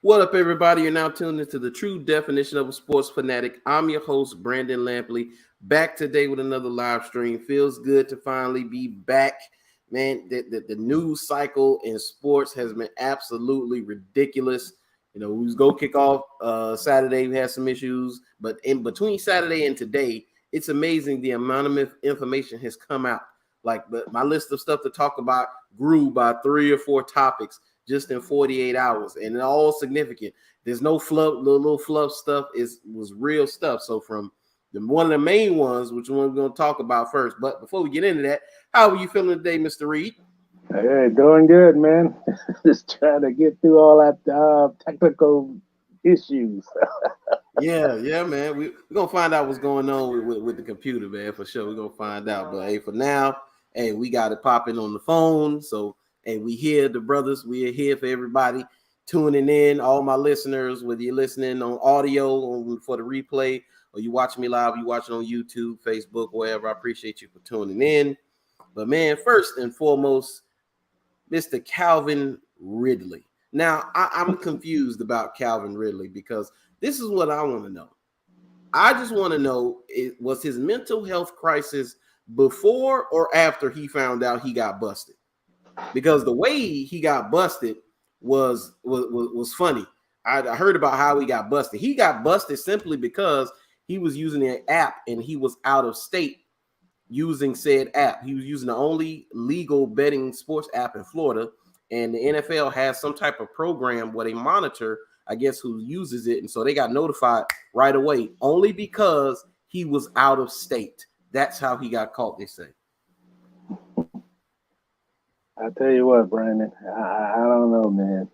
What up, everybody? You're now tuned into the true definition of a sports fanatic. I'm your host, Brandon Lampley, back today with another live stream. Feels good to finally be back. Man, the news cycle in sports has been absolutely ridiculous. You know, we was go kick off Saturday. We had some issues, but in between Saturday and today, it's amazing the amount of information has come out. But my list of stuff to talk about grew by 3 or 4 topics just in 48 hours, and it's all significant. There's no fluff, little fluff stuff. Was real stuff. So from one of the main ones, which one we're going to talk about first. But before we get into that, how are you feeling today, Mr. Reid? Hey, doing good, man. Just trying to get through all that technical issues. yeah, man. We're going to find out what's going on with the computer, man, for sure. We're going to find out. But, hey, for now, hey, we got it popping on the phone. So, hey, we hear the brothers. We are here for everybody tuning in, all my listeners, whether you're listening on audio for the replay or you watching me live, you watching on YouTube, Facebook, wherever. I appreciate you for tuning in. But, man, first and foremost, Mr. Calvin Ridley. Now, I'm confused about Calvin Ridley because this is what I want to know. I just want to know, was his mental health crisis before or after he found out he got busted? Because the way he got busted was funny. I heard about how he got busted. He got busted simply because he was using an app and he was out of state using said app. He was using the only legal betting sports app in Florida, and the NFL has some type of program where they monitor, I guess, who uses it, and so they got notified right away only because he was out of state. That's how he got caught, they say. I tell you what, Brandon, I don't know, man.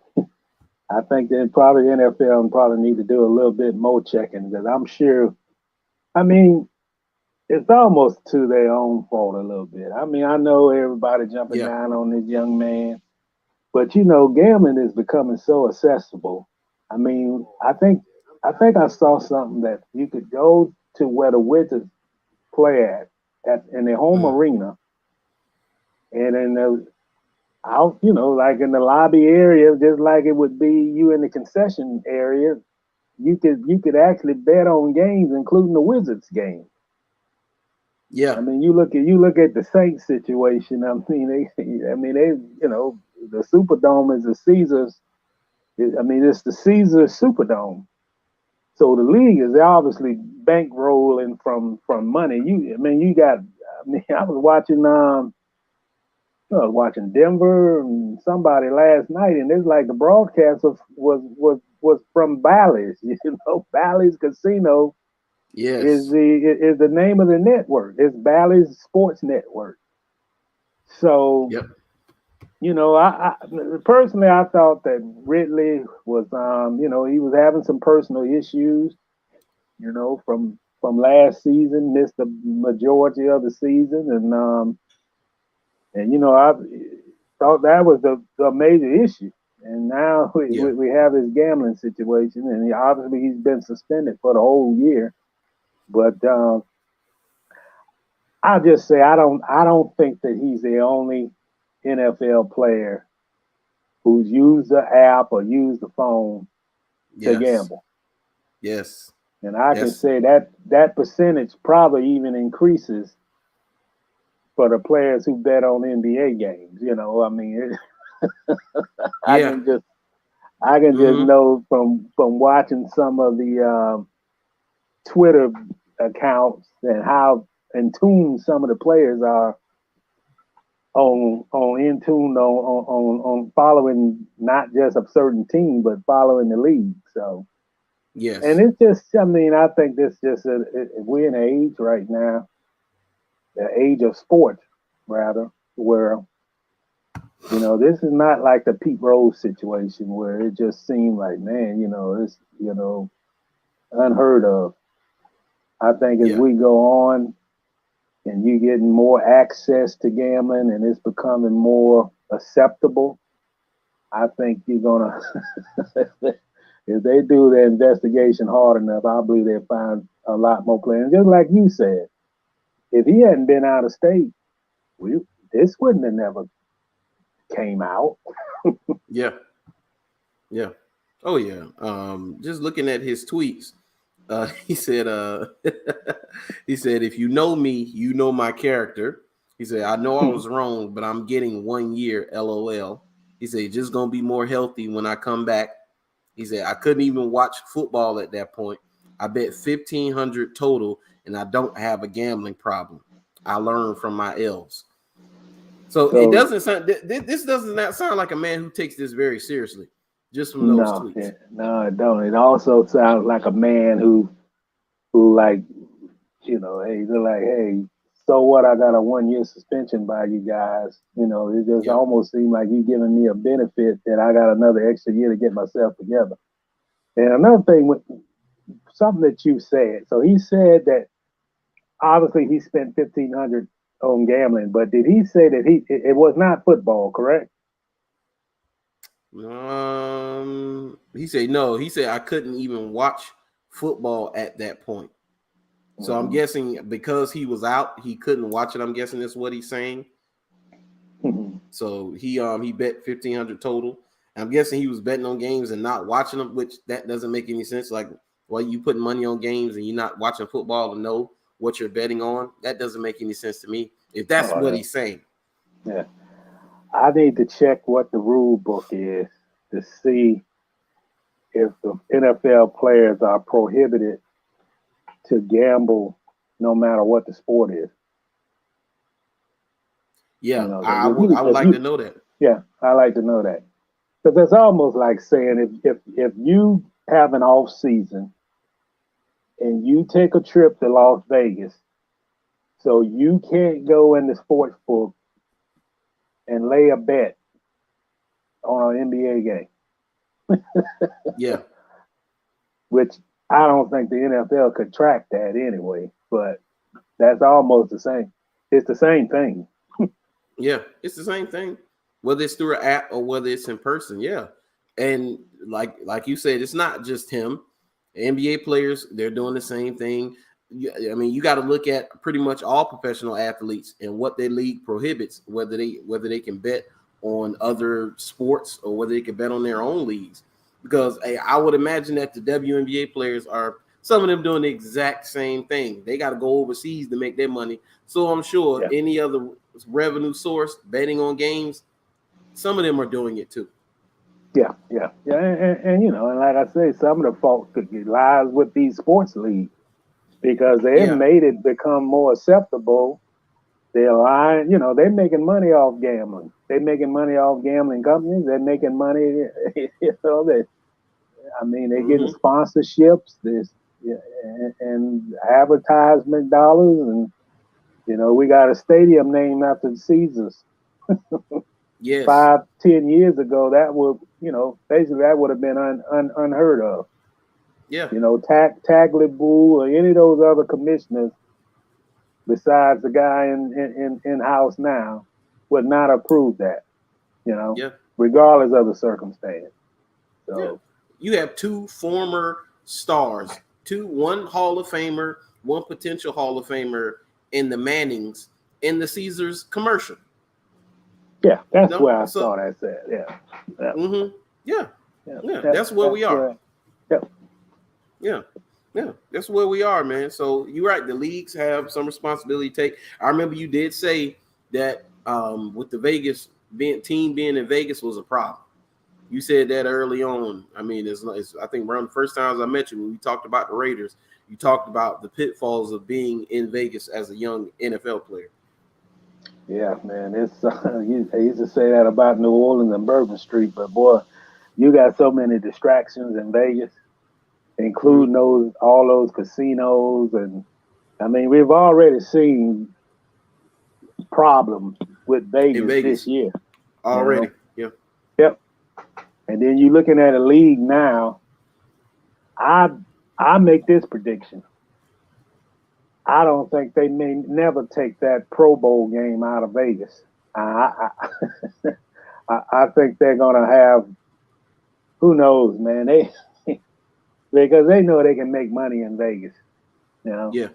I think that probably NFL probably need to do a little bit more checking because I'm sure, I mean, it's almost to their own fault a little bit. I mean, I know everybody jumping down on this young man, but you know, gambling is becoming so accessible. I mean, I think I saw something that you could go to where the Wizards play at in their home arena, and in the out, you know, like in the lobby area, just like it would be you in the concession area, you could actually bet on games, including the Wizards game. Yeah, I mean, you look at the Saints situation. I mean, they, you know, the Superdome is the Caesars. I mean, it's the Caesars Superdome. So the league is obviously bankrolling from money. I was watching Denver and somebody last night, and it's like the broadcast was from Bally's. You know, Bally's Casino. Yes. Is the name of the network. It's Bally's Sports Network. So, you know, I personally I thought that Ridley was, you know, he was having some personal issues, you know, from last season, missed the majority of the season, and you know, I thought that was the major issue. And now we have his gambling situation, and obviously he's been suspended for the whole year. But I'll just say I don't think that he's the only NFL player who's used the app or used the phone to gamble. Yes. And I can say that percentage probably even increases for the players who bet on NBA games. You know, I mean, I can just know from watching some of the Twitter accounts and how in tune some of the players are on following not just a certain team but following the league. So and it's just, I mean, I think this just we're in an age right now, the age of sports rather, where you know this is not like the Pete Rose situation where it just seemed like, man, you know, it's, you know, unheard of. I think as we go on and you getting more access to gambling and it's becoming more acceptable, I think you're gonna if they do their investigation hard enough, I believe they'll find a lot more players. Just like you said, if he hadn't been out of state, this wouldn't have never came out. Yeah. Oh yeah. Just looking at his tweets, he said, he said, if you know me, you know my character. He said, I know I was wrong, but I'm getting 1 year, LOL. He said, just gonna be more healthy when I come back. He said, I couldn't even watch football at that point. I bet 1,500 total, and I don't have a gambling problem. I learned from my L's. So it doesn't sound. This does not sound like a man who takes this very seriously. Just from those tweets. Yeah, no, it don't. It also sounds like a man who like, you know, hey, they're like, hey, so what? I got a 1 year suspension by you guys. You know, it just almost seemed like you giving me a benefit that I got another extra year to get myself together. And another thing with something that you said. So he said that obviously he spent 1,500 on gambling, but did he say that it was not football, correct? He said no. He said I couldn't even watch football at that point. So I'm guessing because he was out, he couldn't watch it. I'm guessing that's what he's saying. So he bet 1,500 total. I'm guessing he was betting on games and not watching them, which that doesn't make any sense. Like, why you putting money on games and you're not watching football to know what you're betting on? That doesn't make any sense to me. If that's what he's saying. Yeah. I need to check what the rule book is to see if the NFL players are prohibited to gamble no matter what the sport is. Yeah, you know, I would like to know that. Yeah, I like to know that. Because it's almost like saying if you have an off season and you take a trip to Las Vegas, so you can't go in the sports book and lay a bet on an NBA game. Yeah. Which I don't think the NFL could track that anyway, but that's almost the same. It's the same thing. Yeah, it's the same thing. Whether it's through an app or whether it's in person, yeah. And like you said, it's not just him. NBA players, they're doing the same thing. I mean, you got to look at pretty much all professional athletes and what their league prohibits, whether they can bet on other sports or whether they can bet on their own leagues. Because I would imagine that the WNBA players are some of them doing the exact same thing. They got to go overseas to make their money. So I'm sure any other revenue source betting on games, some of them are doing it too. Yeah. And you know, and like I say, some of the fault lies with these sports leagues because they've made it become more acceptable. They're lying, you know, they're making money off gambling. They're making money off gambling companies. They're making money, you know, they're getting sponsorships, and advertisement dollars, and you know, we got a stadium named after the Caesars. Yes. 5-10 years ago, that would, you know, basically that would have been unheard of. Yeah. You know, Tagliabue or any of those other commissioners, besides the guy in house now, would not approve that. You know, regardless of the circumstance. So you have two former stars, one Hall of Famer, one potential Hall of Famer in the Mannings in the Caesars commercial. Yeah, that's where I saw that said. Yeah. That's where we are. Yeah, that's where we are, man. So you're right. The leagues have some responsibility to take. I remember you did say that with the Vegas team being in Vegas was a problem. You said that early on. I mean, it's I think around the first times I met you when we talked about the Raiders, you talked about the pitfalls of being in Vegas as a young NFL player. Yeah, man. It's I used to say that about New Orleans and Bourbon Street, but boy, you got so many distractions in Vegas, including all those casinos, and I mean, we've already seen problems with Vegas this year already. You know? Yep. And then you're looking at a league now. I make this prediction. I don't think they may never take that Pro Bowl game out of Vegas. I think they're gonna have, who knows, man. Because they know they can make money in Vegas. You know. Yeah.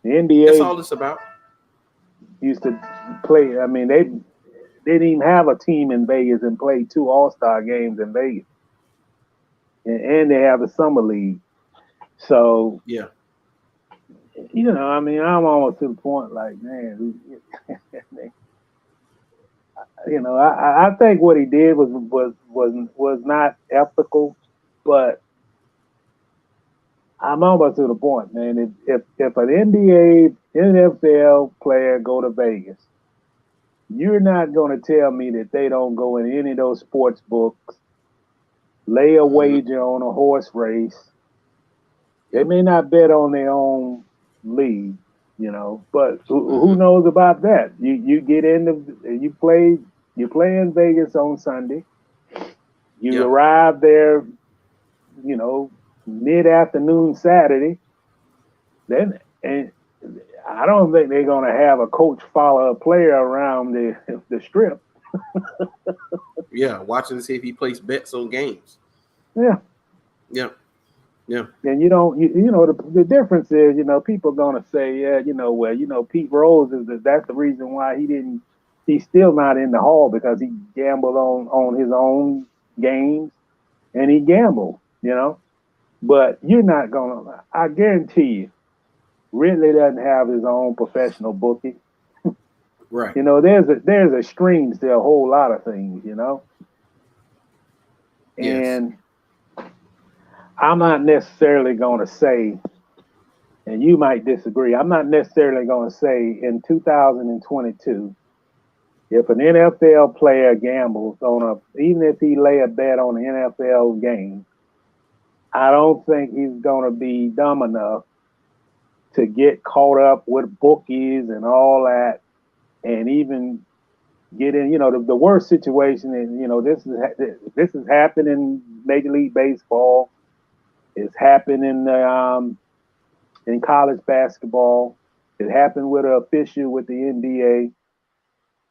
The NBA. That's all it's about. Used to play. I mean, they didn't even have a team in Vegas and played 2 All-Star games in Vegas. and they have a summer league. So yeah, I mean, I'm almost to the point like, man, I think what he did was not ethical, but I'm almost to the point, man. If an NBA, NFL player go to Vegas, you're not going to tell me that they don't go in any of those sports books, lay a wager on a horse race. They may not bet on their own league, but who knows about that? You get into you play in Vegas on Sunday. You arrive there, mid-afternoon Saturday. Then and I don't think they're gonna have a coach follow a player around the strip. Yeah, watching to see if he places bets on games. Yeah. And the difference is, people gonna say, Pete Rose that's the reason why he's still not in the Hall, because he gambled on his own games and he gambled, But you're not gonna. I guarantee you, Ridley doesn't have his own professional bookie. Right. There's a streams to a whole lot of things, And I'm not necessarily going to say, and you might disagree, I'm not necessarily going to say in 2022, if an NFL player gambles even if he lay a bet on an NFL game, I don't think he's going to be dumb enough to get caught up with bookies and all that, and even get in, the worst situation is, this has happened in Major League Baseball. It's happened in college basketball. It happened with an official with the NBA,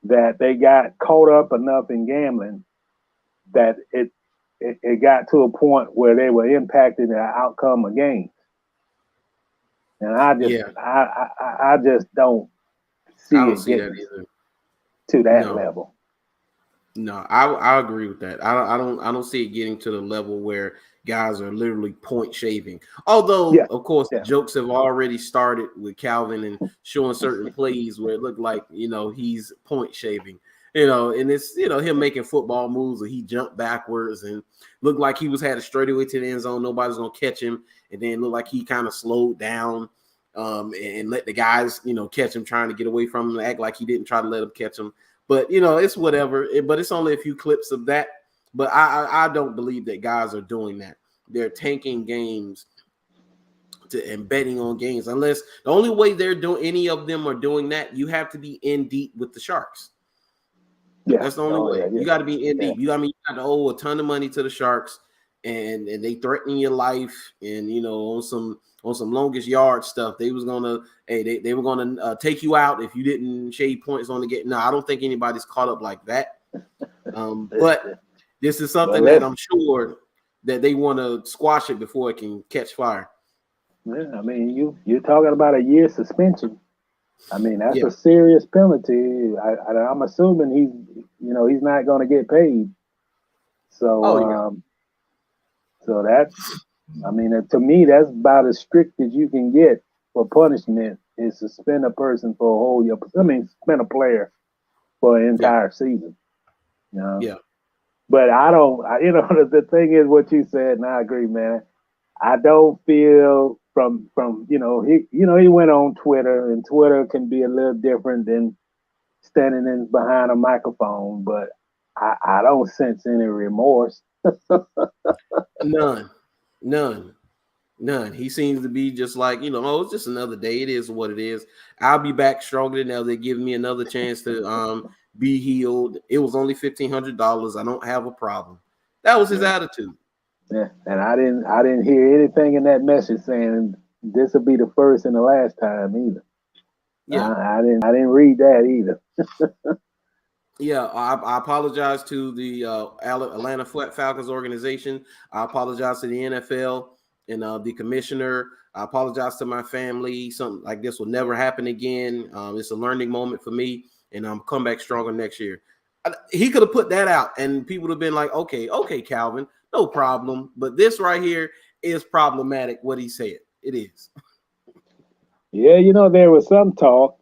that they got caught up enough in gambling that it got to a point where they were impacting the outcome of games. And I just don't see it getting to that level. No, I agree with that. I don't see it getting to the level where guys are literally point shaving. Although, of course, jokes have already started with Calvin and showing certain plays where it looked like, he's point shaving. And it's, him making football moves, or he jumped backwards and looked like he had a straightaway to the end zone. Nobody's going to catch him. And then looked like he kind of slowed down and let the guys, catch him, trying to get away from him, act like he didn't try to let him catch him. But, it's whatever. But it's only a few clips of that. But I don't believe that guys are doing that. They're tanking games and betting on games. Unless the only way any of them are doing that, you have to be in deep with the Sharks. Yeah, that's the only way. You got to be in deep. You got to owe a ton of money to the Sharks, and they threaten your life. And on some longest yard stuff, they was gonna they were gonna take you out if you didn't shave points on the game. No, I don't think anybody's caught up like that. But this is something that I'm sure that they want to squash it before it can catch fire. Yeah, I mean, you're talking about a year suspension. I mean, that's a serious penalty. I'm assuming he's not going to get paid. So, so that's, I mean, to me, that's about as strict as you can get for punishment, is suspend a person for a whole year. Suspend a player for an entire season. Yeah. But the thing is what you said, and I agree, man. I don't feel from he went on Twitter, and Twitter can be a little different than standing behind a microphone, but I don't sense any remorse. None. He seems to be just like, it's just another day. It is what it is. I'll be back stronger than ever. They give me another chance to be healed. It was only $1,500. I don't have a problem. That was his attitude. Yeah, and I didn't hear anything in that message saying this will be the first and the last time either. Yeah, I didn't read that either. Yeah, I apologize to the Atlanta Falcons organization. I apologize to the NFL and the commissioner. I apologize to my family. Something like this will never happen again. It's a learning moment for me, and I'm come back stronger next year. he could have put that out, and people would have been like, okay, Calvin, no problem. But this right here is problematic. What he said, it is. Yeah, there was some talk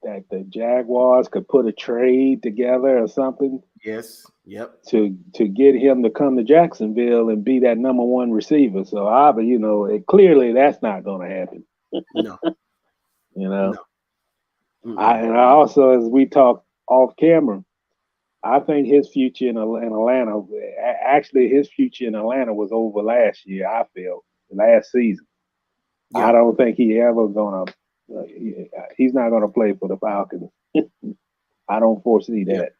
that the Jaguars could put a trade together or something. Yes. Yep. To get him to come to Jacksonville and be that number one receiver. So clearly that's not going to happen. No. No. And I also, as we talk off camera, I think his future in Atlanta, actually his future in Atlanta was over last year. I feel last season. Yeah. I don't think he's not gonna play for the Falcons. I don't foresee that.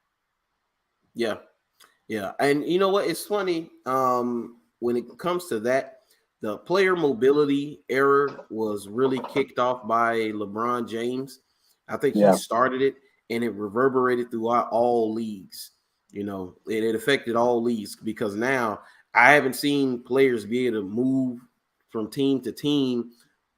Yeah. And you know what? It's funny. When it comes to that, the player mobility era was really kicked off by LeBron James. I think he started it, and it reverberated throughout all leagues. It affected all leagues because now I haven't seen players be able to move from team to team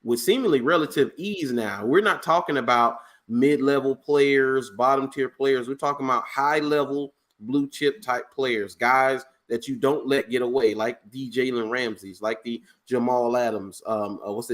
with seemingly relative ease now. We're not talking about mid-level players, bottom-tier players. We're talking about high-level, blue-chip type players, guys that you don't let get away, like the Jalen Ramseys, like the Jamal Adams,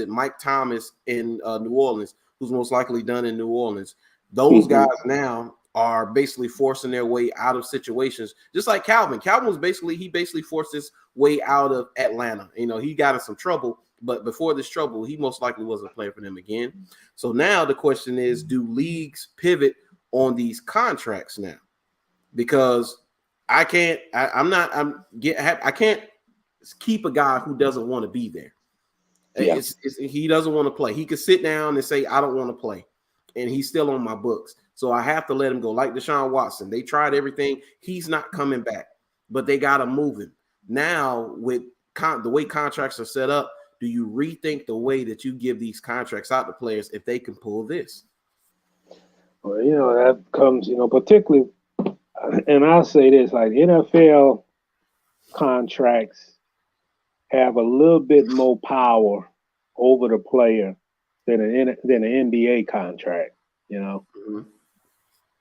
Mike Thomas in New Orleans, who's most likely done in New Orleans. Those guys now are basically forcing their way out of situations, just like Calvin. Calvin was basically forced his way out of Atlanta. He got in some trouble, but before this trouble, he most likely wasn't playing for them again. So now the question is, do leagues pivot on these contracts now? Because I can't keep a guy who doesn't want to be there. Yeah. He doesn't want to play. He could sit down and say, I don't want to play. And he's still on my books. So I have to let him go. Like Deshaun Watson. They tried everything. He's not coming back. But they got to move him. Now, with the way contracts are set up, do you rethink the way that you give these contracts out to players if they can pull this? Well, that comes, particularly, and I'll say this, like NFL contracts have a little bit more power over the player than an NBA contract, Mm-hmm.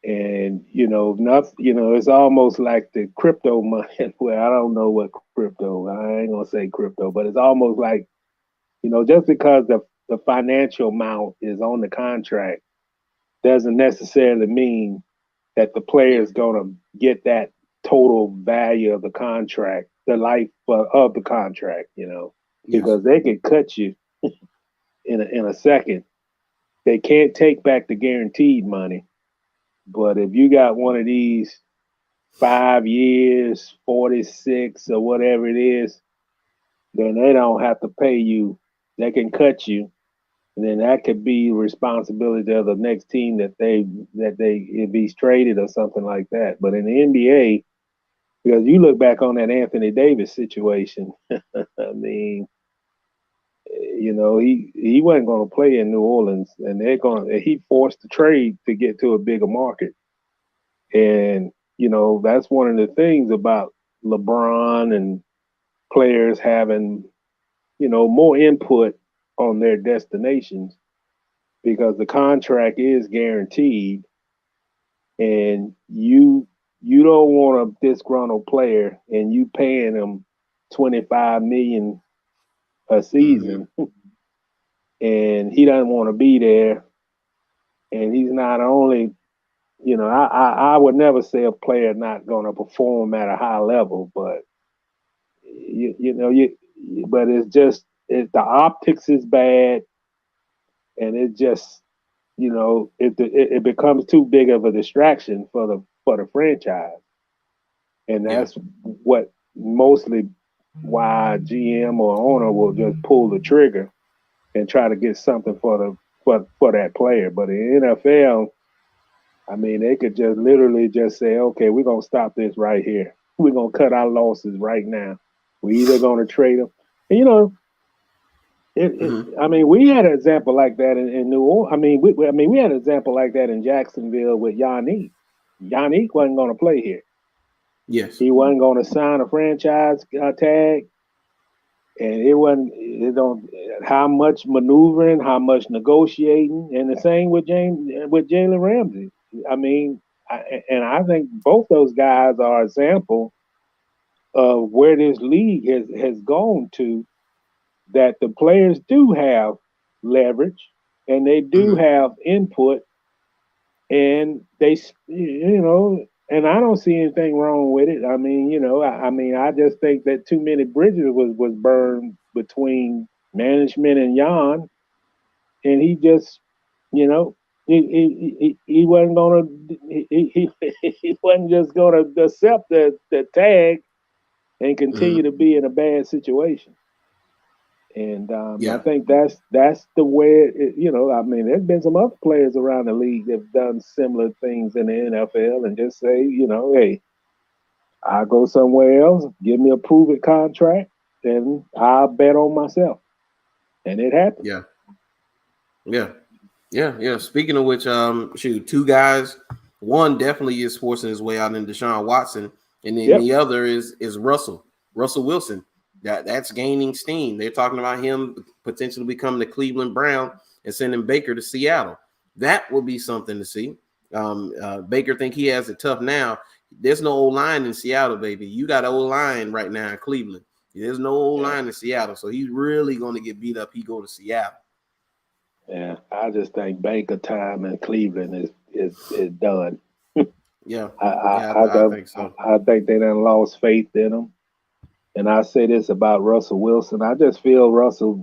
And it's almost like the crypto money. Well, I don't know what crypto. I ain't gonna say crypto, but it's almost like, just because the financial amount is on the contract doesn't necessarily mean that the player is gonna get that total value of the contract, the life of the contract. Because they can cut you in a second. They can't take back the guaranteed money. But if you got one of these 5 years, 46 or whatever it is, then they don't have to pay you. They can cut you. And then that could be responsibility of the next team that if he's traded or something like that. But in the NBA, because you look back on that Anthony Davis situation, I mean, he wasn't going to play in New Orleans, and he forced the trade to get to a bigger market. And, that's one of the things about LeBron and players having, more input on their destinations, because the contract is guaranteed, and you don't want a disgruntled player and you paying him $25 million a season, and he doesn't want to be there, and he's not only, I would never say a player not going to perform at a high level, but but it's just the optics is bad, and it just it becomes too big of a distraction for the franchise, and that's what mostly why GM or owner will just pull the trigger and try to get something for that player. But in the NFL, I mean, they could just literally just say, okay, we're going to stop this right here. We're going to cut our losses right now. We're either going to trade them. And, I mean, we had an example like that in New Orleans. I mean, we had an example like that in Jacksonville with Jeanie. Jeanie wasn't going to play here. Yes. He wasn't going to sign a franchise tag. And how much maneuvering, how much negotiating, and the same with Jalen Ramsey. I mean, and I think both those guys are example of where this league has gone to, that the players do have leverage and they do have input, and they, and I don't see anything wrong with it. I mean, I just think that too many bridges was burned between management and Jan, and he just, he wasn't gonna he wasn't just gonna accept the tag and continue to be in a bad situation. And I think that's the way there's been some other players around the league that have done similar things in the NFL and just say, hey, I'll go somewhere else, give me a prove-it contract, and I'll bet on myself. And it happened. Yeah. Speaking of which, two guys. One definitely is forcing his way out in Deshaun Watson, and then the other is Russell Wilson. That's gaining steam. They're talking about him potentially becoming the Cleveland Brown and sending Baker to Seattle. That will be something to see. Baker think he has it tough now. There's no O-line in Seattle, baby. You got an O-line right now in Cleveland. There's no O-line in Seattle, so he's really going to get beat up. He go to Seattle. Yeah, I just think Baker time in Cleveland is done. I think so. I think they done lost faith in him. And I say this about Russell Wilson. I just feel Russell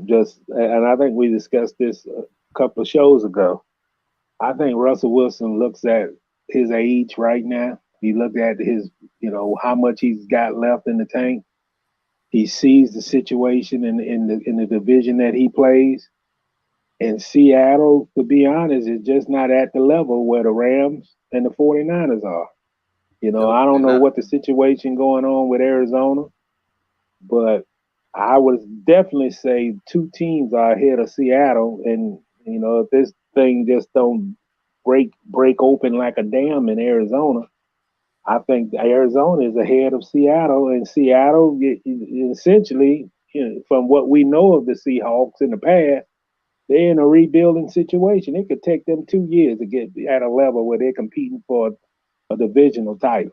and I think we discussed this a couple of shows ago. I think Russell Wilson looks at his age right now. He looked at his, how much he's got left in the tank. He sees the situation in the division that he plays. And Seattle, to be honest, is just not at the level where the Rams and the 49ers are. I don't know what the situation going on with Arizona, but I would definitely say two teams are ahead of Seattle. And, if this thing just don't break open like a dam in Arizona, I think Arizona is ahead of Seattle. And Seattle, essentially, from what we know of the Seahawks in the past, they're in a rebuilding situation. It could take them 2 years to get at a level where they're competing for a divisional title,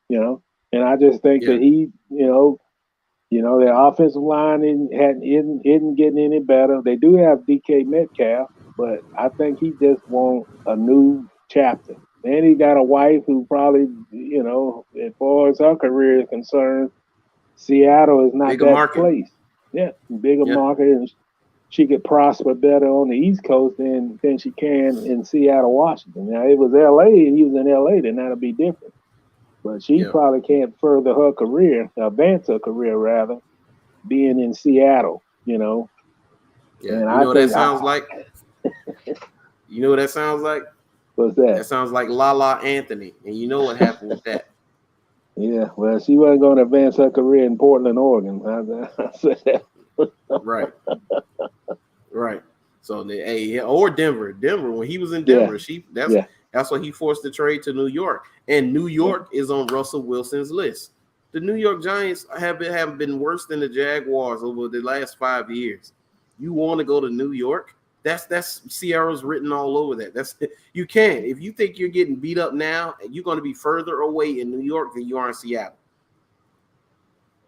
And I just think that he, their offensive line isn't getting any better. They do have DK Metcalf, but I think he just wants a new chapter. And he got a wife who probably, as far as her career is concerned, Seattle is not bigger that market. Place. Yeah, bigger market, and she could prosper better on the East Coast than she can in Seattle, Washington. Now, it was L.A. and he was in L.A., then that'll be different. But she probably can't further her career, advance her career, rather, being in Seattle, Yeah, what that sounds like? You know what that sounds like? What's that? That sounds like Lala Anthony, and you know what happened with that. Yeah, well, she wasn't going to advance her career in Portland, Oregon. I said that. Right. So, or Denver, when he was in Denver, that's why he forced the trade to New York, and New York is on Russell Wilson's list. The New York Giants have been worse than the Jaguars over the last 5 years. You want to go to New York? That's Sierra's written all over that. You can. If you think you're getting beat up now, you're going to be further away in New York than you are in Seattle.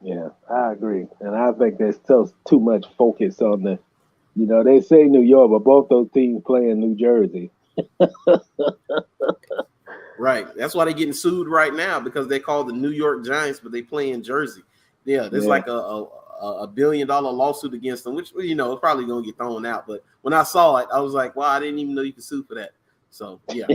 Yeah, I agree. And I think there's still too much focus on the, they say New York, but both those teams play in New Jersey. Right. That's why they're getting sued right now, because they call the New York Giants, but they play in Jersey. Yeah, there's like a $1 billion lawsuit against them, which, it's probably going to get thrown out. But when I saw it, I was like, wow, I didn't even know you could sue for that. So, yeah.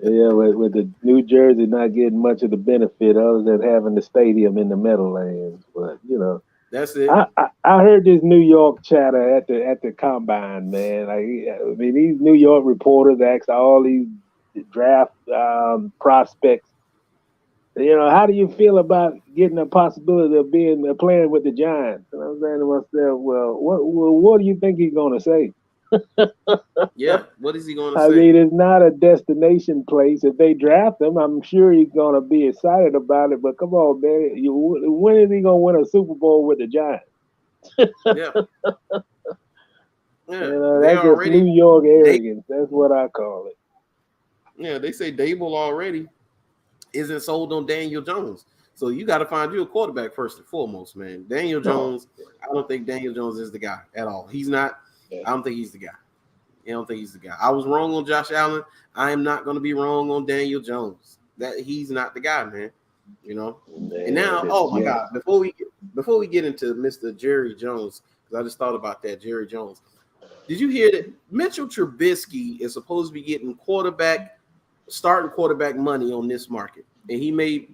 Yeah, with the New Jersey not getting much of the benefit other than having the stadium in the Meadowlands. But, that's it. I heard this New York chatter at the combine, man. These New York reporters asked all these draft prospects, how do you feel about getting the possibility of playing with the Giants? And I'm saying to myself, well, what do you think he's going to say? Yeah, what is he going to say? I mean, it's not a destination place. If they draft him, I'm sure he's going to be excited about it. But come on, man, when is he going to win a Super Bowl with the Giants? Yeah. That's just New York arrogance. That's what I call it. Yeah, they say Dable already isn't sold on Daniel Jones. So you got to find you a quarterback first and foremost, man. Daniel Jones, I don't think Daniel Jones is the guy at all. He's not. I don't think he's the guy. I don't think he's the guy. I was wrong on Josh Allen. I am not going to be wrong on Daniel Jones. That he's not the guy, man. You know. And now, oh my God, before we get into Mr. Jerry Jones, because I just thought about that, Jerry Jones. Did you hear that Mitchell Trubisky is supposed to be getting starting quarterback money on this market, and he may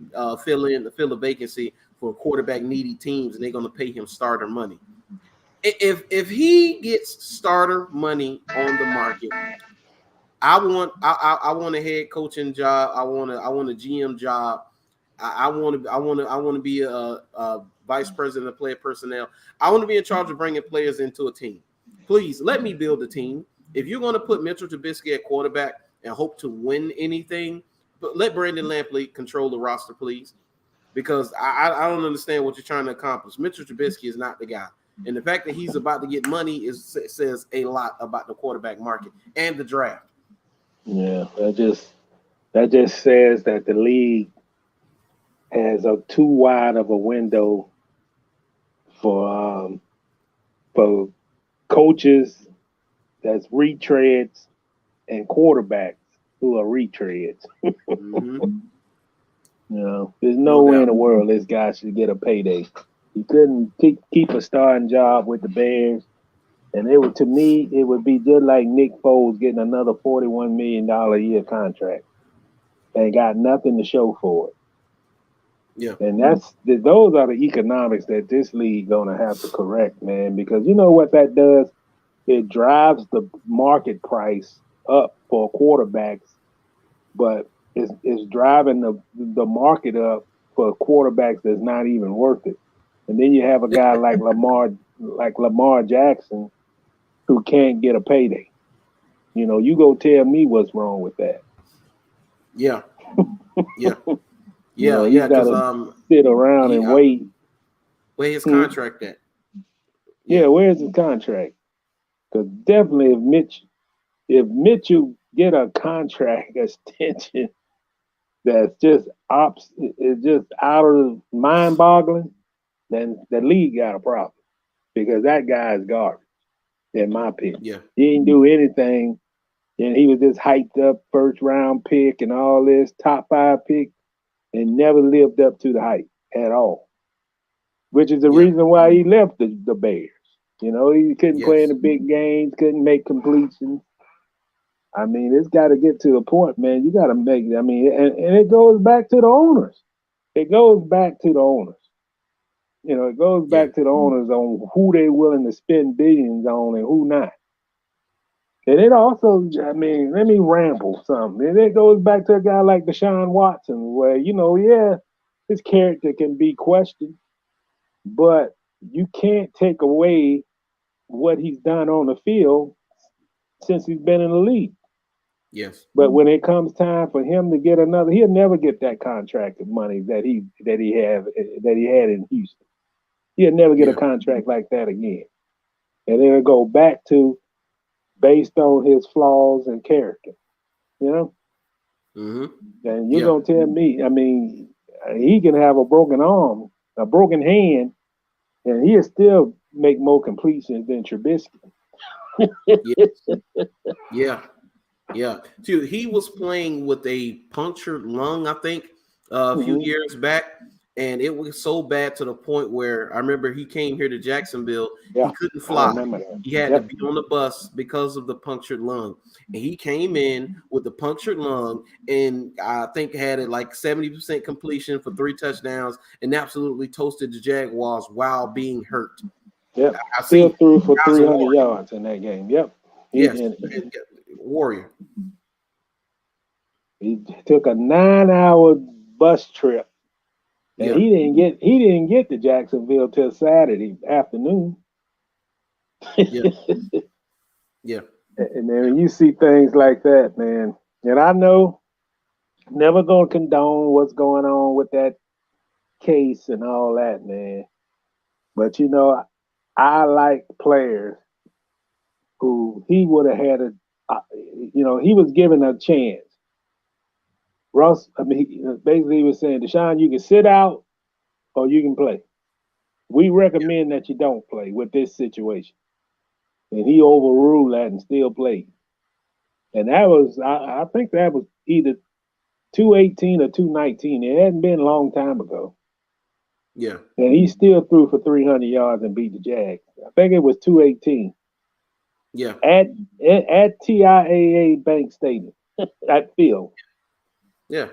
fill a vacancy for quarterback needy teams, and they're going to pay him starter money. If he gets starter money on the market, I want a head coaching job. I want a GM job. I want to be a vice president of player personnel. I want to be in charge of bringing players into a team. Please let me build a team. If you're going to put Mitchell Trubisky at quarterback and hope to win anything, but let Brandon Lampley control the roster, please, because I don't understand what you're trying to accomplish. Mitchell Trubisky is not the guy, and the fact that he's about to get money says a lot about the quarterback market and the draft. Yeah, that just says that the league has a too wide of a window for coaches that's retreads and quarterbacks who are retreads. Mm-hmm. There's no way in the world this guy should get a payday. He couldn't keep a starting job with the Bears, and it would be just like Nick Foles getting another $41 million a year contract and got nothing to show for it. Yeah, and those are the economics that this league gonna have to correct, man. Because you know what that does? It drives the market price up for quarterbacks, but it's driving the market up for quarterbacks that's not even worth it. And then you have a guy like Lamar Jackson who can't get a payday. You go tell me what's wrong with that. Yeah. Yeah. Yeah. Because sit around and wait. Where's his contract at? Yeah, where's his contract? Because definitely if Mitchell get a contract extension that's just it's just out of mind-boggling, then the league got a problem, because that guy is garbage, in my opinion. Yeah. He didn't do anything, and he was just hyped up first-round pick and all this, top 5 pick, and never lived up to the hype at all, which is the reason why he left the Bears. He couldn't play in the big games, couldn't make completions. I mean, it's got to get to a point, man. You got to make it. I mean, and it goes back to the owners. It goes back to the owners. It goes back to the owners on who they're willing to spend billions on and who not. And it also, I mean, let me ramble something. And it goes back to a guy like Deshaun Watson, where, his character can be questioned, but you can't take away what he's done on the field since he's been in the league. Yes. But when it comes time for him to get another, he'll never get that contract of money that he had in Houston. He'll never get a contract like that again. And it'll go back to based on his flaws and character. Mm-hmm. And you're gonna tell me, I mean, he can have a broken arm, a broken hand, and he'll still make more completions than Trubisky. Yeah. Dude, he was playing with a punctured lung, I think, a few years back, and it was so bad to the point where I remember he came here to Jacksonville. He couldn't fly. He had to be on the bus because of the punctured lung. And he came in with the punctured lung, and I think had it like 70% completion for 3 touchdowns, and absolutely toasted the Jaguars while being hurt. Yep. I still threw for 300 yards in that game. Yep. Warrior. He took a 9-hour bus trip, and he didn't get to Jacksonville till Saturday afternoon. Yeah. And then when you see things like that, man, and I know never gonna condone what's going on with that case and all that, man. But I like players who he would have had he was given a chance. Russ, I mean, basically he was saying, Deshaun, you can sit out or you can play. We recommend that you don't play with this situation. And he overruled that and still played. And that was, I think that was either 218 or 219. It hadn't been a long time ago. Yeah. And he still threw for 300 yards and beat the Jags. I think it was 218. Yeah. At TIAA Bank Stadium, at field. Yeah.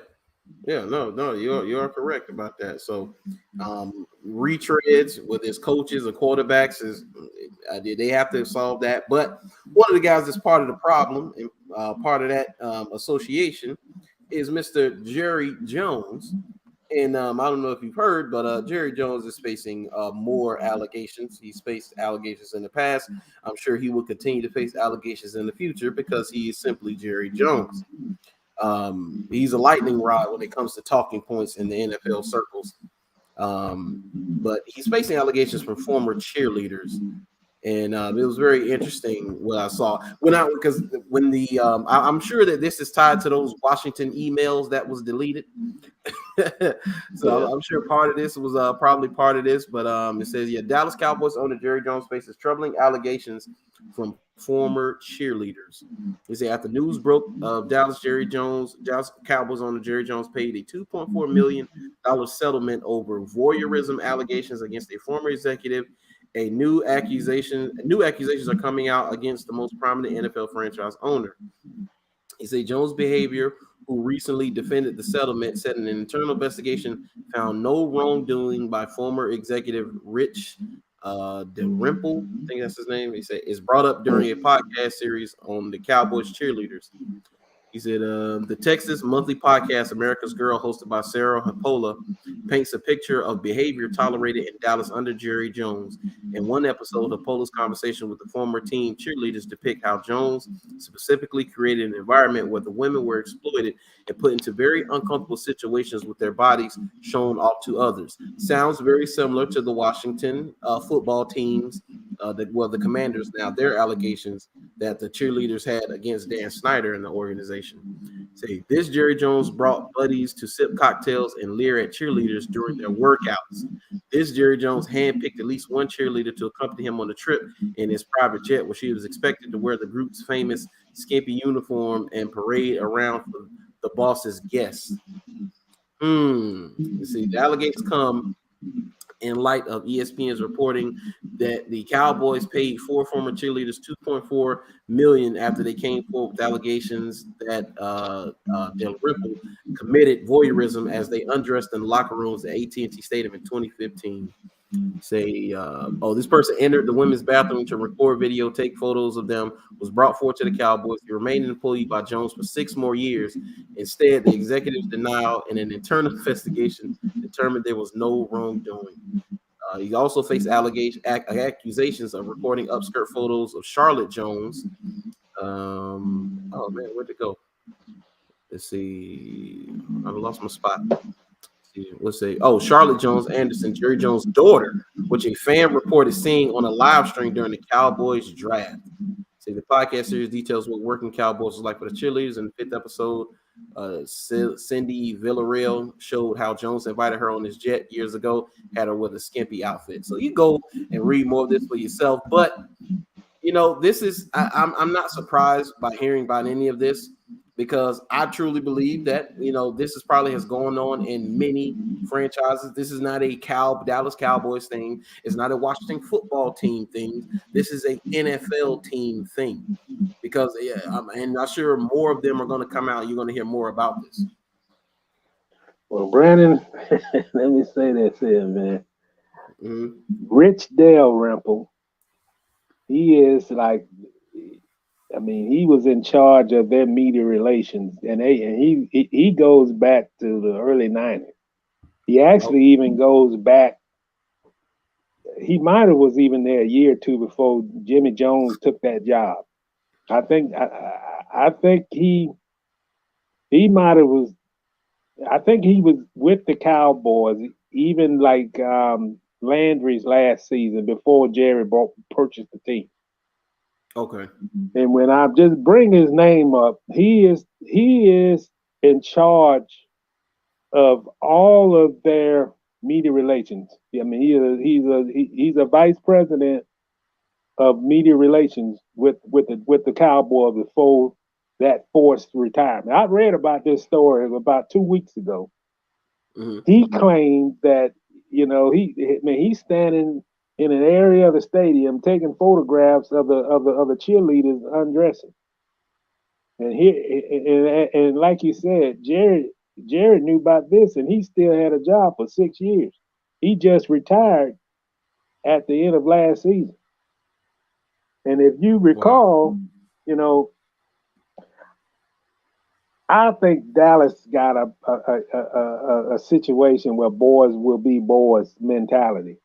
Yeah, no, you are correct about that. So, retreads with his coaches and quarterbacks they have to solve that. But one of the guys that's part of the problem and part of that association is Mr. Jerry Jones. And I don't know if you've heard, but Jerry Jones is facing more allegations. He's faced allegations in the past. I'm sure he will continue to face allegations in the future because he is simply Jerry Jones. He's a lightning rod when it comes to talking points in the NFL circles. But he's facing allegations from former cheerleaders. And it was very interesting what I saw because I'm sure that this is tied to those Washington emails that was deleted. So I'm sure part of this was probably part of this, but it says, Dallas Cowboys owner Jerry Jones faces troubling allegations from former cheerleaders. They say after news broke of Dallas Cowboys owner Jerry Jones paid a $2.4 million settlement over voyeurism allegations against a former executive. New accusations are coming out against the most prominent NFL franchise owner. He said Jones' behavior, who recently defended the settlement, said an internal investigation found no wrongdoing by former executive Rich Dalrymple, I think that's his name. He said is brought up during a podcast series on the Cowboys cheerleaders. He said the Texas monthly podcast America's Girl, hosted by Sarah Hapola, paints a picture of behavior tolerated in Dallas under Jerry Jones. In one episode, Hapola's conversation with the former team cheerleaders depict how Jones specifically created an environment where the women were exploited and put into very uncomfortable situations with their bodies shown off to others. Sounds very similar to the Washington football teams, the Commanders now, their allegations that the cheerleaders had against Dan Snyder in the organization. Say this Jerry Jones brought buddies to sip cocktails and leer at cheerleaders during their workouts. This Jerry Jones handpicked at least one cheerleader to accompany him on a trip in his private jet, where she was expected to wear the group's famous skimpy uniform and parade around for the boss's guests. You see, the allegations come in light of ESPN's reporting that the Cowboys paid four former cheerleaders $2.4 million after they came forward with allegations that Dalrymple committed voyeurism as they undressed in locker rooms at AT&T Stadium in 2015. Say, this person entered the women's bathroom to record video, take photos of them, was brought forward to the Cowboys. He remained an employee by Jones for 6 more years. Instead, the executives denial and an internal investigation determined there was no wrongdoing. He also faced accusations of recording upskirt photos of Charlotte Jones. Where'd it go? Let's see. I lost my spot. Let's say, Charlotte Jones Anderson, Jerry Jones' daughter, which a fan reported seeing on a live stream during the Cowboys draft. See, the podcast series details what working Cowboys was like for the cheerleaders. In the 5th episode, Cindy Villarreal showed how Jones invited her on his jet years ago, had her with a skimpy outfit. So you go and read more of this for yourself. But, this is, I'm not surprised by hearing about any of this, because I truly believe that, this is probably has gone on in many franchises. This is not a Dallas Cowboys thing. It's not a Washington football team thing. This is a NFL team thing, because and I'm sure more of them are going to come out. You're going to hear more about this. Well, Brandon, let me say this here, man. Mm-hmm. Rich Dalrymple, he is like, he was in charge of their media relations, and he goes back to the early 90s. He actually even goes back. He might have was even there a year or two before Jimmy Jones took that job. I think he might have was. I think he was with the Cowboys even like Landry's last season before Jerry purchased the team. Okay. And when I just bring his name up, he is in charge of all of their media relations. I mean, he's a vice president of media relations with the Cowboys before that forced retirement. I read about this story about 2 weeks ago. Mm-hmm. He claimed that he's standing in an area of the stadium taking photographs of the cheerleaders undressing, and like you said, Jared knew about this, and he still had a job for 6 years. He just retired at the end of last season. And if you recall, I think Dallas got a situation where boys will be boys mentality.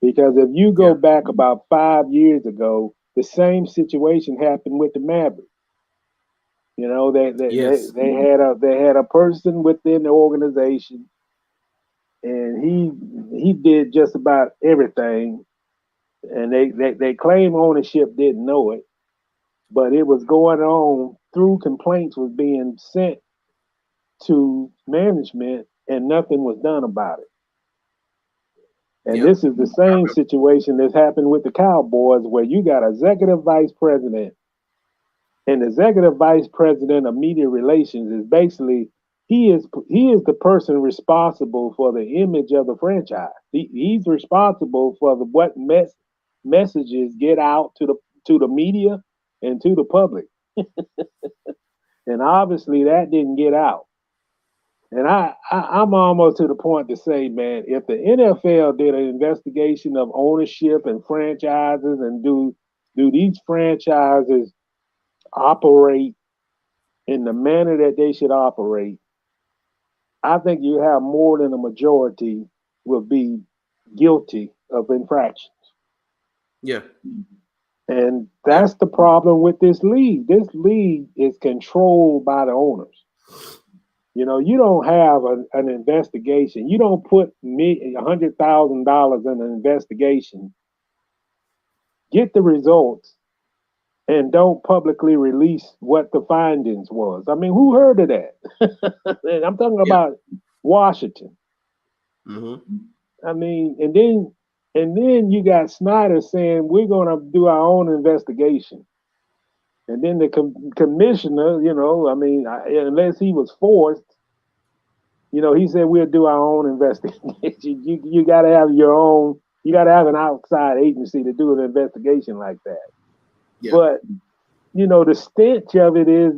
Because if you go back about 5 years ago, the same situation happened with the Mavericks. They had a person within the organization, and he did just about everything. And they claim ownership didn't know it, but it was going on through complaints was being sent to management, and nothing was done about it. And this is the same situation that's happened with the Cowboys, where you got executive vice president, and the executive vice president of media relations is basically he is the person responsible for the image of the franchise. He's responsible for what messages get out to the media and to the public. And obviously that didn't get out. And I'm almost to the point to say, man, if the NFL did an investigation of ownership and franchises, and do these franchises operate in the manner that they should operate, I think you have more than a majority will be guilty of infractions. Yeah. And that's the problem with this league. This league is controlled by the owners. You don't have an investigation. You don't put $100,000 in an investigation, get the results, and don't publicly release what the findings was. I mean, who heard of that? I'm talking about Washington. Mm-hmm. I mean, and then you got Snyder saying we're going to do our own investigation. And then the commissioner, unless he was forced, he said we'll do our own investigation. You got to have your own. You got to have an outside agency to do an investigation like that. Yeah. But the stench of it is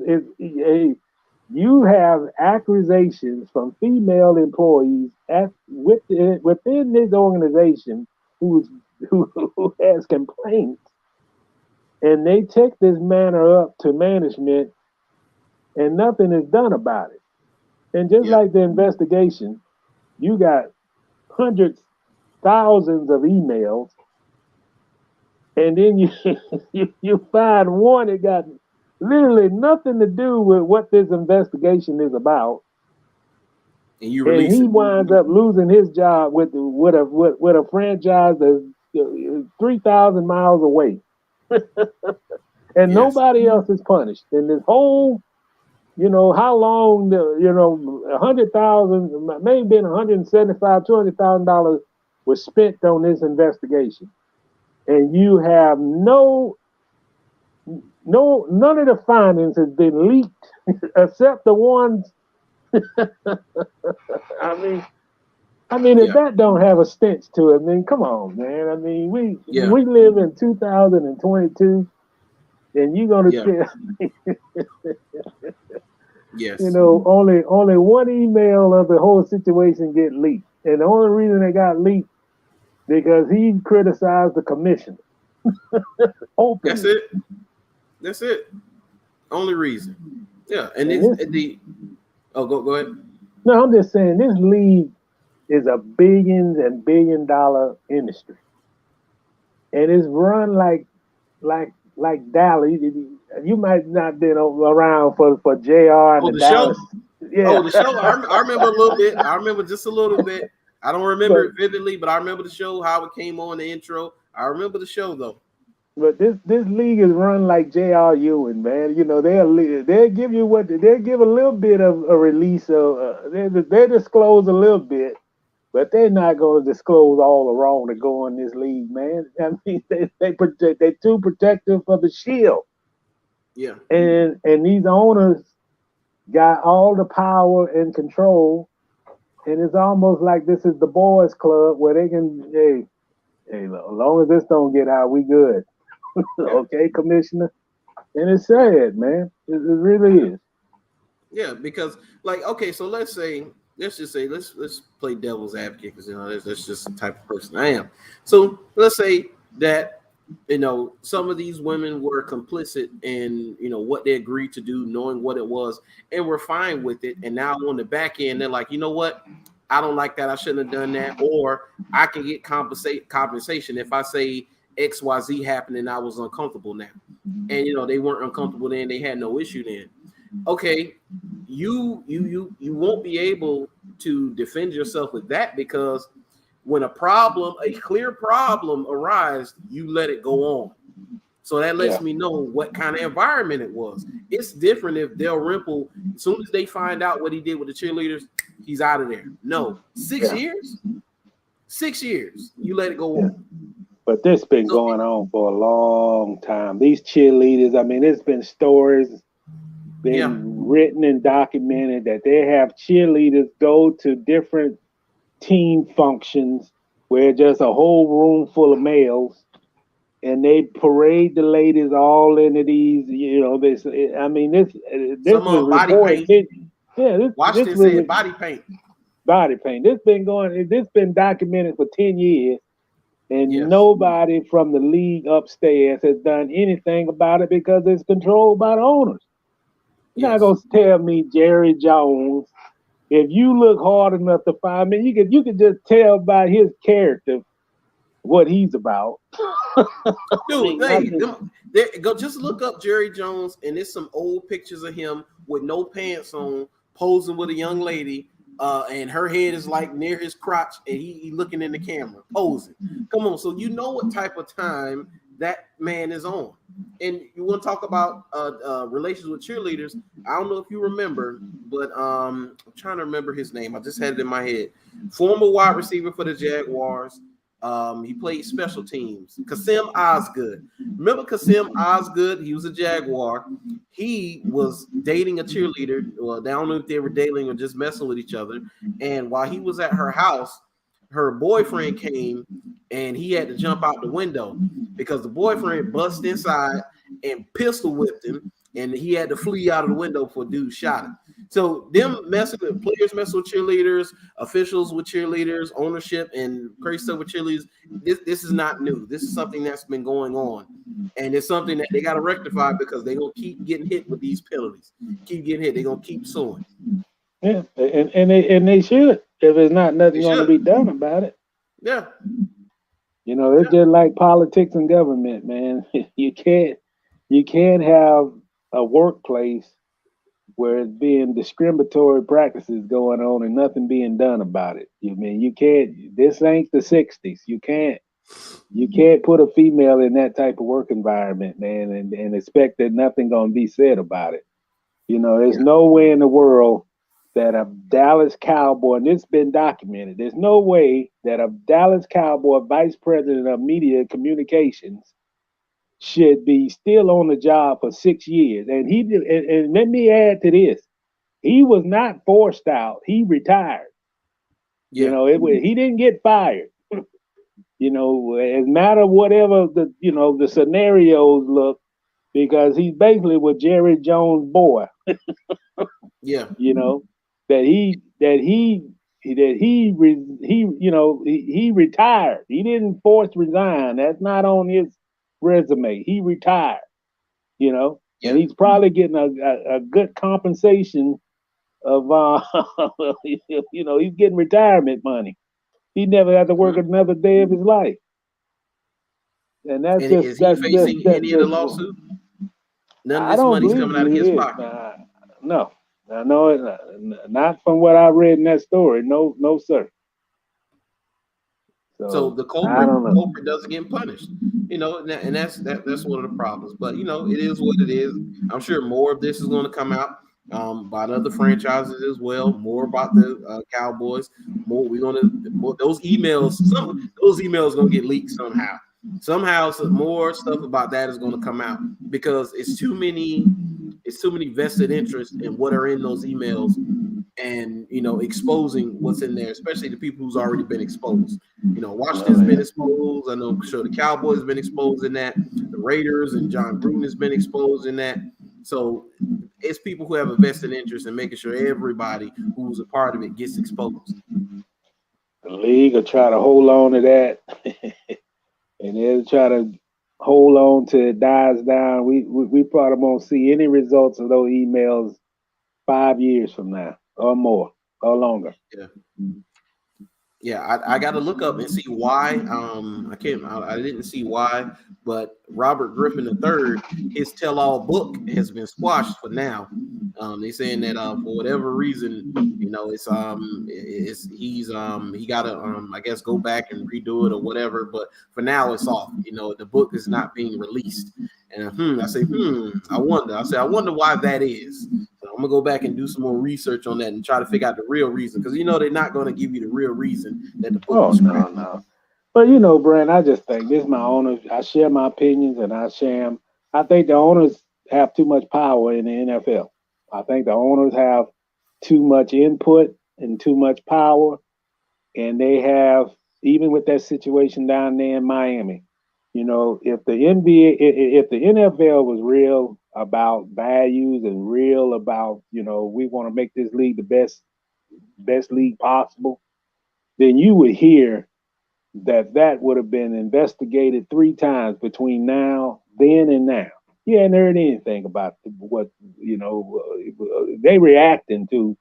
you have accusations from female employees within this organization who has complaints. And they take this matter up to management, and nothing is done about it. And just like the investigation, you got hundreds, thousands of emails, and then you find one that got literally nothing to do with what this investigation is about. And he winds up losing his job with a franchise that's 3,000 miles away. And nobody else is punished. And this whole, how long, $100,000, maybe been $175,000, $200,000 was spent on this investigation. And you have none of the findings has been leaked except the ones. I mean, if that don't have a stench to it, then come on, man. I mean, we live in 2022, and you're gonna tell yes. Only one email of the whole situation get leaked, and the only reason it got leaked because he criticized the commissioner. That's it. Only reason. Yeah, and go ahead. No, I'm just saying this league is a billions and $billion industry, and it's run like Dallas. You might not been around for JR and the Dallas. Show. Yeah. Oh, the show. I remember a little bit. I remember just a little bit. I don't remember it vividly, but I remember the show, how it came on, the intro. I remember the show though. But this league is run like J.R. Ewing, man. You know, they'll give you they'll give a little bit of a release of they disclose a little bit, but they're not going to disclose all the wrong that go in this league, man. I mean, they're too protective for the shield. Yeah. And these owners got all the power and control, and it's almost like this is the boys' club where they can, hey, as long as this don't get out, we good. Okay, Commissioner. And it's sad, man. It really is. Yeah, because okay, so let's just say let's play devil's advocate, because that's just the type of person I am. So let's say that some of these women were complicit in what they agreed to do, knowing what it was, and we're fine with it. And now on the back end, they're like, you know what? I don't like that. I shouldn't have done that. Or I can get compensation if I say XYZ happened and I was uncomfortable now. And they weren't uncomfortable then, they had no issue then. Okay, you won't be able to defend yourself with that, because when a clear problem arises, you let it go on. So that lets me know what kind of environment it was. It's different if Dalrymple, as soon as they find out what he did with the cheerleaders, he's out of there. No, 6 years? 6 years, you let it go on. But this been going on for a long time. These cheerleaders, I mean, there's been stories written and documented that they have cheerleaders go to different team functions where just a whole room full of males, and they parade the ladies all into these, this. I mean, this was body paint. Washington said body paint. Body paint. This been documented for 10 years. And nobody from the league upstairs has done anything about it because it's controlled by the owners. You're not gonna tell me Jerry Jones, if you look hard enough to find me, you could just tell by his character what he's about. Dude, go just look up Jerry Jones, and there's some old pictures of him with no pants on, posing with a young lady. And her head is like near his crotch, and he looking in the camera, posing. Come on, so you know what type of time that man is on. And you want to talk about relations with cheerleaders? I don't know if you remember, but I'm trying to remember his name. I just had it in my head. Former wide receiver for the Jaguars. He played special teams. Kasim Osgood. Remember Kasim Osgood? He was a Jaguar. He was dating a cheerleader. Well, I don't know if they were dating or just messing with each other. And while he was at her house, her boyfriend came and he had to jump out the window because the boyfriend busted inside and pistol whipped him, and he had to flee out of the window before dude shot him. So them players messing with cheerleaders, officials with cheerleaders, ownership, and crazy stuff with cheerleaders. This is not new. This is something that's been going on, and it's something that they got to rectify because they're gonna keep getting hit with these penalties. Keep getting hit. They're gonna keep suing. Yeah, and they should, if there's nothing going to be done about it. Yeah. It's just like politics and government, man. You can't have a workplace where it's being discriminatory practices going on and nothing being done about it. You can't. This ain't the 60s. You can't put a female in that type of work environment, man, and expect that nothing gonna be said about it. There's no way in the world that a Dallas Cowboy, and it's been documented, there's no way that a Dallas Cowboy vice president of media communications should be still on the job for 6 years. And and let me add to this, he was not forced out. He retired. He didn't get fired. As matter of whatever the scenarios look, because he's basically with Jerry Jones' boy. That he retired. He didn't force resign. That's not on his resume. He retired. And he's probably getting a good compensation of he's getting retirement money. He never had to work another day of his life. And that's is he facing any of the lawsuit? None of this money's coming out of his pocket. No, not from what I read in that story. No, sir. So the culprit doesn't get punished. you know, and that's one of the problems. But you know, it is what it is. I'm sure more of this is going to come out about other franchises as well. More about the Cowboys. More those emails. Those emails are going to get leaked somehow. Somehow, some more stuff about that is going to come out because it's too many vested interests in what are in those emails, and you know, exposing what's in there, especially the people who's already been exposed. You know, Washington's been exposed. I know, sure, the Cowboys have been exposed in that. The Raiders and John Gruden has been exposed in that. So it's people who have a vested interest in making sure everybody who's a part of it gets exposed. The league will try to hold on to that, and they'll try to hold on till it dies down. We probably won't see any results of those emails 5 years from now or more or longer. Yeah, I got to look up and see why. I didn't see why, but Robert Griffin III, his tell-all book has been squashed for now. They're saying that for whatever reason, you know, he got to I guess go back and redo it or whatever. But for now, it's off. You know, the book is not being released. And I say, I wonder why that is. So I'm gonna go back and do some more research on that and try to figure out the real reason, because you know they're not going to give you the real reason that the book was scrapped. No. But you know, Brent, I just think this is my owners. I share my opinions and I share them. I think the owners have too much power in the NFL. I think the owners have too much input and too much power, and they have, even with that situation down there in Miami. You know, if the NFL was real about values and real about, you know, we want to make this league the best league possible, then you would hear that would have been investigated 3 times between then and now. You hadn't heard anything about what, you know, they reacting to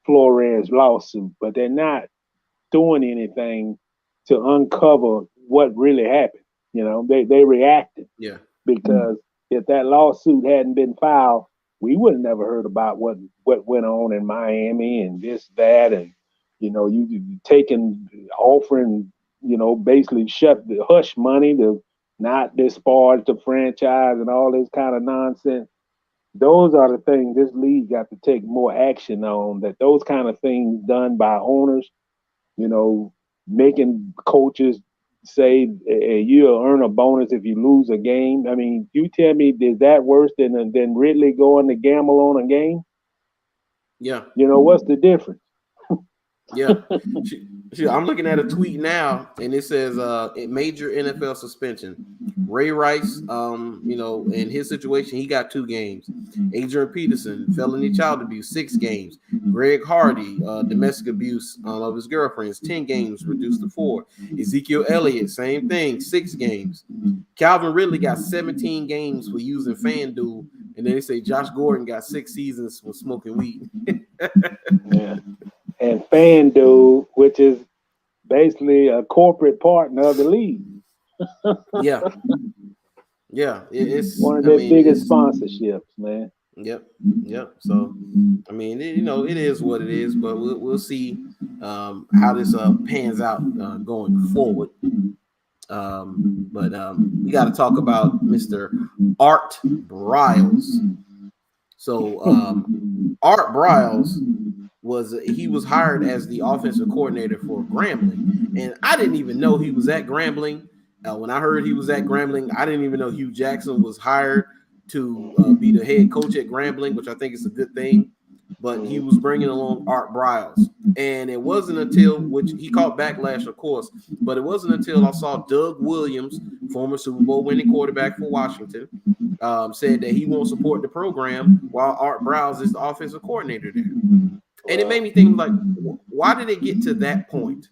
Flores' lawsuit, but they're not doing anything to uncover what really happened. You know, they reacted. Yeah. Because if that lawsuit hadn't been filed, we would have never heard about what went on in Miami and this, that, and, you know, you offering, you know, basically shut the hush money to not disparage the franchise and all this kind of nonsense. Those are the things this league got to take more action on, that those kind of things done by owners, you know, making coaches say you'll earn a bonus if you lose a game. I mean, you tell me, is that worse than Ridley going to gamble on a game? Yeah. You know, what's the difference? Yeah. I'm looking at a tweet now, and it says major NFL suspension. Ray Rice, you know, in his situation, he got 2 games. Adrian Peterson, felony child abuse, 6 games. Greg Hardy, domestic abuse of his girlfriends, 10 games, reduced to 4. Ezekiel Elliott, same thing, 6 games. Calvin Ridley got 17 games for using FanDuel, and then they say Josh Gordon got 6 seasons for smoking weed. Yeah. And FanDuel, which is basically a corporate partner of the league. Yeah. It's one of their biggest sponsorships, man. Yep. So, I mean, you know, it is what it is, but we'll see how this pans out going forward. But we got to talk about Mr. Art Briles. So, Art Briles was hired as the offensive coordinator for Grambling, and I didn't even know he was at Grambling. When I heard he was at Grambling, I didn't even know Hugh Jackson was hired to be the head coach at Grambling, which I think is a good thing. But he was bringing along Art Briles, and it wasn't until, which he caught backlash, of course, but it wasn't until I saw Doug Williams, former Super Bowl winning quarterback for Washington, said that he won't support the program while Art Briles is the offensive coordinator there. And it made me think, like, why did it get to that point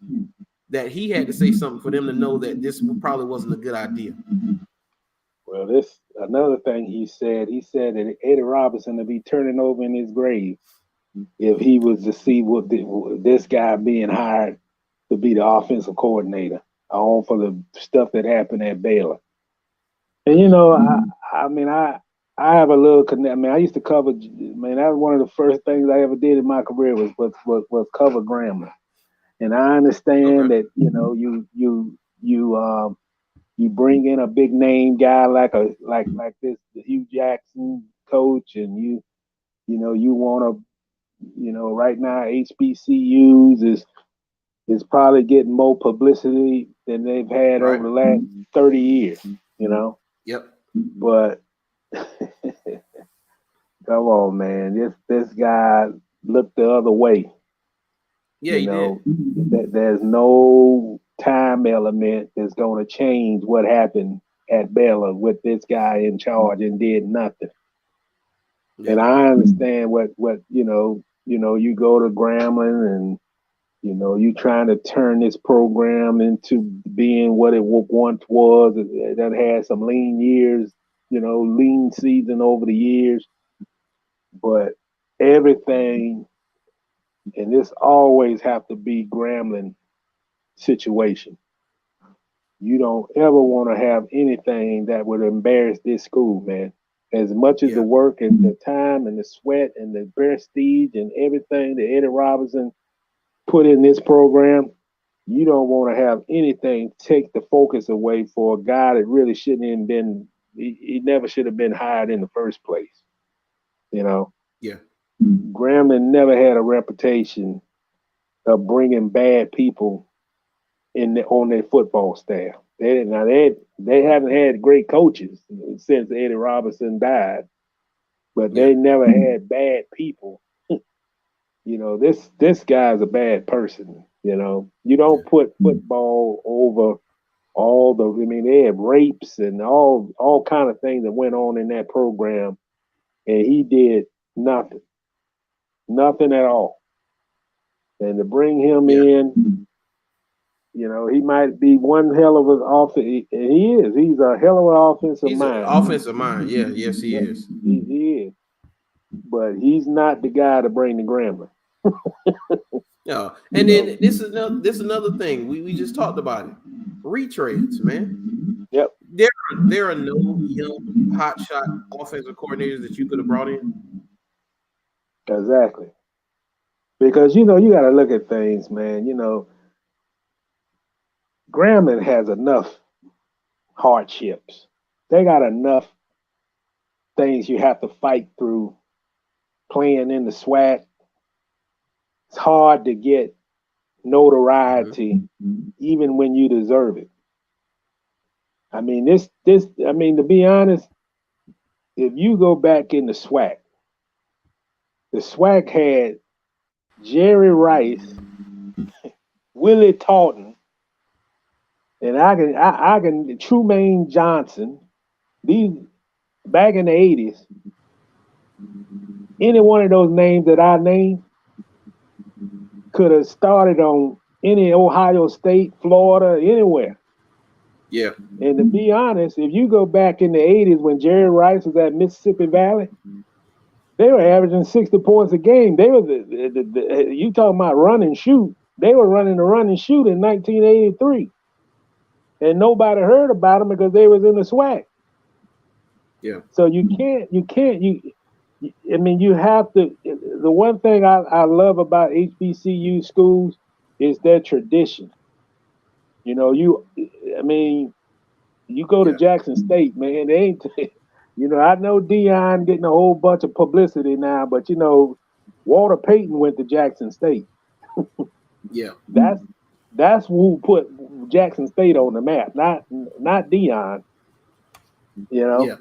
that he had to say something for them to know that this probably wasn't a good idea? Well, this another thing he said that Eddie Robinson would be turning over in his grave if he was to see what this guy being hired to be the offensive coordinator on for the stuff that happened at Baylor. And you know, I have a little connect. I mean, I used to cover. Man, that was one of the first things I ever did in my career was cover Grambling. And I understand that, you know, you you bring in a big name guy like this the Hugh Jackson coach, and you want to, right now HBCUs is probably getting more publicity than they've had over the last 30 years, Yep. But come on, man, this guy looked the other way. Yeah, he did. There's no time element that's going to change what happened at Baylor with this guy in charge and did nothing. Yeah. And I understand what you go to Grambling and you trying to turn this program into being what it once was. That had some lean years, lean season over the years, but everything. And this always have to be Grambling situation. You don't ever want to have anything that would embarrass this school, man. As much as the work and the time and the sweat and the prestige and everything that Eddie Robinson put in this program, you don't want to have anything take the focus away for a guy that really shouldn't even been, he never should have been hired in the first place. Yeah. Grambling never had a reputation of bringing bad people on their football staff. They haven't had great coaches since Eddie Robinson died, but they never had bad people. This guy's a bad person. You don't put football over they had rapes and all kind of things that went on in that program, and he did nothing at all. And to bring him in, he might be one hell of an offense, and he is. He's a hell of an offensive mind. Offensive mind, yeah, yes, he is. He is, but he's not the guy to bring the Grambling. Yeah, and then this is another thing we just talked about it. Retreads, man. Yep. There are no young hotshot offensive coordinators that you could have brought in. Exactly. Because you got to look at things, man. Grambling has enough hardships. They got enough things you have to fight through playing in the SWAC. It's hard to get notoriety even when you deserve it. I mean, to be honest, if you go back in the SWAC had Jerry Rice, Willie Taunton, and I can Trumaine Johnson. These back in the 80s, any one of those names that I named could have started on any Ohio State, Florida, anywhere. Yeah. And to be honest, if you go back in the 80s when Jerry Rice was at Mississippi Valley, they were averaging 60 points a game. They were you talking about run and shoot. They were running the run and shoot in 1983. And nobody heard about them because they was in the SWAC. Yeah. So you have to. The one thing I love about HBCU schools is their tradition. You go to Jackson State, man. They ain't. I know Dion getting a whole bunch of publicity now, but Walter Payton went to Jackson State. Yeah. That's who put Jackson State on the map, not Dion. Yeah.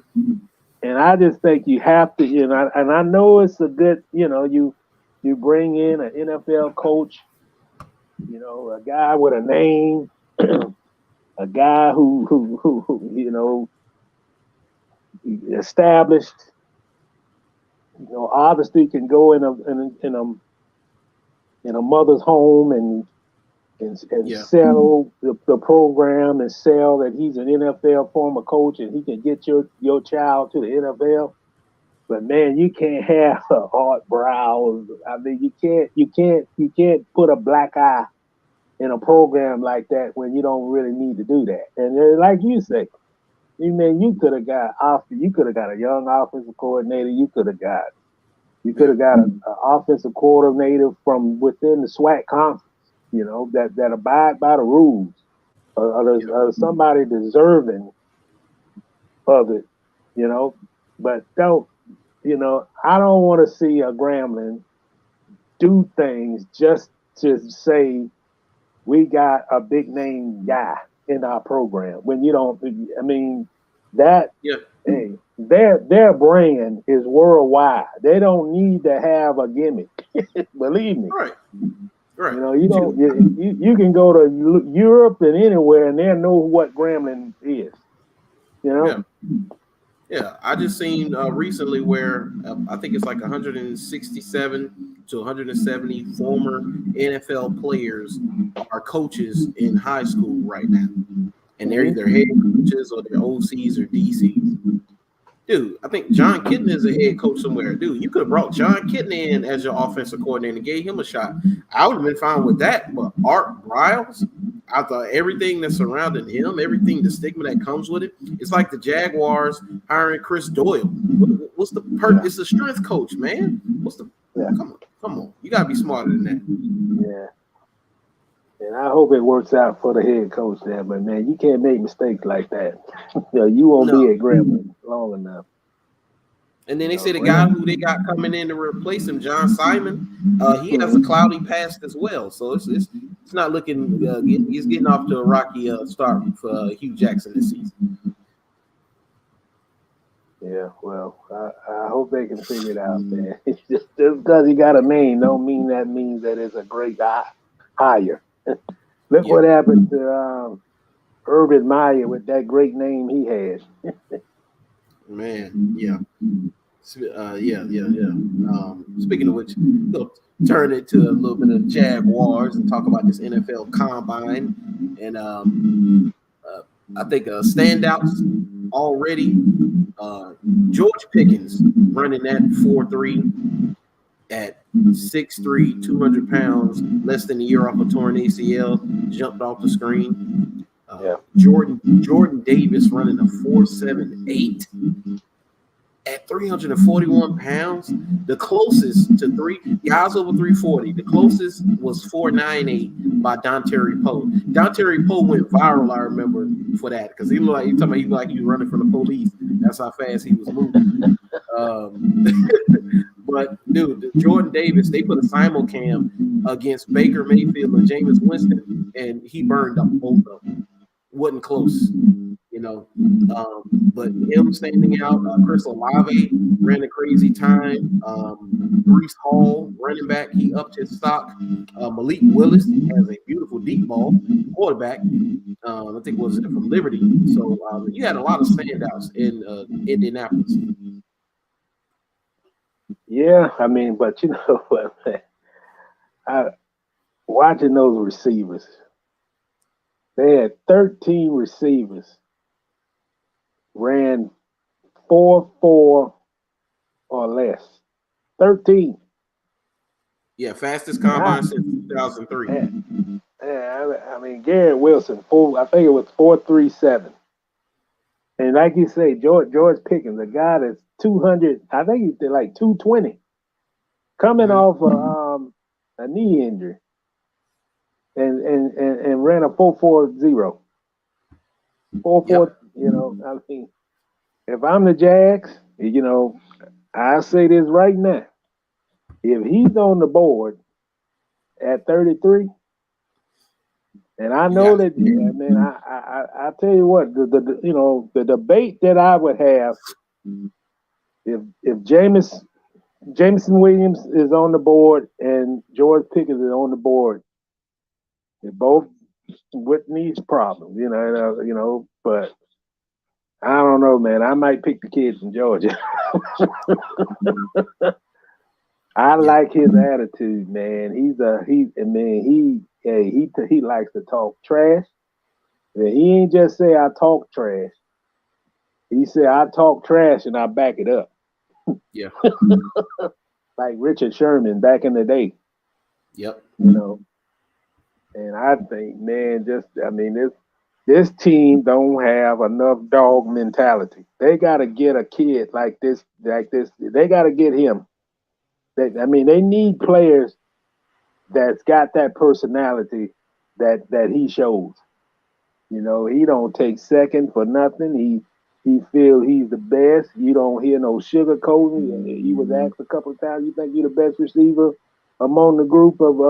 And I just think you have to, and I know it's a good, you bring in an NFL coach, a guy with a name, a guy who established, obviously can go in a mother's home and sell the program and sell that he's an NFL former coach and he can get your child to the NFL. But man, you can't have Art Briles. I mean, you can't put a black eye in a program like that when you don't really need to do that. And like you say, you could have got a young offensive coordinator. You could have got an offensive coordinator from within the SWAC conference, that abide by the rules. or somebody deserving of it, you know. But don't, you know, I don't want to see a Grambling do things just to say we got a big name guy in our program when you don't. I mean, that hey, their brand is worldwide. They don't need to have a gimmick. Believe me. Right. You know, you don't. You can go to Europe and anywhere, and they know what Grambling is. You know. Yeah, I just seen recently where I think it's like 167 to 170 former NFL players are coaches in high school right now, and they're either head coaches or they're OCs or DCs. Dude, I think John Kitten is a head coach somewhere. Dude, you could have brought John Kitten in as your offensive coordinator and gave him a shot. I would have been fine with that. But Art Briles, I thought everything that surrounded him, everything, the stigma that comes with it, it's like the Jaguars hiring Chris Doyle. What's the It's a strength coach, man. What's the come on. You gotta be smarter than that. Yeah. And I hope it works out for the head coach there, but man, you can't make mistakes like that. You won't be at Grambling long enough. And then they say the guy who they got coming in to replace him, John Simon, he has a cloudy past as well. So it's not looking. He's getting off to a rocky start for Hugh Jackson this season. Yeah, well, I hope they can figure it out, man. Just because you got a name, don't mean that means that it's a great hire. Look what happened to Urban Meyer with that great name he had. Man, speaking of which, we'll turn it to a little bit of Jaguars and talk about this NFL Combine. And I think standouts already. George Pickens running that 4.3 at 6'3", 200 pounds, less than a year off a torn ACL, jumped off the screen. Jordan Davis running a 4.78 at 341 pounds. The closest to guys over 340. The closest was 4.98 by Dontarie Poe. Dontarie Poe went viral, I remember, for that because he looked like he was running from the police. That's how fast he was moving. But dude, Jordan Davis, they put a simulcam against Baker Mayfield and Jameis Winston, and he burned up both of them. Wasn't close, you know. But him standing out, Chris Olave ran a crazy time. Breece Hall, running back, he upped his stock. Malik Willis has a beautiful deep ball quarterback. I think was it from Liberty. So you had a lot of standouts in Indianapolis. Yeah, I mean, but you know what, man? Watching those receivers, they had 13 receivers, ran 4.4 or less. 13. Yeah, fastest combine since 2003. Yeah, I mean, Garrett Wilson, I think it was 4.37. And like you say, George Pickens, a guy that's 200, I think he did like 220, coming off a knee injury, and ran a 4.40. 4.4. You know, I mean, if I'm the Jags, you know, I say this right now: if he's on the board at 33, and I know that, I mean, I tell you what, the debate that I would have. If Jameson Williams is on the board and George Pickens is on the board, they're both with these problems, you know. But I don't know, man. I might pick the kid from Georgia. I like his attitude, man. He likes to talk trash. He ain't just say I talk trash. He said I talk trash and I back it up. Yeah. Like Richard Sherman back in the day. Yep. You know. And I think, man, this team don't have enough dog mentality. They gotta get a kid like this. They gotta get him. They need players that's got that personality that he shows. You know, he don't take second for nothing. He feel he's the best. You don't hear no sugarcoating. He was asked a couple of times, "You think you're the best receiver among the group of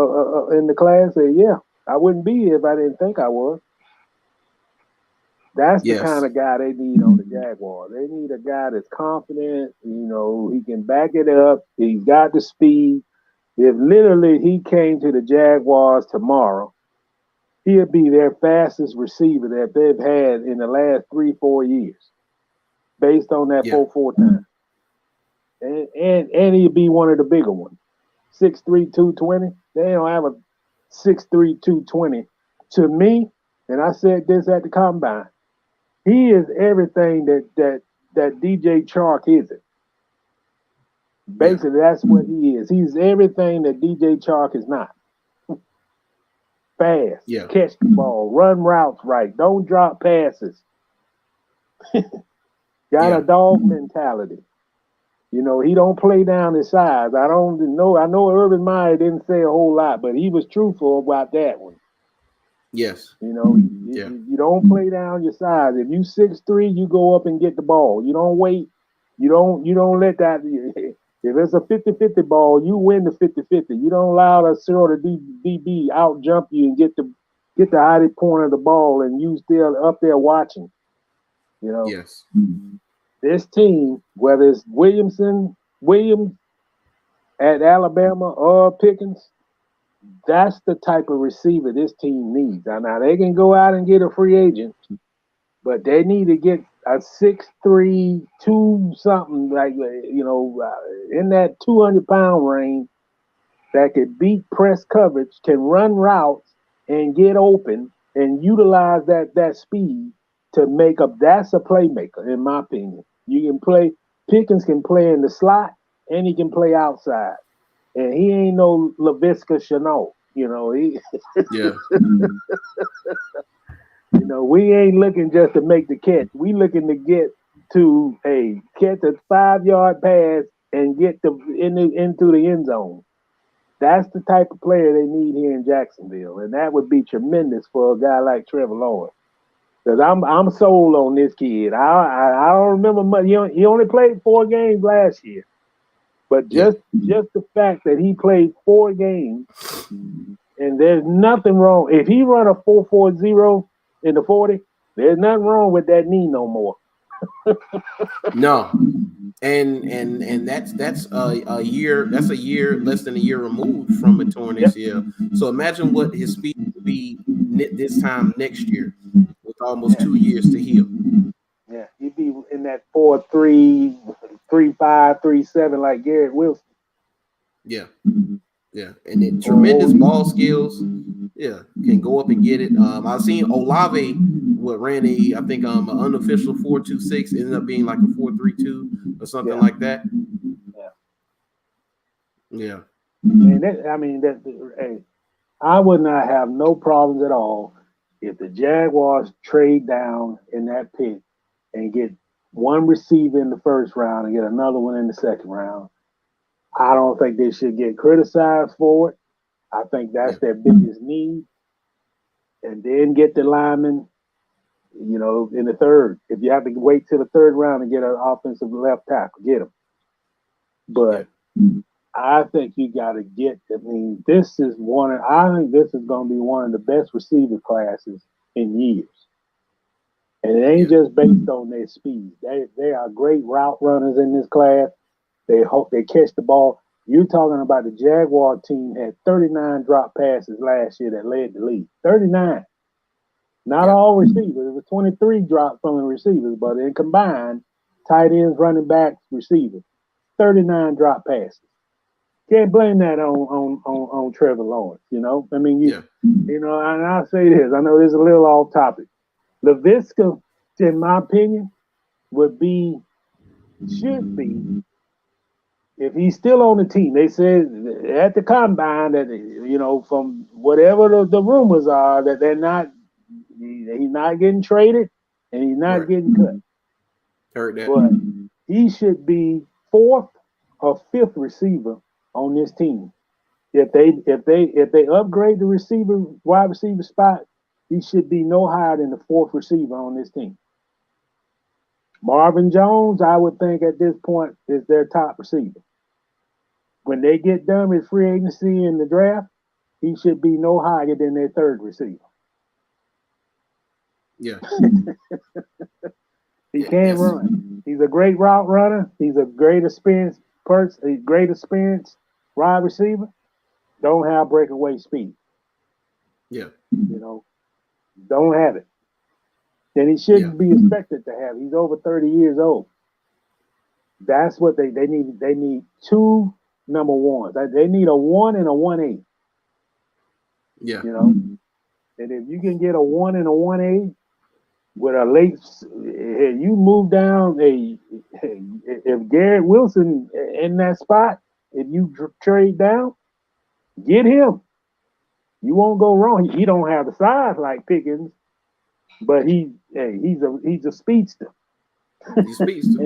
in the class?" Say, "Yeah, I wouldn't be here if I didn't think I was." That's the kind of guy they need on the Jaguars. They need a guy that's confident. You know, he can back it up. He's got the speed. If literally he came to the Jaguars tomorrow, he'll be their fastest receiver that they've had in the last 3-4 years, based on that 4.4 time. And he'll be one of the bigger ones. 6'3", 220. They don't have a 6'3", 220. To me, and I said this at the combine, he is everything that DJ Chark isn't. Basically, that's what he is. He's everything that DJ Chark is not. Fast, catch the ball, run routes right, don't drop passes. Got a dog mentality. You know, he don't play down his size. I know Urban Meyer didn't say a whole lot, but he was truthful about that one. Yes. You know, you don't play down your size. If you 6'3", you go up and get the ball. You don't wait. You don't let that. If it's a 50-50 ball, you win the 50-50. You don't allow the sort of DB out jump you and get the high point of the ball, and you still up there watching. You know. Yes. This team, whether it's Williams at Alabama or Pickens, that's the type of receiver this team needs. Now they can go out and get a free agent, but they need to get a 6'3", 2 something, like, you know, in that 200-pound range, that could beat press coverage, can run routes and get open and utilize that speed to make up. That's a playmaker, in my opinion. You can play. Pickens can play in the slot and he can play outside. And he ain't no LaVisca Chenault, you know. You know, we ain't looking just to make the catch. We looking to get to catch a 5-yard pass and get into the end zone. That's the type of player they need here in Jacksonville, and that would be tremendous for a guy like Trevor Lawrence. Because I'm sold on this kid. I don't remember much. He only played 4 games last year. But just the fact that he played 4 games, and there's nothing wrong. If he run a 4.40 in the 40, there's nothing wrong with that knee no more. No. And that's a year. That's a year, less than a year removed from a torn ACL. So imagine what his speed will be this time next year, with almost 2 years to heal. Yeah, he'd be in that 4.3, 3.5, 3.7 like Garrett Wilson. Yeah, and then tremendous ball skills. Yeah, can go up and get it. I've seen Olave ran I think an unofficial 4.26, ended up being like a 4.32 or something like that. Yeah. And I would not have no problems at all if the Jaguars trade down in that pick and get one receiver in the first round and get another one in the second round. I don't think they should get criticized for it. I think that's their biggest need. And then get the lineman, you know, in the third. If you have to wait till the third round and get an offensive left tackle, get him. But I think you got to get. I think this is going to be one of the best receiver classes in years. And it ain't just based on their speed. They are great route runners in this class. They catch the ball. You're talking about the Jaguar team had 39 drop passes last year that led the league. 39. Not all receivers. It was 23 drops from the receivers, but in combined, tight ends, running backs, receivers, 39 drop passes. Can't blame that on Trevor Lawrence. You know, I mean, you know, and I'll say this. I know this is a little off topic. LaVisca, in my opinion, should be, if he's still on the team. They said at the combine that, you know, from whatever the rumors are, that he's not getting traded and he's not getting cut. Heard that. But he should be 4th or 5th receiver on this team. If they upgrade the wide receiver spot, he should be no higher than the fourth receiver on this team. Marvin Jones, I would think at this point, is their top receiver. When they get done with free agency in the draft, he should be no higher than their third receiver. Yeah. He can't run. He's a great route runner. He's a great experienced wide receiver. Don't have breakaway speed. Yeah. Don't have it. Then he shouldn't be expected to have. He's over 30 years old. That's what they need. They need two number ones. They need a 1 and a 1A. Yeah. And if you can get a 1 and a 1A with a late, you move down if Garrett Wilson in that spot, if you trade down, get him. You won't go wrong. He don't have the size like Pickens, but he's a speedster. He's a speedster,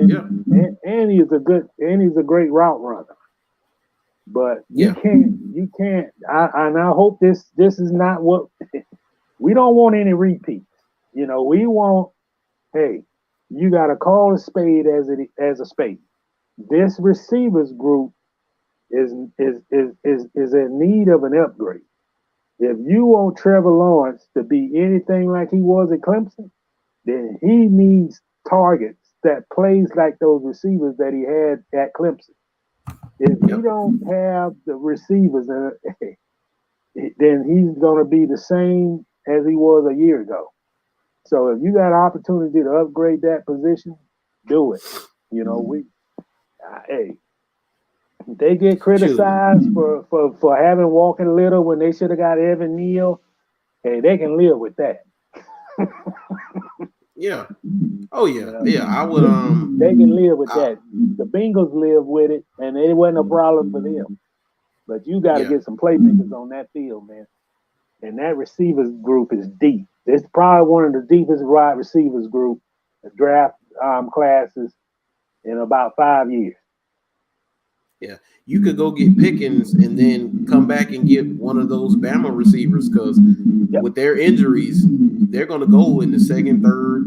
and he's a great route runner. But you can't. I hope this is not what we don't want any repeats. We want. Hey, you got to call a spade as a spade. This receivers group is in need of an upgrade. If you want Trevor Lawrence to be anything like he was at Clemson, then he needs targets that plays like those receivers that he had at Clemson. If you don't have the receivers, then he's going to be the same as he was a year ago. So if you got an opportunity to upgrade that position, do it. They get criticized for having Walking Little when they should have got Evan Neal. Hey, they can live with that. Yeah. Oh yeah. Yeah. I would. They can live with that. The Bengals live with it, and it wasn't a problem for them. But you got to get some playmakers on that field, man. And that receivers group is deep. It's probably one of the deepest wide receivers group draft classes in about 5 years. Yeah, you could go get Pickens and then come back and get one of those Bama receivers because with their injuries, they're going to go in the second, third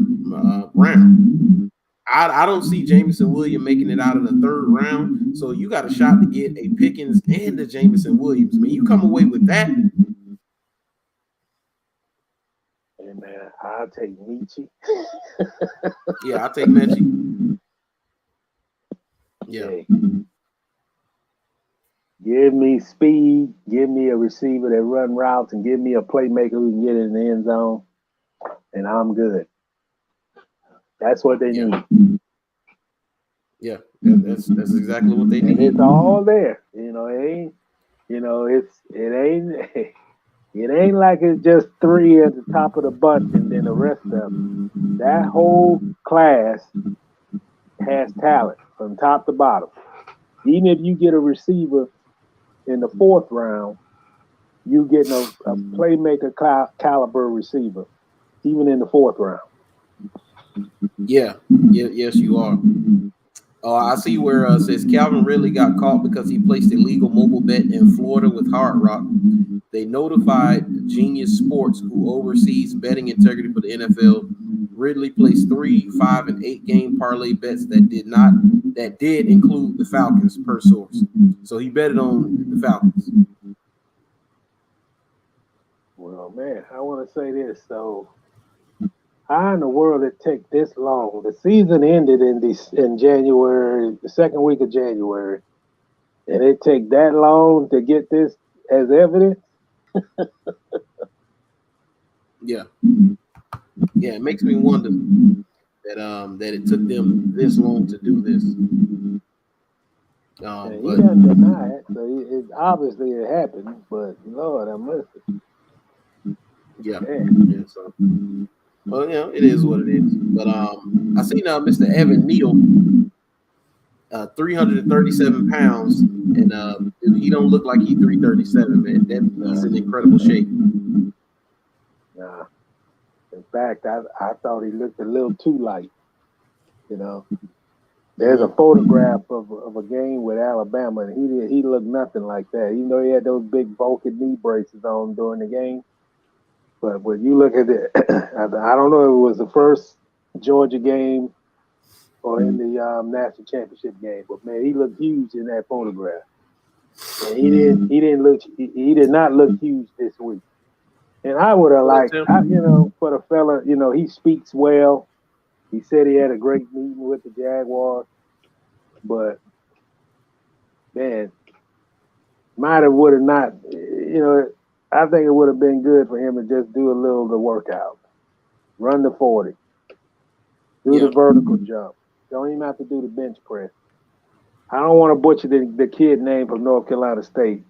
round. I don't see Jameson Williams making it out of the third round. So you got a shot to get a Pickens and a Jameson Williams. I mean, you come away with that. Hey, man, I'll take Michi. Yeah, I'll take Michi. Yeah. Hey. Give me speed, give me a receiver that run routes, and give me a playmaker who can get in the end zone, and I'm good. That's what they need. Yeah, that's exactly what they need. And it's all there. It ain't like it's just three at the top of the bunch and then the rest of them. That whole class has talent from top to bottom. Even if you get a receiver in the fourth round, you getting a playmaker caliber receiver, even in the fourth round. Yes, you are. I see where it says Calvin Ridley got caught because he placed a legal mobile bet in Florida with Hard Rock. They notified Genius Sports, who oversees betting integrity for the NFL. Ridley placed 3, 5, and 8 game parlay bets that did include the Falcons, per source. So he betted on the Falcons. Well, man, I want to say this. So, how in the world it take this long? The season ended in January, the second week of January, and it take that long to get this as evidence? Yeah, it makes me wonder that it took them this long to do this. He doesn't deny it, so obviously it happened. But Lord, I must have. Yeah. So, well, it is what it is. But I see now Mr. Evan Neal, 337 pounds, and he don't look like he's 337, man. He's in incredible shape. Nah. In fact, I thought he looked a little too light. There's a photograph of a game with Alabama, and he looked nothing like that. Even though he had those big bulky knee braces on during the game, But when you look at it, I don't know if it was the first Georgia game or in the national championship game, but man, he looked huge in that photograph. And he did not look huge this week. And I would have liked, for the fella, he speaks well. He said he had a great meeting with the Jaguars, but man, would have not, I think it would have been good for him to just do a little of the workout. Run the 40. Do the vertical jump. Don't even have to do the bench press. I don't want to butcher the kid name from North Carolina State,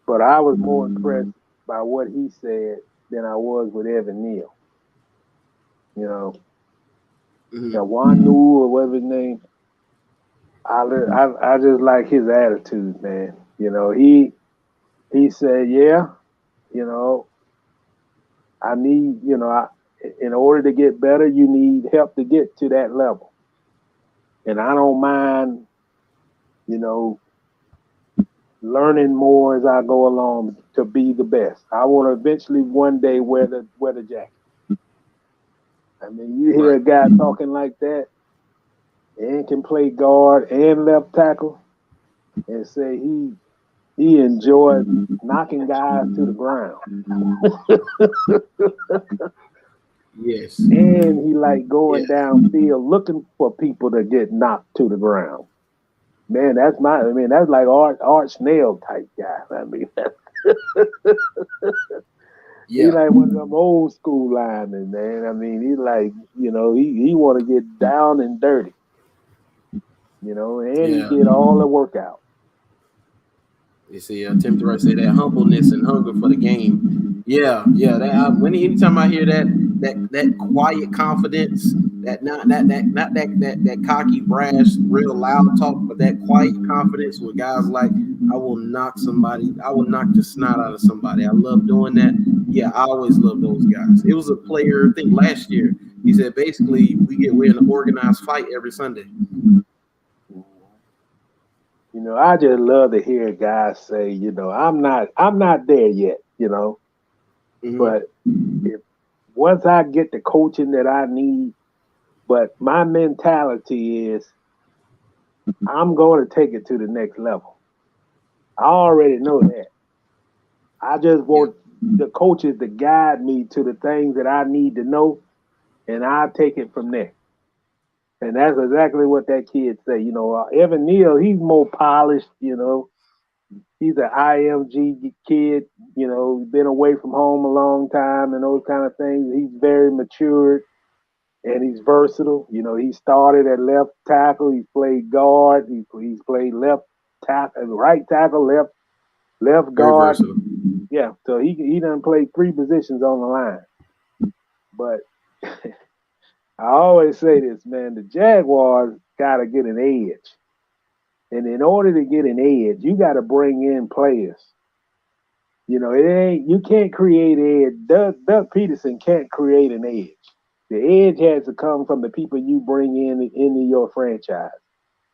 but I was more impressed by what he said than I was with Evan Neal. Wanu or whatever his name. I just like his attitude, man. He said, I need, in order to get better, you need help to get to that level. And I don't mind, learning more as I go along to be the best. I want to eventually one day wear the jacket. I mean, you hear a guy talking like that and can play guard and left tackle and say he enjoyed knocking guys to the ground. Yes. And he like going downfield looking for people to get knocked to the ground. Man, that's like Art Snell type guy. I mean, he like one of them old school linemen, man. I mean, he like, he want to get down and dirty, and he did all the workout. You see, Tim Durant say that humbleness and hunger for the game. Anytime I hear that quiet confidence, that cocky, brash, real loud talk, but that quiet confidence with guys like, I will knock the snot out of somebody. I love doing that. Yeah, I always love those guys. It was a player, I think last year, he said basically we're in an organized fight every Sunday. I just love to hear guys say, I'm not there yet, but once I get the coaching that I need, but my mentality is I'm going to take it to the next level. I already know that. I just want the coaches to guide me to the things that I need to know, and I'll take it from there. And that's exactly what that kid say. Evan Neal, he's more polished, He's an IMG kid, been away from home a long time and those kind of things. He's very matured and he's versatile. He started at left tackle. He's played guard. He's played left tackle, right tackle, left guard. Yeah, so he done played 3 positions on the line. But I always say this, man, the Jaguars got to get an edge. And in order to get an edge, you got to bring in players. You can't create edge. Doug Peterson can't create an edge. The edge has to come from the people you bring into your franchise.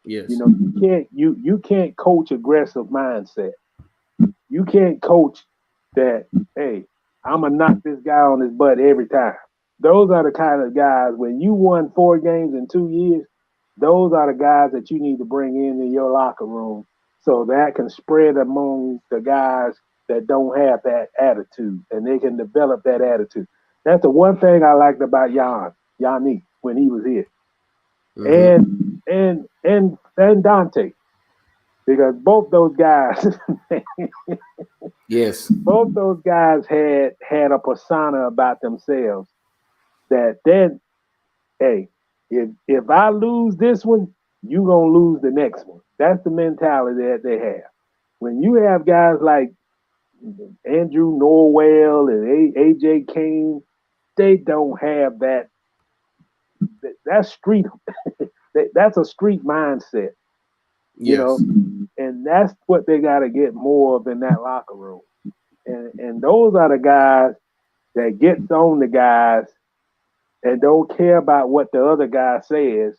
Yes. You can't coach aggressive mindset. You can't coach that, hey, I'm going to knock this guy on his butt every time. Those are the kind of guys, when you won 4 games in 2 years, those are the guys that you need to bring into your locker room so that can spread among the guys that don't have that attitude, and they can develop that attitude. That's the one thing I liked about Jeanie when he was here. Mm-hmm. And Dante. Because both those guys both those guys had a persona about themselves that then, hey, if I lose this one, you gonna lose the next one. That's the mentality that they have. When you have guys like Andrew Norwell and AJ Kane, they don't have that. That's street. That's a street mindset. And that's what they got to get more of in that locker room. And those are the guys that gets on the guys and don't care about what the other guy says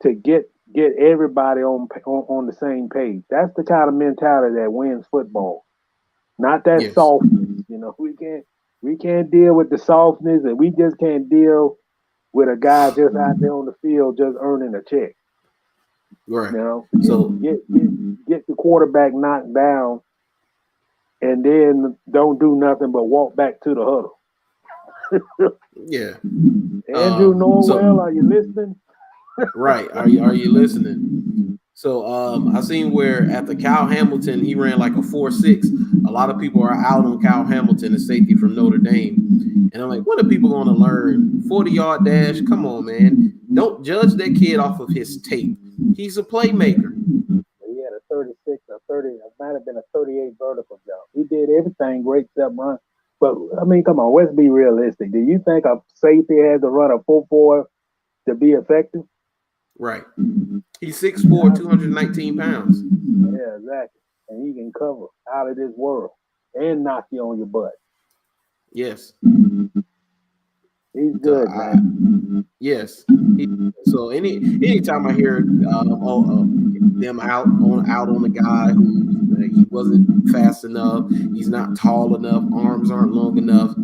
to get everybody on the same page. That's the kind of mentality that wins football. Not that softness, we can't. We can't deal with the softness, and we just can't deal with a guy just out there on the field just earning a check. Right. You know, so get the quarterback knocked down, and then don't do nothing but walk back to the huddle. Yeah. Andrew Norwell, are you listening? Right. Are you listening? So I seen where at the Kyle Hamilton, he ran like a 4.6. A lot of people are out on Kyle Hamilton, the safety from Notre Dame. And I'm like, what are people going to learn? 40-yard dash? Come on, man. Don't judge that kid off of his tape. He's a playmaker. He had a 36, a 30, it might have been a 38 vertical jump. He did everything great except run. But, I mean, come on, let's be realistic. Do you think a safety has to run a 4.4 to be effective? Right. He's 6'4", 219 pounds. Yeah, exactly. And he can cover out of this world and knock you on your butt. Yes. He's good, man. Yes. So anytime I hear them out on a guy who he wasn't fast enough, he's not tall enough, arms aren't long enough.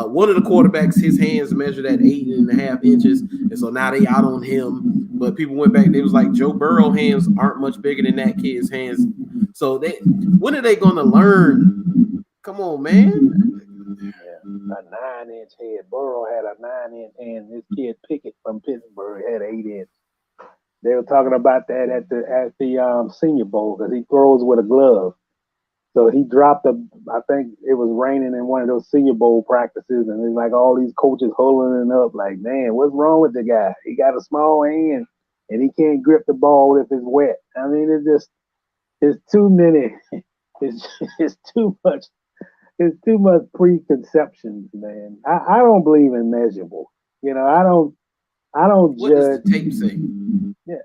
One of the quarterbacks, his hands measured at 8.5 inches, and so now they out on him. But people went back, they was like, Joe Burrow hands aren't much bigger than that kid's hands. So when are they gonna learn? Come on, man. A 9-inch head. Burrow had a 9-inch hand. This kid Pickett from Pittsburgh had 8 inch. They were talking about that at the Senior Bowl because he throws with a glove. So he dropped I think it was raining in one of those Senior Bowl practices, and there's like all these coaches holding it up like, man, what's wrong with the guy? He got a small hand and he can't grip the ball if it's wet. I mean, it's too many. It's too much. It's too much preconceptions, man. I don't believe in measurable. You know, I don't what judge. What does the tape say? Yeah.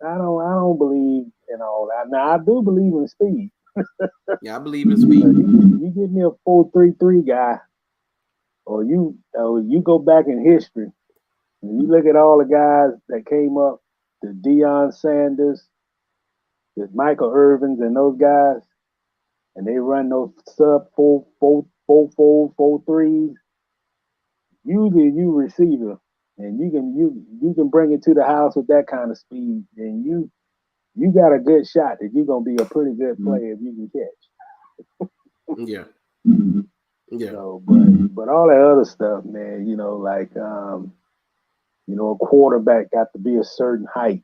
I don't believe in all that. Now I do believe in speed. Yeah, I believe in speed. You give me a 4.33 guy, or you go back in history and you look at all the guys that came up, the Deion Sanders, the Michael Irvins, and those guys. And they run those sub 4.3s. Usually you receiver, and you can bring it to the house with that kind of speed, and you got a good shot that you're gonna be a pretty good player if you can catch. Yeah. Yeah. So, but all that other stuff, man, like a quarterback got to be a certain height.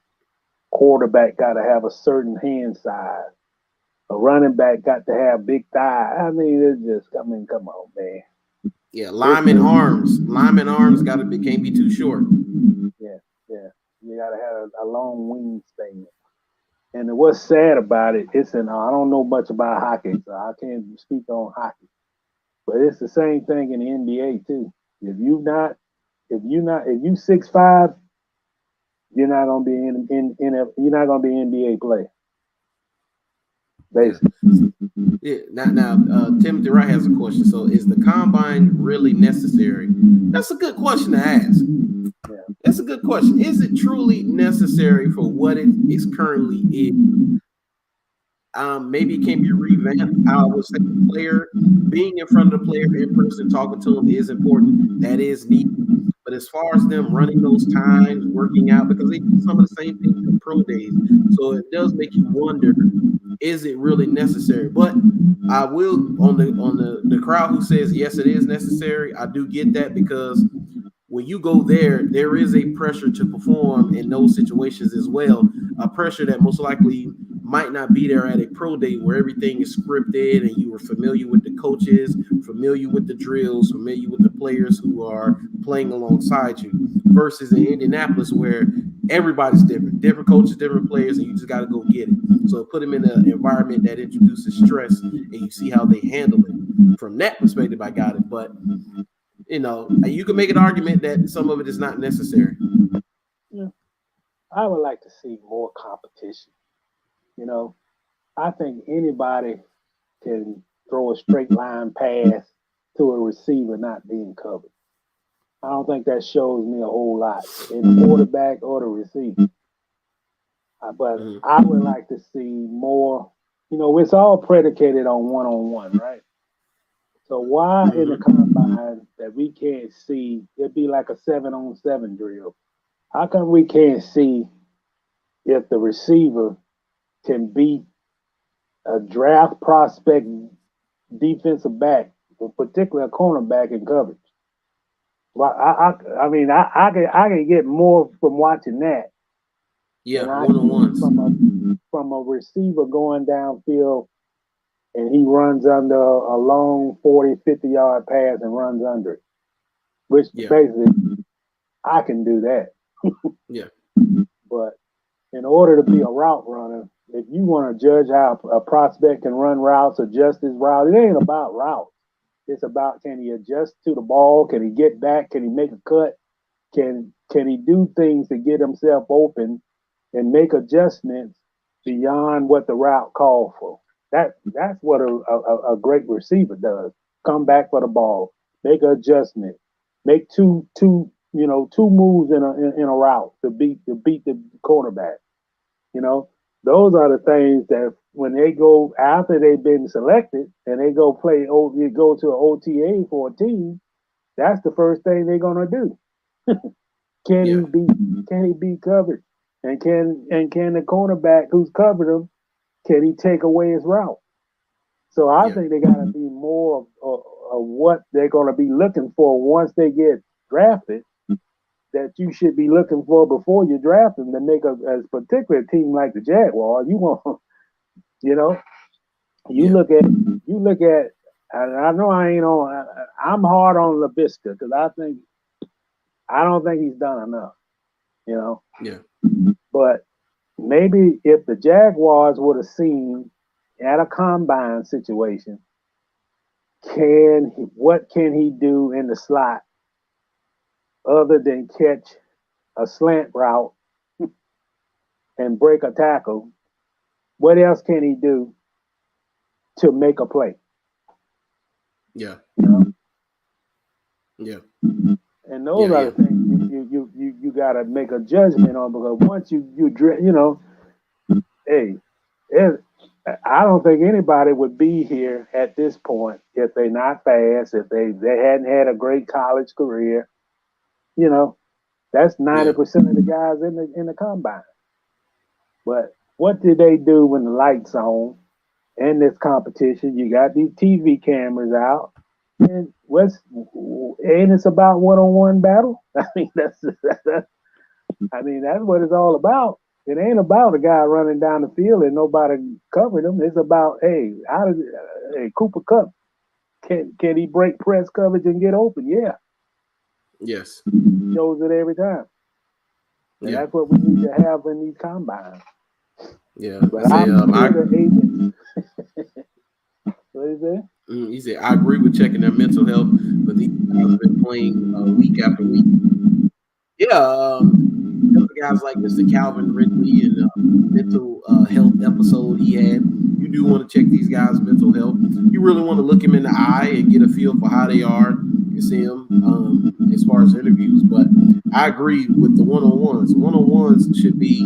Quarterback got to have a certain hand size. A running back got to have big thigh. I mean, come on, man. Yeah, lineman arms can't be too short. Yeah. You gotta have a long wingspan. And what's sad about it, I don't know much about hockey, so I can't speak on hockey. But it's the same thing in the NBA too. If you 6'5", you're not gonna be you're not gonna be an NBA player. Basically. Yeah. Now, Timothy Wright has a question. So, is the combine really necessary? That's a good question to ask. Yeah. That's a good question. Is it truly necessary for what it is currently is? Maybe it can be revamped. I would say the player being in front of the player in person, talking to him is important. That is needed. But as far as them running those times, working out, because they do some of the same things in pro days, so it does make you wonder: is it really necessary? But I will on the crowd who says yes, it is necessary. I do get that because when you go there is a pressure to perform in those situations as well. A pressure that most likely might not be there at a pro day where everything is scripted and you are familiar with the coaches, familiar with the drills, familiar with the players who are playing alongside you, versus in Indianapolis where everybody's different coaches, different players, and you just got to go get it. So put them in an environment that introduces stress and you see how they handle it. From that perspective, I got it. But you can make an argument that some of it is not necessary. Yeah. I would like to see more competition. I think anybody can throw a straight line pass to a receiver not being covered. I don't think that shows me a whole lot in the quarterback or the receiver. But I would like to see more. It's all predicated on one-on-one, right? So So why in the combine that we can't see? It'd be like a 7-on-7 drill. How come we can't see if the receiver can beat a draft prospect defensive back, particularly a cornerback in coverage? Well, I mean, I can get more from watching that. Yeah, one-on-ones. From a receiver going downfield and he runs under a long 40, 50-yard pass and runs under it, which basically I can do that. Yeah. But in order to be a route runner, if you want to judge how a prospect can run routes, adjust his route, it ain't about routes. It's about, can he adjust to the ball? Can he get back? Can he make a cut? Can he do things to get himself open and make adjustments beyond what the route called for? That's what a great receiver does. Come back for the ball, make an adjustment, make two moves in a route to beat the cornerback. You know, those are the things that when they go after they've been selected and they go you go to an OTA for a team, that's the first thing they're gonna do. Can he be covered? And can the cornerback who's covered him, can he take away his route? So I think they gotta be more of what they're gonna be looking for once they get drafted, that you should be looking for before you draft them to make a particular team like the Jaguars. You want, you look at, I know I'm hard on LaVisca because I don't think he's done enough, Yeah. But maybe if the Jaguars would have seen at a combine situation, what can he do in the slot other than catch a slant route and break a tackle? What else can he do to make a play? Yeah. Yeah. And those are the things you gotta make a judgment on, because once I don't think anybody would be here at this point if they're not fast, if they hadn't had a great college career. That's 90% of the guys in the combine. But what did they do when the lights on in this competition? You got these TV cameras out, and it's about one-on-one battle? I mean, that's what it's all about. It ain't about a guy running down the field and nobody covering him. It's about, Cooper Kupp, can he break press coverage and get open? Yeah. Yes. Shows it every time. And that's what we need to have in these combines. Yeah. But I'm the agent. What is that? He said, I agree with checking their mental health, but these guys have been playing week after week. Yeah. Guys like Mr. Calvin Ridley and the mental health episode he had. You do want to check these guys' mental health. You really want to look them in the eye and get a feel for how they are and see them as far as interviews. But I agree with the one-on-ones. One-on-ones should be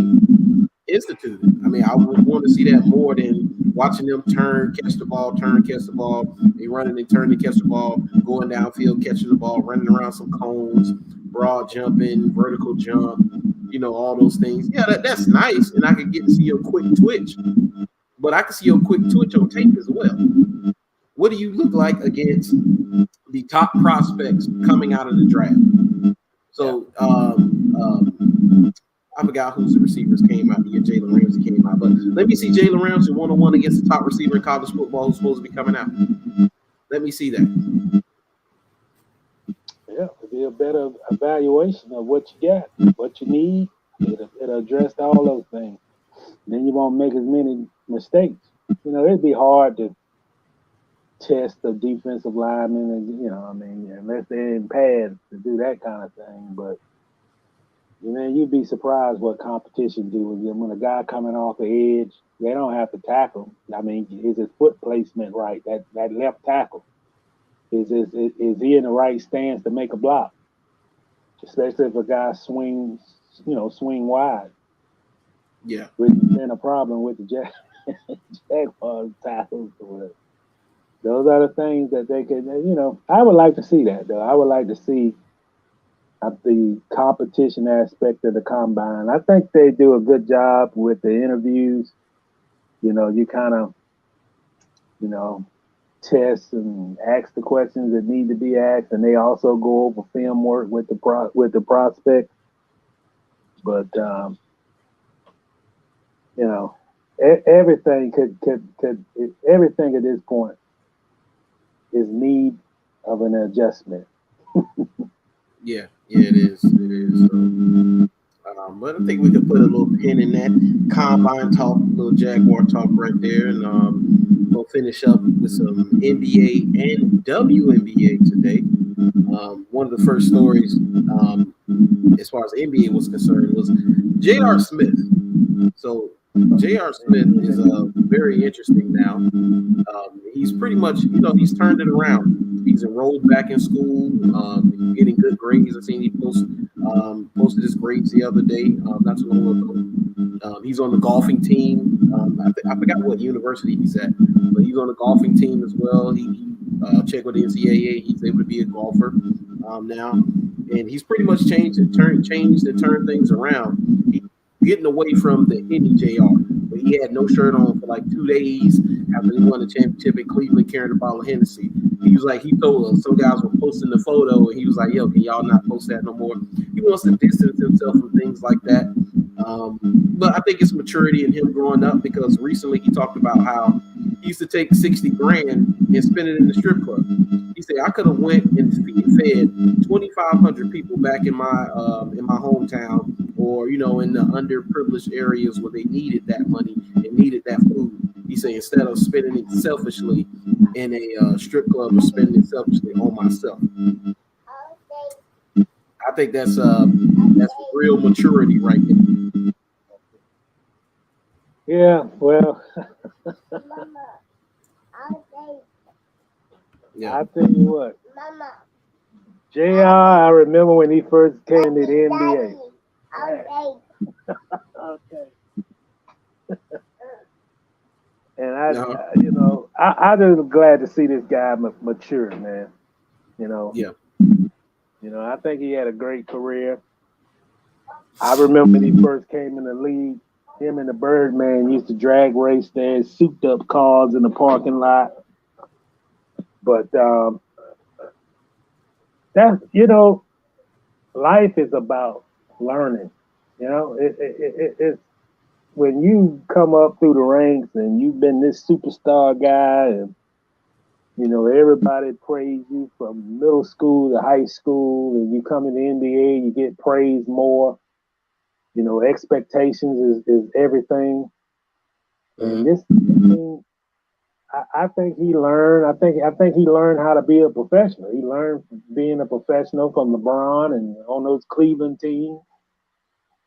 instituted. I mean, I would want to see that more than watching them turn, catch the ball, they running and turn to catch the ball, going downfield, catching the ball, running around some cones, broad jumping, vertical jump, all those things. Yeah, that's nice, and I could get to see your quick twitch, but I can see your quick twitch on tape as well. What do you look like against the top prospects coming out of the draft? So, I forgot who's the receivers came out. Yeah, Jalen Ramsey came out. But let me see Jalen Ramsey one-on-one against the top receiver in college football who's supposed to be coming out. Let me see that. Yeah, it'll be a better evaluation of what you got, what you need. It'll address all those things. Then you won't make as many mistakes. It'd be hard to test the defensive lineman, and unless they're in pads to do that kind of thing. But you'd be surprised what competition do when a guy coming off the edge, they don't have to tackle. I mean, is his foot placement right? That left tackle, is he in the right stance to make a block? Especially if a guy swing wide. Yeah, Which has been a problem with the Jaguars tackles. Those are the things that they can, I would like to see that, though. I would like to see the competition aspect of the combine. I think they do a good job with the interviews. You kind of, test and ask the questions that need to be asked, and they also go over film work with the prospect. But everything everything at this point is need of an adjustment. Yeah, it is. It is. But I think we could put a little pin in that combine talk, a little Jaguar talk right there, and we'll finish up with some NBA and WNBA today. One of the first stories, as far as NBA was concerned, was J.R. Smith. So J.R. Smith is very interesting now. He's pretty much, he's turned it around. He's enrolled back in school, getting good grades. I seen he posted his grades the other day, not too long ago. He's on the golfing team. I forgot what university he's at, but he's on the golfing team as well. He checked with the NCAA. He's able to be a golfer now, and he's pretty much changed and turned things around. He's getting away from the Henny JR. But he had no shirt on for like 2 days after he won the championship in Cleveland carrying a bottle of Hennessy. He told us some guys were posting the photo, and he was like, yo, can y'all not post that no more? He wants to distance himself from things like that. But I think it's maturity in him growing up, because recently he talked about how he used to take 60 grand and spend it in the strip club. He said, I could have went and fed 2,500 people back in my hometown, or in the underprivileged areas where they needed that money and needed that food. He said, instead of spending it selfishly in a strip club, or spending it selfishly on myself. I think that's real maturity right there. Yeah, well, I tell you what, JR, I remember when he first came to the NBA. Okay. And I'm just glad to see this guy mature, man. Yeah. I think he had a great career. I remember when he first came in the league, him and the Birdman used to drag race there, souped up cars in the parking lot. But that life is about learning. It's when you come up through the ranks and you've been this superstar guy, and everybody praise you from middle school to high school, and you come in the NBA, you get praised more. Expectations is everything. And this, I think he learned. I think he learned how to be a professional. He learned being a professional from LeBron and on those Cleveland teams.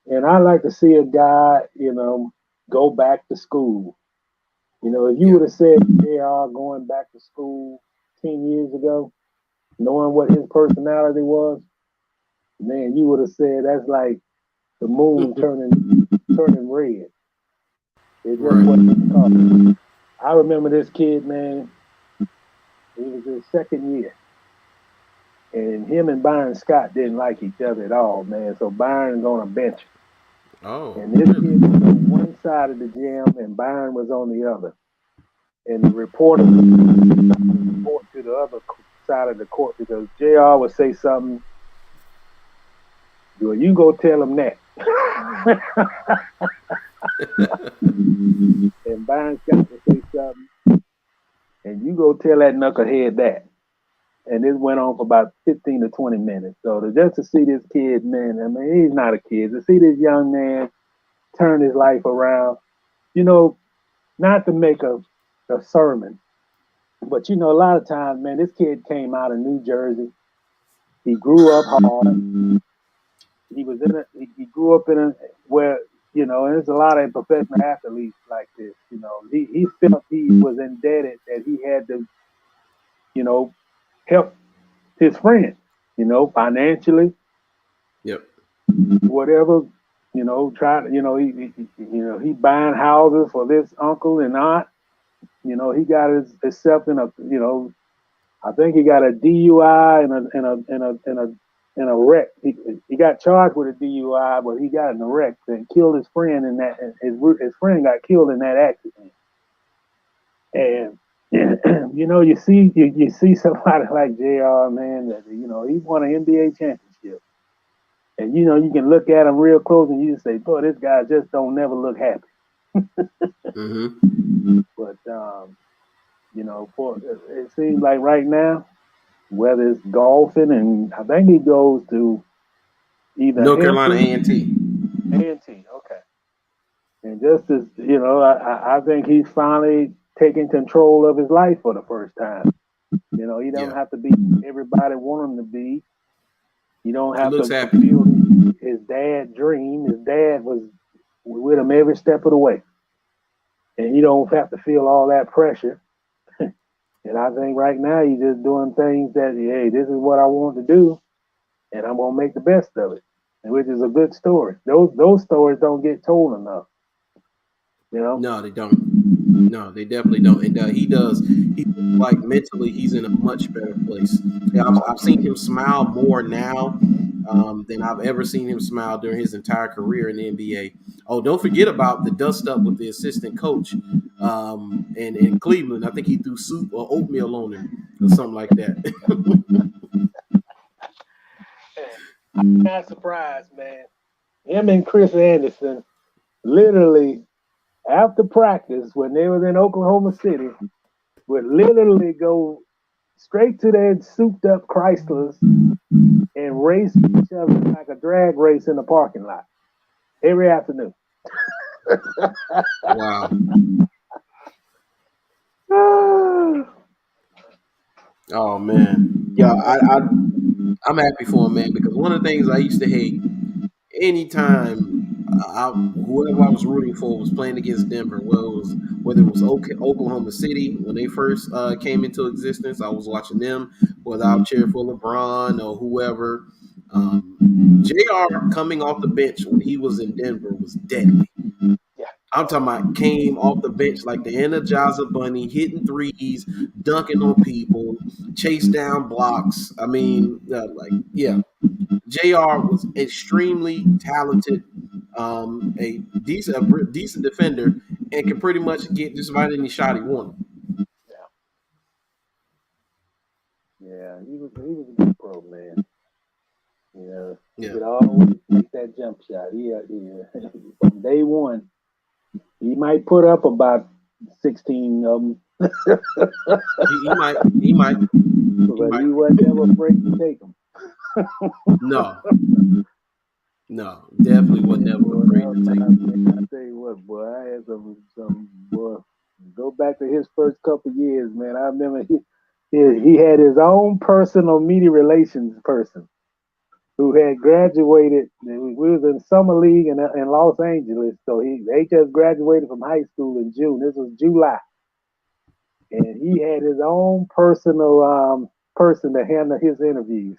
And I like to see a guy, go back to school. If you would have said JR going back to school 10 years ago, knowing what his personality was, man, you would have said that's like the moon turning red. It just wasn't called. I remember this kid, man. He was his second year. And him and Byron Scott didn't like each other at all, man. So Byron was on a bench. Oh. And this kid was on one side of the gym and Byron was on the other. And the reporter would report to the other side of the court, because JR would say something. Well, you go tell him that. And Byron Scott would say something. And you go tell that knucklehead that. And this went on for about 15 to 20 minutes. So just to see this kid, man, I mean, he's not a kid. To see this young man turn his life around, not to make a sermon, but a lot of times, man, this kid came out of New Jersey. He grew up hard. He grew up where, and there's a lot of professional athletes like this. He felt he was indebted, that he had to, help his friend, financially. Yep. Whatever, trying, he buying houses for this uncle and aunt, You know, he got himself in a, you know, I think he got a DUI and a wreck. He got charged with a DUI, but he got in a wreck and killed his friend in that. His friend got killed in that accident. And you know, you see somebody like JR, man, that, you know, he won an NBA championship, and you know, you can look at him real close and you just say, boy, this guy just don't never look happy. But you know, it seems like right now, whether it's golfing, and I think he goes to either North Carolina A&T. A&T, okay. And just as, you know, I think he's finally taking control of his life for the first time. You know, he don't have to be everybody want him to be. You don't have to fulfill his dad's dream. His dad was with him every step of the way. And you don't have to feel all that pressure. And I think right now he's just doing things that, hey, this is what I want to do, and I'm gonna make the best of it, which is a good story. Those stories don't get told enough. You know? No, they don't. No, they definitely don't. And he does. He, like, mentally, he's in a much better place. I've seen him smile more now than I've ever seen him smile during his entire career in the NBA. Oh, don't forget about the dust up with the assistant coach and in Cleveland. I think he threw soup or oatmeal on him or something like that. I'm not surprised, man. Him and Chris Anderson, literally, after practice, when they was in Oklahoma City, would literally go straight to their souped-up Chryslers and race each other like a drag race in the parking lot every afternoon. Wow. Oh man, yeah, I'm happy for him, man, because one of the things I used to hate anytime whoever I was rooting for was playing against Denver, whether it was Oklahoma City when they first came into existence, I was watching them, whether I was cheering for LeBron or whoever. JR coming off the bench when he was in Denver was deadly. I'm talking about came off the bench like the Energizer Bunny, hitting threes, dunking on people, chase down blocks. I mean, JR was extremely talented, a decent defender, and can pretty much get just about any shot he wanted. Yeah, he was a good pro, man. He could always make that jump shot. Yeah. From day one, he might put up about 16 of them. he might. But he wasn't ever afraid to take them. No, definitely wasn't ever afraid to take them. I tell you what, boy, I had some boy. Go back to his first couple of years, man. I remember he had his own personal media relations person who had graduated. We was in summer league in Los Angeles, so they just graduated from high school in June. This was July, and he had his own personal person to handle his interviews,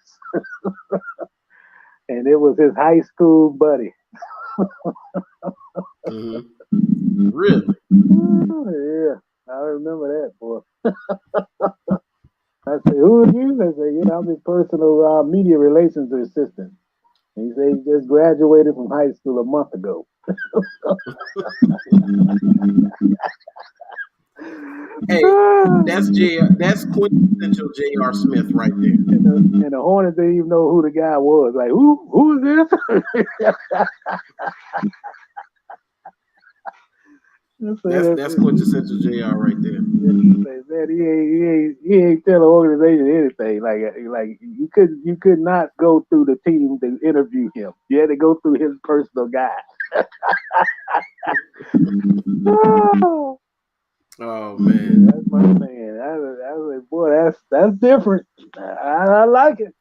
and it was his high school buddy. Mm-hmm. Really? Yeah, I remember that, boy. I said, "Who are you?" I said, "I'm his personal media relations assistant." And he said he just graduated from high school a month ago. Hey, that's quintessential J.R. Smith right there. And the Hornets didn't even know who the guy was. Like, who is this? That's quintessential JR right there. Man, he ain't tell the organization anything. Like you could not go through the team to interview him. You had to go through his personal guy. Oh man, that's my man. I was like, boy, that's different. I like it.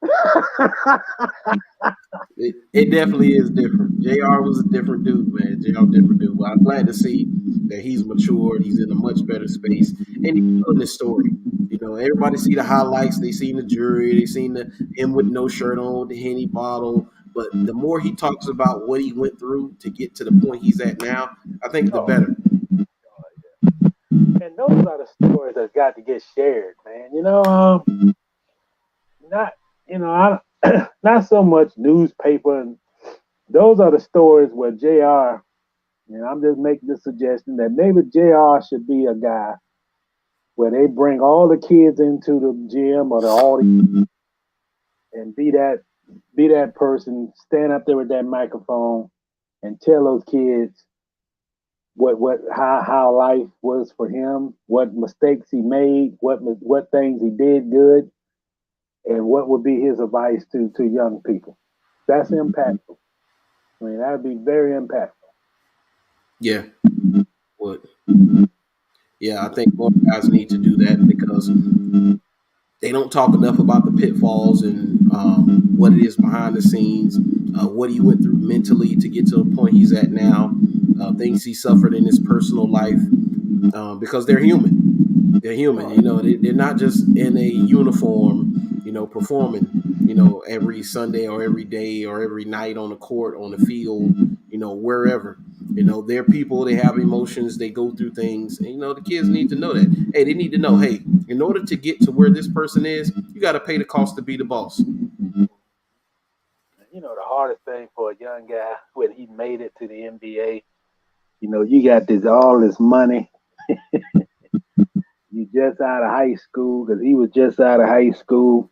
It definitely is different. JR was a different dude, man. JR different dude. But I'm glad to see that he's matured. He's in a much better space, and he's telling this story. Everybody see the highlights. They seen the jury. They seen him with no shirt on, the Henny bottle. But the more he talks about what he went through to get to the point he's at now, I think the better. And those are the stories that got to get shared, man. Not not so much newspaper. And those are the stories where JR, and I'm just making the suggestion that maybe JR should be a guy where they bring all the kids into the gym or the audience and be that person, stand up there with that microphone and tell those kids how life was for him, what mistakes he made, what things he did good, and what would be his advice to young people. That's impactful. I mean, that would be very impactful. Yeah. Would. Yeah, I think more guys need to do that because they don't talk enough about the pitfalls and what it is behind the scenes, what he went through mentally to get to the point he's at now, things he suffered in his personal life, because they're human. They're human. They're not just in a uniform, performing, every Sunday or every day or every night on the court, on the field, wherever. They're people, they have emotions, they go through things. And, the kids need to know that. Hey, they need to know, hey, in order to get to where this person is, you got to pay the cost to be the boss. The hardest thing for a young guy when he made it to the NBA, you got all this money. You just out of high school, because he was just out of high school.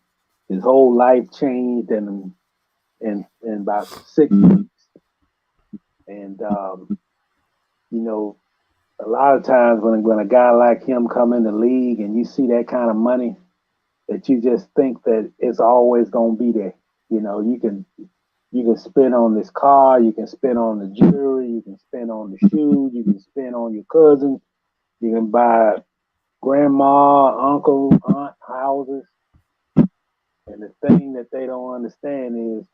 His whole life changed in about 6 weeks. And, a lot of times when a guy like him come in the league and you see that kind of money, that you just think that it's always going to be there. You can spend on this car, you can spend on the jewelry, you can spend on the shoes, you can spend on your cousins, you can buy grandma, uncle, aunt houses. And the thing that they don't understand is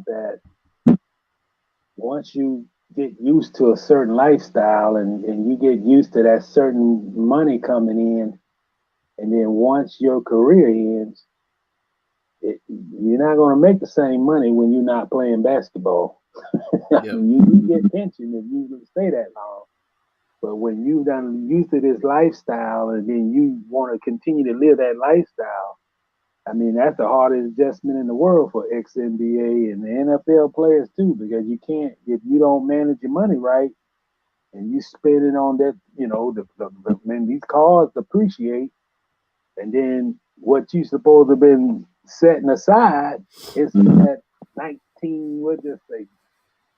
that once you get used to a certain lifestyle and you get used to that certain money coming in, and then once your career ends, you're not going to make the same money when you're not playing basketball. Yep. You get pension if you stay that long. But when you've done used to this lifestyle and then you want to continue to live that lifestyle, I mean, that's the hardest adjustment in the world for ex-NBA and the NFL players too, because you can't, if you don't manage your money right and you spend it on that, these cars depreciate, and then what you supposed to have been setting aside is that 19, what just say?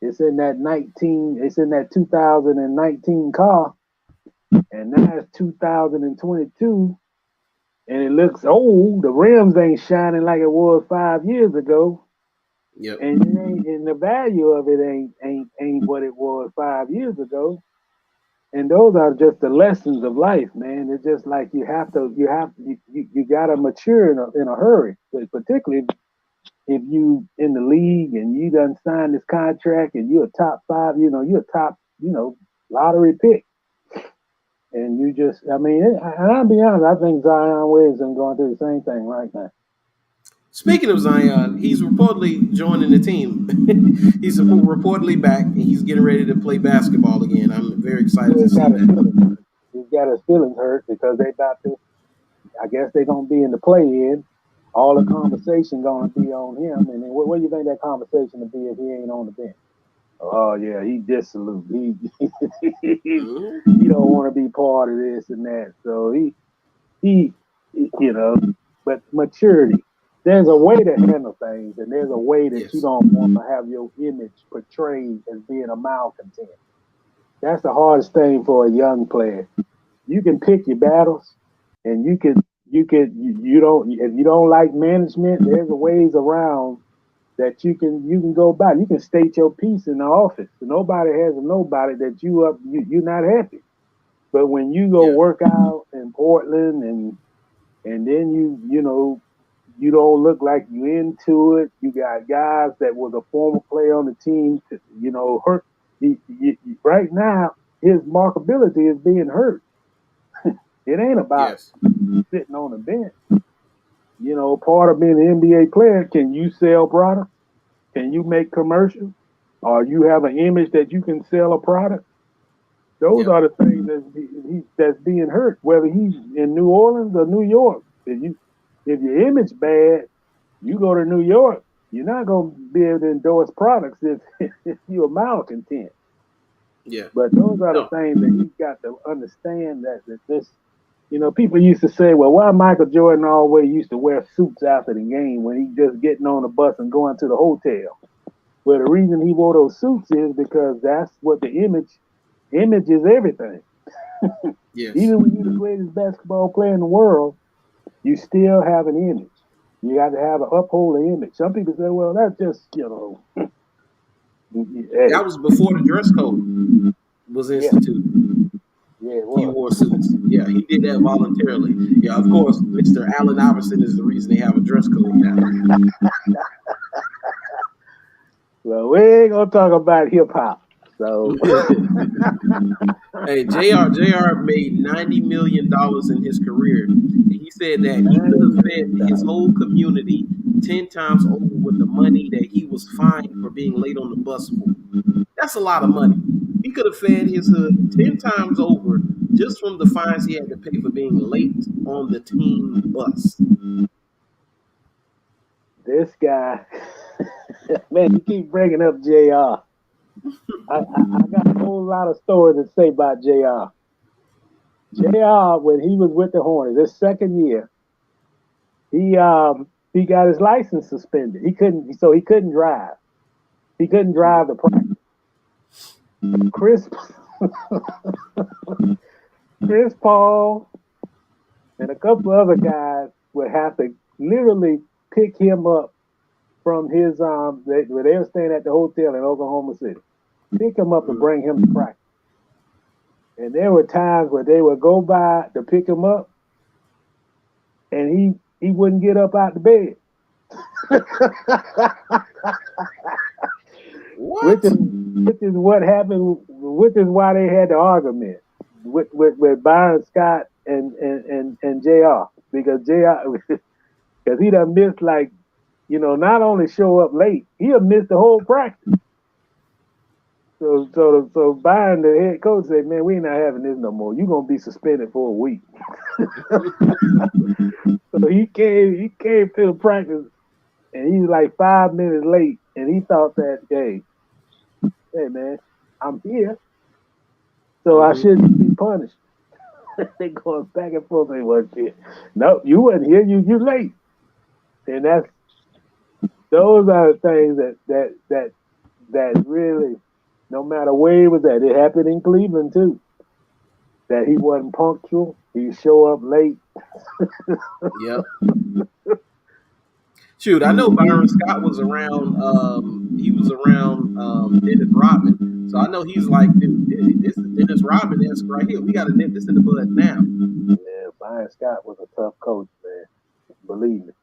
It's in that 2019 car, and now it's 2022, and it looks old. The rims ain't shining like it was 5 years ago. Yep. And the value of it ain't what it was 5 years ago. And those are just the lessons of life, man. It's just like you gotta mature in a hurry, particularly if you in the league and you done signed this contract and you're a top 5, you're a top, lottery pick. And you just, and I'll be honest, I think Zion Williamson going through the same thing right now. Speaking of Zion, he's reportedly joining the team. He's reportedly back, and he's getting ready to play basketball again. I'm very excited to see that. He's got his feelings hurt because they about to, I guess they're going to be in the play-in. All the conversation going to be on him. And then what do you think that conversation will be if he ain't on the bench? Oh, yeah, he dissolute. He don't want to be part of this and that. So he but maturity. There's a way to handle things, and there's a way that you don't want to have your image portrayed as being a malcontent. That's the hardest thing for a young player. You can pick your battles, and if you don't like management, there's a ways around that you can go by. You can state your piece in the office. Nobody has nobody that you're not happy. But when you go work out in Portland and then you don't look like you into it. You got guys that was a former player on the team, hurt. Right now, his marketability is being hurt. It ain't about sitting on the bench. Part of being an NBA player, can you sell products? Can you make commercials? Or you have an image that you can sell a product? Those are the things that's being hurt, whether he's in New Orleans or New York. If your image bad, you go to New York, you're not going to be able to endorse products if you're a malcontent. Yeah. But those are the things that he's got to understand that this, people used to say, well, why Michael Jordan always used to wear suits after the game when he just getting on the bus and going to the hotel? Well, the reason he wore those suits is because that's what the image is everything. Yes. Even when you're the greatest basketball player in the world, you still have an image. You got to have an uphold the image. Some people say, well, that's just, That was before the dress code was instituted. Yeah, it was. He wore suits. Yeah, he did that voluntarily. Yeah, of course, Mr. Allen Iverson is the reason they have a dress code now. Well, we ain't going to talk about hip-hop. So, hey, JR made $90 million in his career. And he said that he could have fed his whole community 10 times over with the money that he was fined for being late on the bus for. That's a lot of money. He could have fed his hood 10 times over just from the fines he had to pay for being late on the team bus. This guy, man, you keep bringing up JR. I got a whole lot of stories to say about JR. JR, when he was with the Hornets, his second year, he got his license suspended. He couldn't drive. He couldn't drive the practice. Chris Paul and a couple other guys would have to literally pick him up from his where they were staying at the hotel in Oklahoma City. Pick him up and bring him to practice. And there were times where they would go by to pick him up, and he wouldn't get up out the bed. What? Which is what happened. Which is why they had the argument with Byron Scott and JR, because he done missed, like, not only show up late, he'll miss the whole practice. So Byron, the head coach, said, "Man, we not having this no more. You're gonna be suspended for a week." So he came to the practice, and he's like 5 minutes late, and he thought that, hey man, I'm here, so I shouldn't be punished. They going back and forth. They wasn't here. No, you wasn't here. You late, and those are the things that really. No matter where he was at, it happened in Cleveland too. That he wasn't punctual, he show up late. Yep. Shoot, I know Byron Scott was around. He was around Dennis Rodman, so I know he's like, dude, this is Dennis Rodman. That's right here. We got to nip this in the bud now. Yeah, Byron Scott was a tough coach, man. Believe me.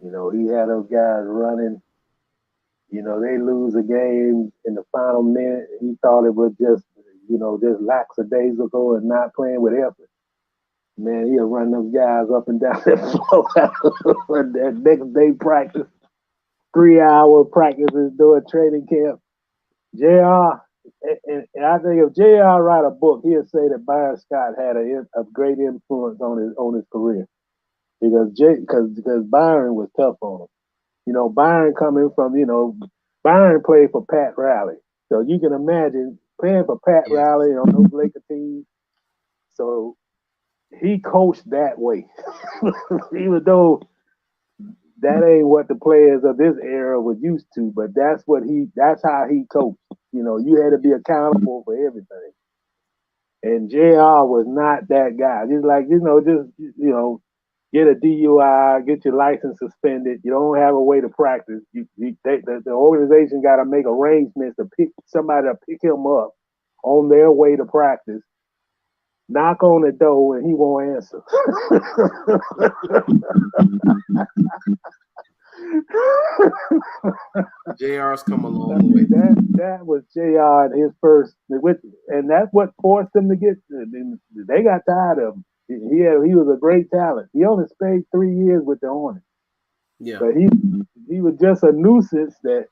He had those guys running. They lose a game in the final minute. He thought it was just lackadaisical and not playing with effort. Man, he'll run those guys up and down that floor. That next day practice, 3-hour practices during training camp. JR, and I think if JR write a book, he'll say that Byron Scott had a great influence on his career, because Byron was tough on him. Byron coming from, Byron played for Pat Riley. So you can imagine playing for Pat Riley on those Laker teams. So he coached that way. Even though that ain't what the players of this era were used to, but that's how he coached. You had to be accountable for everything. And JR was not that guy. Just like, get a DUI, get your license suspended. You don't have a way to practice. The organization got to make arrangements to pick somebody to pick him up on their way to practice. Knock on the door and he won't answer. JR's come a long way. That was JR in his first, and that's what forced him to get. They got tired of him. He was a great talent. He only stayed 3 years with the Hornets. Yeah, but he was just a nuisance that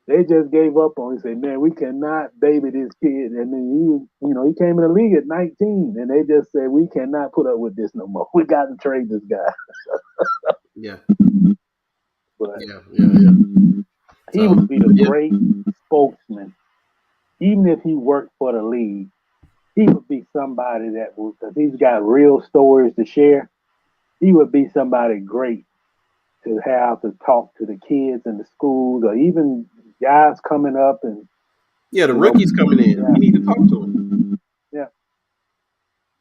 They just gave up on him. Said, man, we cannot baby this kid. And then he came in the league at 19, and they just said, we cannot put up with this no more. We got to trade this guy. Yeah. But yeah. He would be a great spokesman. Even if he worked for the league, he would be somebody that would, because he's got real stories to share. He would be somebody great to have to talk to the kids in the schools, or even guys coming up and the rookies coming in. You need to talk to them. Yeah,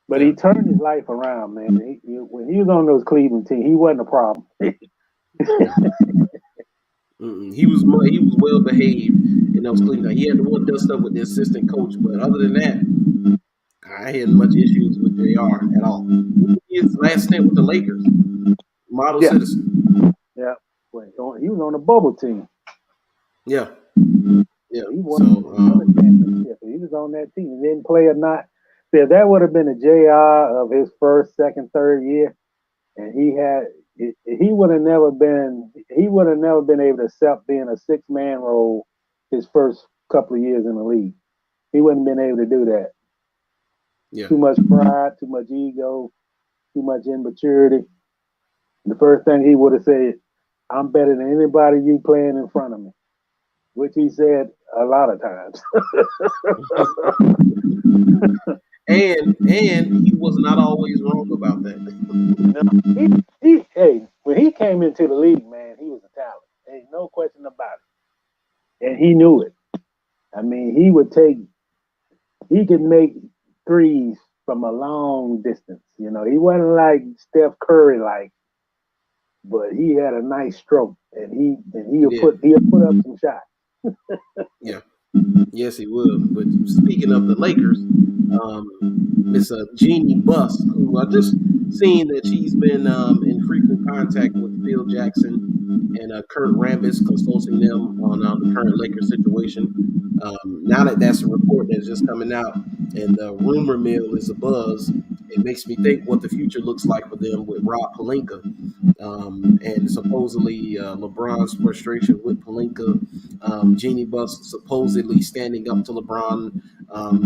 but he turned his life around, man. When he was on those Cleveland teams, he wasn't a problem. He was well behaved in those Cleveland. He had to want dust up with the assistant coach, but other than that, I hadn't much issues with JR at all. His last stint with the Lakers, model citizen. Yeah, he was on the bubble team. Yeah. He won another championship. He was on that team. He didn't play or not. So that would have been a JR of his first, second, third year, and he would have never been able to accept being a 6-man role his first couple of years in the league. He wouldn't have been able to do that. Yeah. Too much pride, too much ego, too much immaturity. The first thing he would have said, I'm better than anybody you playing in front of me, which he said a lot of times. and he was not always wrong about that. When he came into the league, man, he was a talent. Ain't no question about it. And he knew it. I mean, he could make threes from a long distance. He wasn't like Steph Curry but he had a nice stroke, and he'll put up some shots. Yeah. Yes, he would. But speaking of the Lakers, Miss Jeanie Buss, who I just seen that she's been in frequent contact with Phil Jackson and Kurt Rambis, consulting them on the current Lakers situation. Now that's a report that's just coming out, and the rumor mill is abuzz, it makes me think what the future looks like for them with Rob Pelinka. And supposedly LeBron's frustration with Pelinka, Jeanie Buss supposedly standing up to LeBron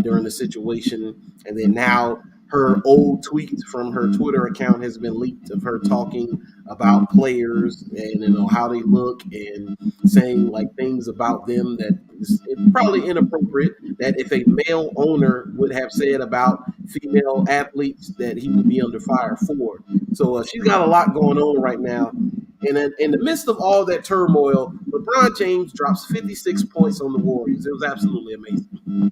during the situation, and then now her old tweet from her Twitter account has been leaked of her talking about players and how they look and saying things about them that is probably inappropriate, that if a male owner would have said about female athletes that he would be under fire for. So she's got a lot going on right now. And in the midst of all that turmoil, LeBron James drops 56 points on the Warriors. It was absolutely amazing.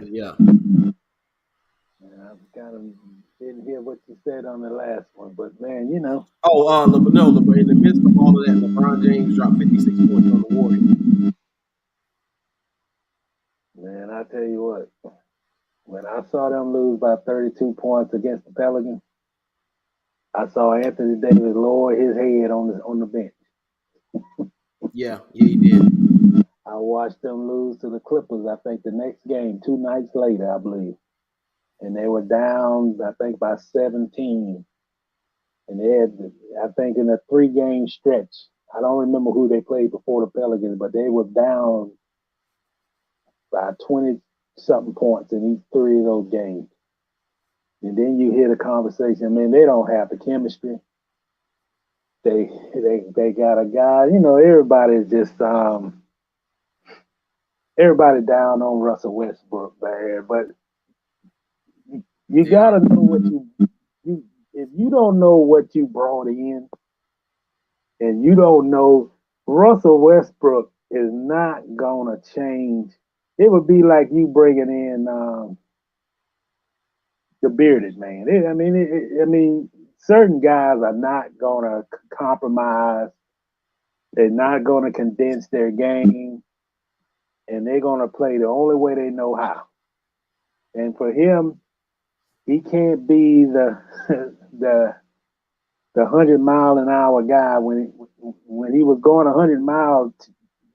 Yeah. I kind of didn't hear what you said on the last one, but man, Oh, no, in the midst of all of that, LeBron James dropped 56 points on the Warriors. Man, I tell you what, when I saw them lose by 32 points against the Pelicans, I saw Anthony Davis lower his head on the bench. Yeah, he did. I watched them lose to the Clippers, I think the next game, 2 nights later, I believe. And they were down, I think, by 17. And they had, I think, in a 3-game stretch, I don't remember who they played before the Pelicans, but they were down by 20-something points in each 3 of those games. And then you hear the conversation, man, they don't have the chemistry. They got a guy, everybody's just everybody down on Russell Westbrook, man. But you gotta know what you if you don't know what you brought in, and you don't know, Russell Westbrook is not gonna change. It would be like you bringing in the bearded man. I mean, certain guys are not gonna compromise. They're not gonna condense their game, and they're gonna play the only way they know how. And for him, he can't be the 100-mile-an-hour guy when he was going 100 miles.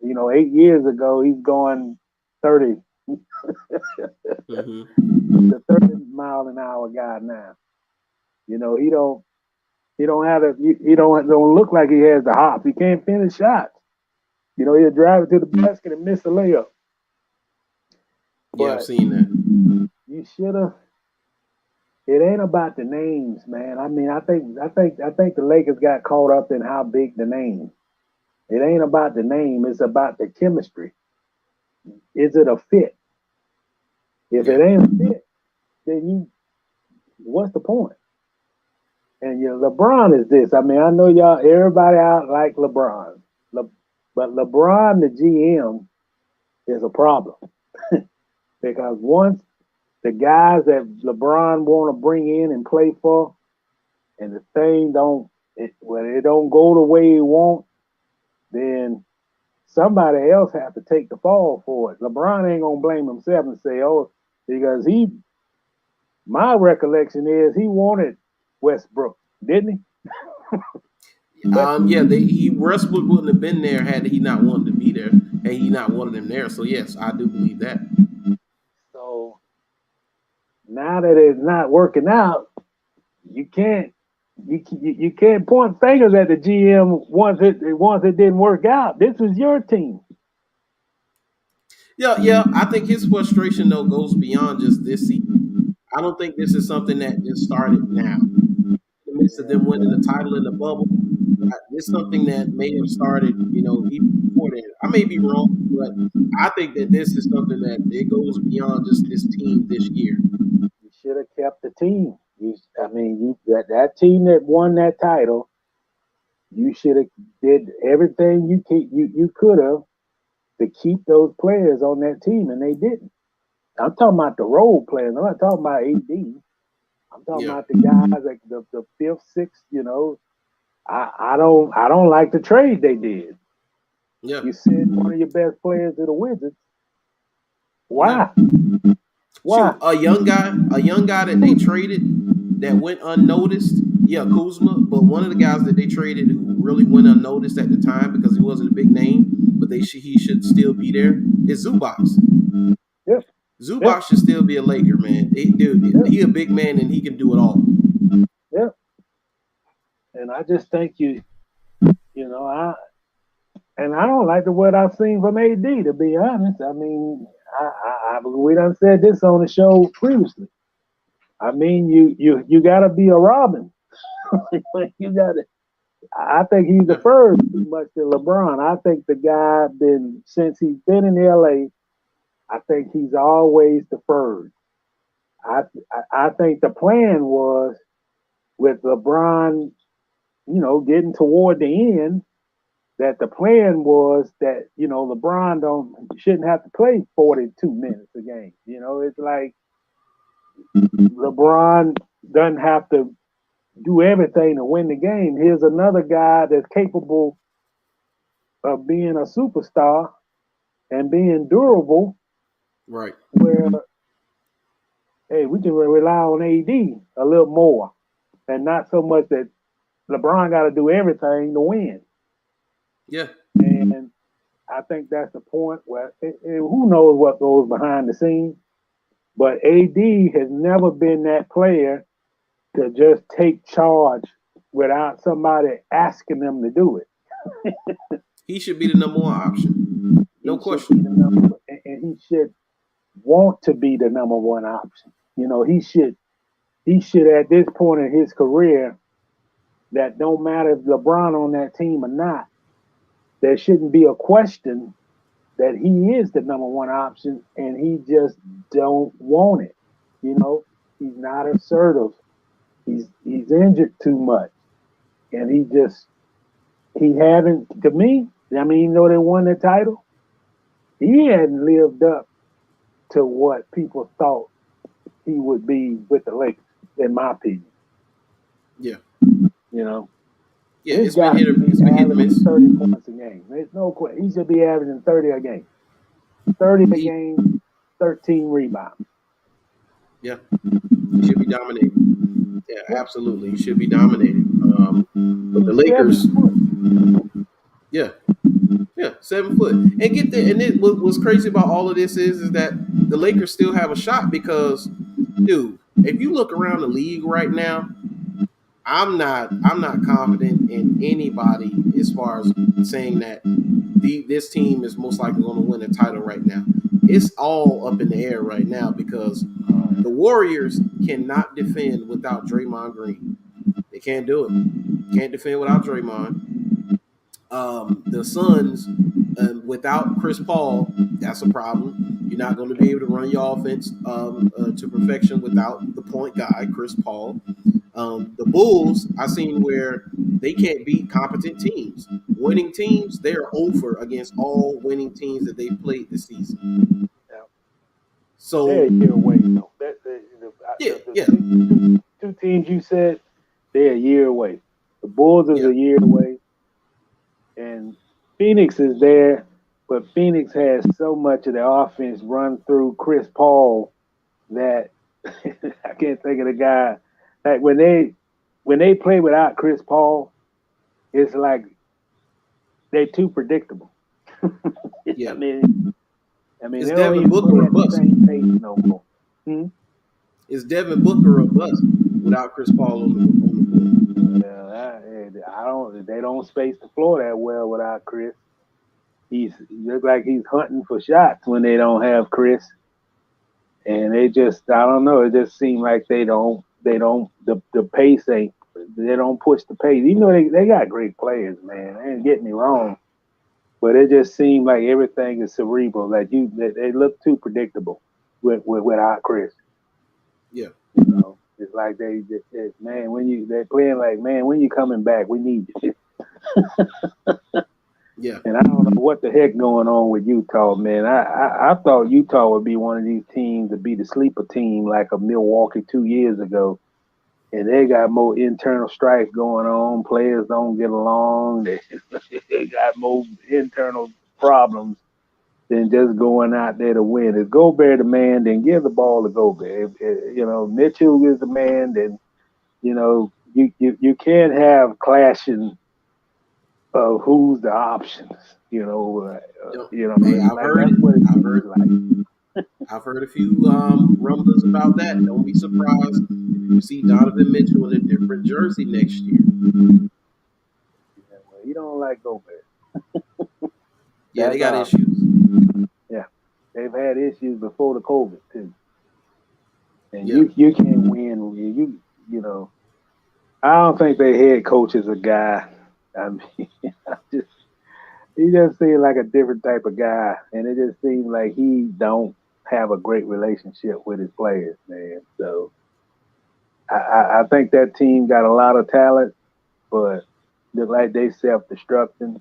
8 years ago, he's going 30. The 30-mile-an-hour guy now. He don't. He don't have he don't look like he has the hops. He can't finish shots. He'll drive it to the basket and miss a layup. Yeah, I've seen that. You should have. It ain't about the names, man. I mean, I think the Lakers got caught up in how big the name. It ain't about the name. It's about the chemistry. Is it a fit? If it ain't a fit, then what's the point? And LeBron is this. I mean, I know everybody out like LeBron, but LeBron, the GM, is a problem because once the guys that LeBron want to bring in and play for, and the thing don't go the way he want, then somebody else have to take the fall for it. LeBron ain't gonna blame himself and say, "Oh," because my recollection is he wanted Westbrook, didn't he? Westbrook wouldn't have been there had he not wanted to be there, and he not wanted him there. So yes, I do believe that. So now that it's not working out, you can't point fingers at the GM once it didn't work out. This was your team. Yeah. I think his frustration though goes beyond just this season. I don't think this is something that just started now. In the midst of them winning the title in the bubble, it's something that may have started, even before that. I may be wrong, but I think that this is something that it goes beyond just this team this year. You should have kept the team. That team that won that title, you should have did everything you could have to keep those players on that team, and they didn't. I'm talking about the role players. I'm not talking about AD. I'm talking about the guys like the fifth, sixth. I don't like the trade they did. Yeah. You send one of your best players to the Wizards. Why? Yeah. Why? Shoot, a young guy that they traded that went unnoticed. Yeah, Kuzma. But one of the guys that they traded who really went unnoticed at the time because he wasn't a big name, but he should still be there is Zubac. Yep. Zubac should still be a Laker, man. He a big man and he can do it all. Yep. And I just think I don't like what I've seen from AD, to be honest. I mean, we done said this on the show previously. I mean, you gotta be a Robin. You gotta. I think he's deferred too much to LeBron. I think the guy since he's been in LA, I think he's always deferred. I think the plan was with LeBron, getting toward the end, that the plan was that, LeBron shouldn't have to play 42 minutes a game. It's like LeBron doesn't have to do everything to win the game. Here's another guy that's capable of being a superstar and being durable. Right. Where, hey, we can rely on AD a little more and not so much that LeBron got to do everything to win. Yeah. And I think that's the point where who knows what goes behind the scenes, but AD has never been that player to just take charge without somebody asking them to do it. He should be the number one option. No question. And he should want to be the number one option. He should at this point in his career, that don't matter if LeBron on that team or not, there shouldn't be a question that he is the number one option, and he just don't want it. He's not assertive. He's injured too much, and he haven't. To me, I mean, even though they won the title, he hadn't lived up to what people thought he would be with the Lakers, in my opinion. Yeah. Yeah, it's been hit or miss. 30 points a game. There's no question. He should be averaging 30 a game. 30 a game, 13 rebounds. Yeah. He should be dominating. Yeah, absolutely. He should be dominating. But the Lakers, yeah, 7 foot. And get there. And what's crazy about all of this is that the Lakers still have a shot because, dude, if you look around the league right now, I'm not confident in anybody as far as saying that this team is most likely going to win a title right now. It's all up in the air right now because the Warriors cannot defend without Draymond Green. They can't do it. Can't defend without Draymond. The Suns, without Chris Paul, that's a problem. You're not going to be able to run your offense to perfection without the point guy, Chris Paul. The Bulls, I've seen where they can't beat competent teams. Winning teams, they're over against all winning teams that they played this season. Yeah. So they're a year away, though. Two teams you said, they're a year away. The Bulls is a year away. And Phoenix is there, but Phoenix has so much of their offense run through Chris Paul that I can't think of the guy. Like when they play without Chris Paul, it's like they're too predictable. Yeah. I mean, is Devin Booker a bust? No more. Is Devin Booker a bust without Chris Paul on the court? Well, they don't space the floor that well without Chris. He looks like he's hunting for shots when they don't have Chris. And they just, I don't know, it just seems like the pace ain't, they don't push the pace. Even though they got great players, man. They ain't getting me wrong. But it just seems like everything is cerebral. Like they look too predictable without Chris. Yeah. You know, it's like they're playing like, man, when you coming back? We need you. Yeah. And I don't know what the heck going on with Utah, man. I thought Utah would be one of these teams to be the sleeper team like a Milwaukee 2 years ago. And they got more internal strife going on. Players don't get along. They got more internal problems than just going out there to win. If Gobert the man, then give the ball to Gobert. If Mitchell is the man, then you can't have clashing of who's the options. Hey, I've heard a few rumblings about that. Don't be surprised if you see Donovan Mitchell in a different jersey next year. Yeah, well, he don't like Gobert. Yeah, they got issues. Yeah, they've had issues before the COVID too. And you can't win. I don't think their head coach is a guy. I mean, he just seems like a different type of guy, and it just seems like he don't have a great relationship with his players, man. So I think that team got a lot of talent, but look like they self-destructing.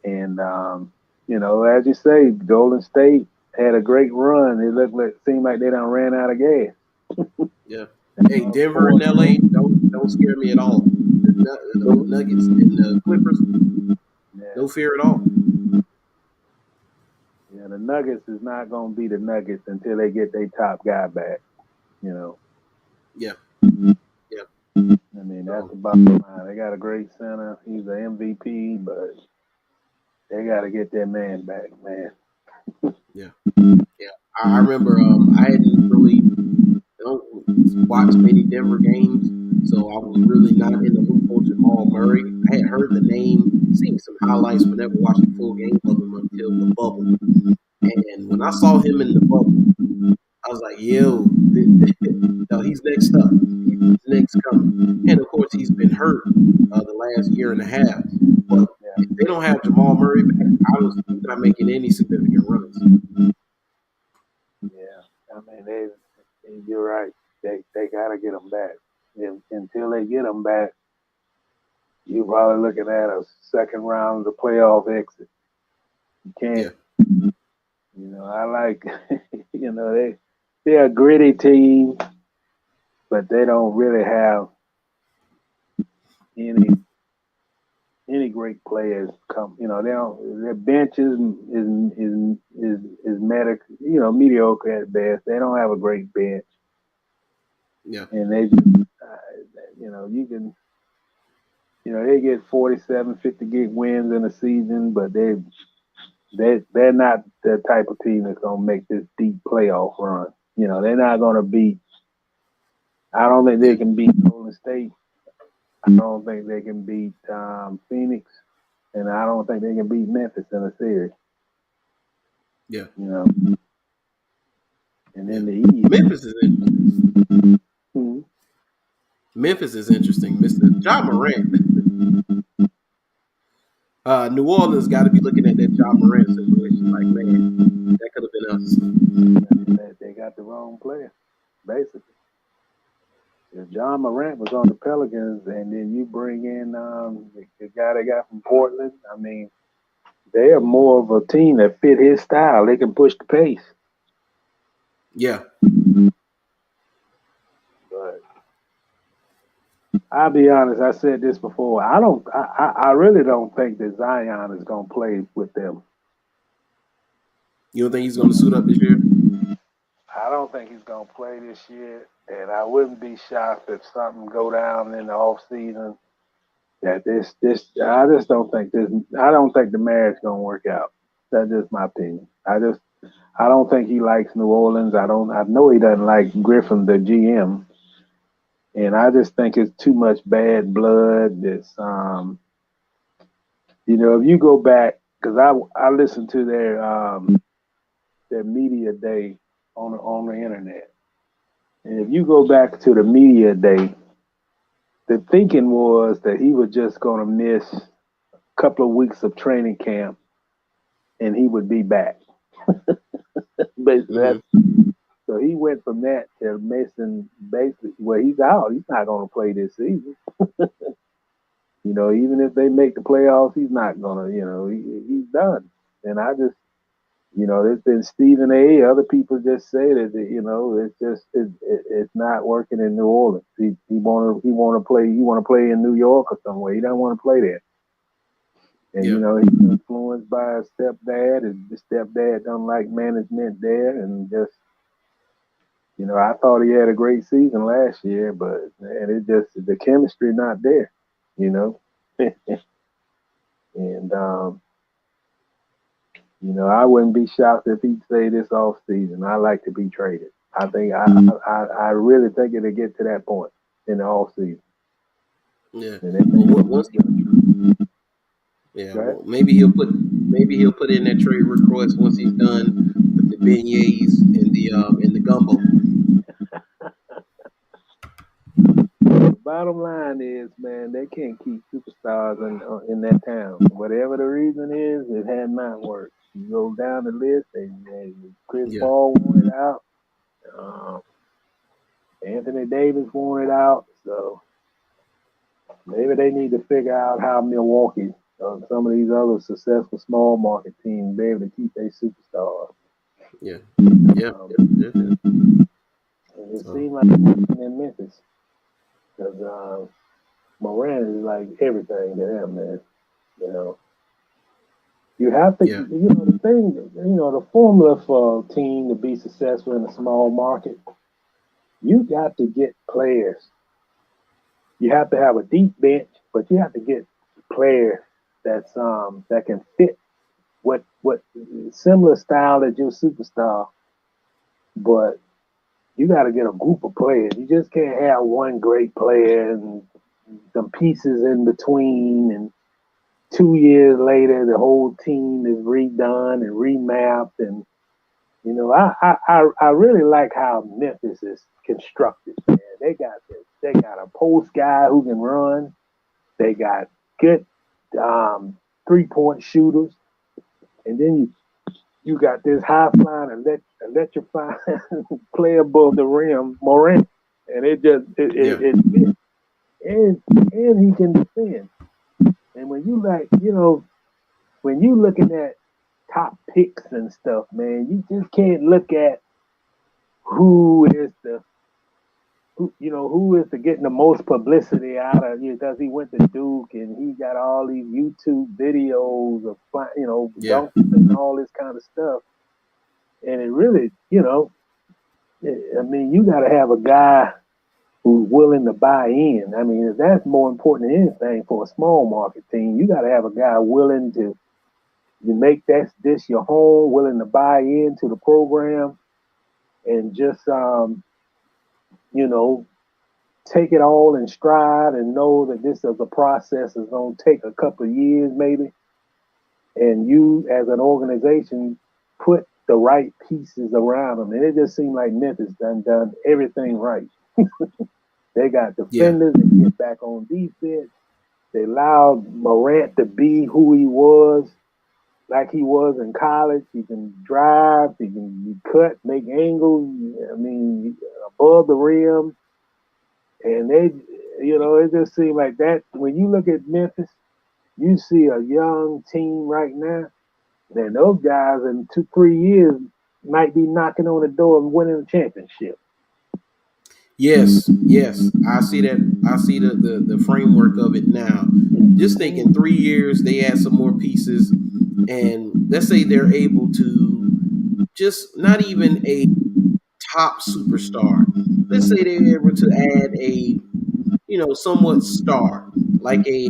And as you say, Golden State had a great run. It seemed like they done ran out of gas. Yeah. Hey, Denver and LA don't scare me at all. The Nuggets and the Clippers, no fear at all. Yeah, the Nuggets is not going to be the Nuggets until they get their top guy back. Yeah. I mean, that's the bottom line. They got a great center. He's an MVP, but they got to get their man back, man. Yeah. I remember I hadn't really watched many Denver games, so I was really not in the loop on Jamal Murray. I had heard the name, seen some highlights, but never watched a full game of him until the bubble. And when I saw him in the bubble, I was like, yo, no, he's next up. He's next coming. And, of course, he's been hurt the last year and a half. But if they don't have Jamal Murray back, I was not making any significant runs. Yeah, I mean, you're right. They got to get them back. And until they get them back, you're probably looking at a second round of the playoff exit. You can't. Yeah. I like, they're a gritty team, but they don't really have any great players come. They don't. Their bench is mediocre at best. They don't have a great bench. Yeah. And they just, you can, they get 47, 50 gig wins in a season, but they're not the type of team that's gonna make this deep playoff run. They're not gonna beat. I don't think they can beat Golden State I don't think they can beat Phoenix, and I don't think they can beat Memphis in a series. Yeah. You know. And in the East, Memphis is interesting. Mm-hmm. Memphis is interesting. Mr. John Morant. New Orleans got to be looking at that John Morant situation like, man, that could have been us. They got the wrong player, basically. If John Morant was on the Pelicans and then you bring in the guy they got from Portland, I mean, they are more of a team that fit his style. They can push the pace. Yeah. But I'll be honest, I said this before. I really don't think that Zion is gonna play with them. You don't think he's gonna suit up this year? I don't think he's gonna play this year, and I wouldn't be shocked if something go down in the off season. That I just don't think I don't think the marriage gonna work out. That's just my opinion. I don't think he likes New Orleans. I know he doesn't like Griffin, the GM, and I just think it's too much bad blood. It's if you go back, because I listened to their media day on the internet, and if you go back to the media day, the thinking was that he was just going to miss a couple of weeks of training camp, and he would be back. But so he went from that to missing basically. Well, he's out. He's not going to play this season. Even if they make the playoffs, he's not gonna. He's done. And I just, there's been Stephen A. Other people just say that it's just it's not working in New Orleans. He want to play in New York or somewhere. He doesn't want to play there. And he's influenced by his stepdad, and his stepdad don't like management there, and just I thought he had a great season last year, but it just the chemistry not there, and I wouldn't be shocked if he'd say this off season, I like to be traded. I think I really think it'll get to that point in the off season. Yeah. Well, maybe he'll put in that trade request once he's done with the beignets and the gumbo. The bottom line is, man, they can't keep superstars in that town. Whatever the reason is, it had not worked. You go down the list, and Chris Paul wanted out. Anthony Davis wanted out. So maybe they need to figure out how Milwaukee, some of these other successful small market teams, be able to keep their superstars. Yeah. And it seemed like in Memphis. Because Morant is like everything to them, man. You have to, the thing, the formula for a team to be successful in a small market, you got to get players. You have to have a deep bench, but you have to get players that can fit what similar style as your superstar, but you got to get a group of players. You just can't have one great player and some pieces in between. And 2 years later, the whole team is redone and remapped. And I really like how Memphis is constructed. Man, they got a post guy who can run. They got good 3-point shooters, and then you got this high-flying, electrifying play above the rim, Morant, and it fits. And he can defend. And when you looking at top picks and stuff, man, you just can't look at who is getting the most publicity out of you because he went to Duke and he got all these YouTube videos of dunks and all this kind of stuff. And it really, you got to have a guy who's willing to buy in. I mean, that's more important than anything for a small market team. You got to have a guy willing to make this your home, willing to buy into the program, and just take it all in stride and know that this is a process that's going to take a couple of years maybe, and you as an organization put the right pieces around them. And it just seemed like Memphis done everything right. They got defenders that get back on defense. They allowed Morant to be who he was, like he was in college. He can drive, he can cut, make angles, above the rim. And they, it just seemed like that. When you look at Memphis, you see a young team right now. And those guys in 2-3 years might be knocking on the door and winning a championship. Yes. I see that. I see the framework of it now. Just thinking 3 years, they add some more pieces, and let's say they're able to just not even a top superstar. Let's say they're able to add a, somewhat star, like a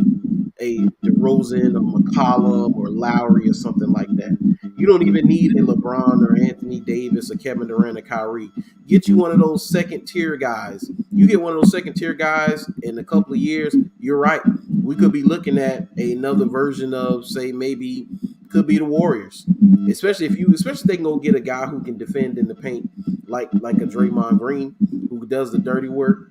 DeRozan or McCollum or Lowry or something like that. You don't even need a LeBron or Anthony Davis or Kevin Durant or Kyrie. Get you one of those second-tier guys. You get one of those second-tier guys in a couple of years, you're right. We could be looking at another version of, say, maybe could be the Warriors. Especially if they can go get a guy who can defend in the paint like a Draymond Green who does the dirty work.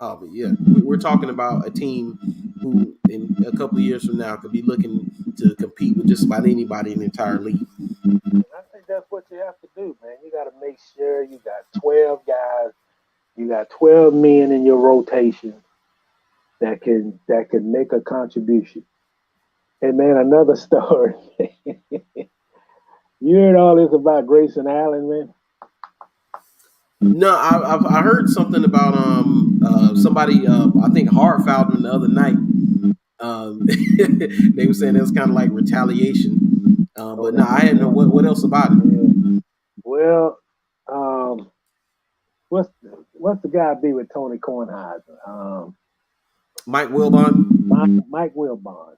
Oh, but yeah, we're talking about a team who in a couple of years from now could be looking to compete with just about anybody in the entire league. And I think that's what you have to do, man. You got to make sure you got 12 guys, you got 12 men in your rotation that can make a contribution. And man, another story. You heard all this about Grayson Allen, man? No, I heard something about somebody I think Hart fouled him the other night. They were saying it was kind of like retaliation, but no, I didn't know what else about it. Yeah. Well, what's the guy be with Tony Kornheiser? Mike Wilbon. Mike Wilbon.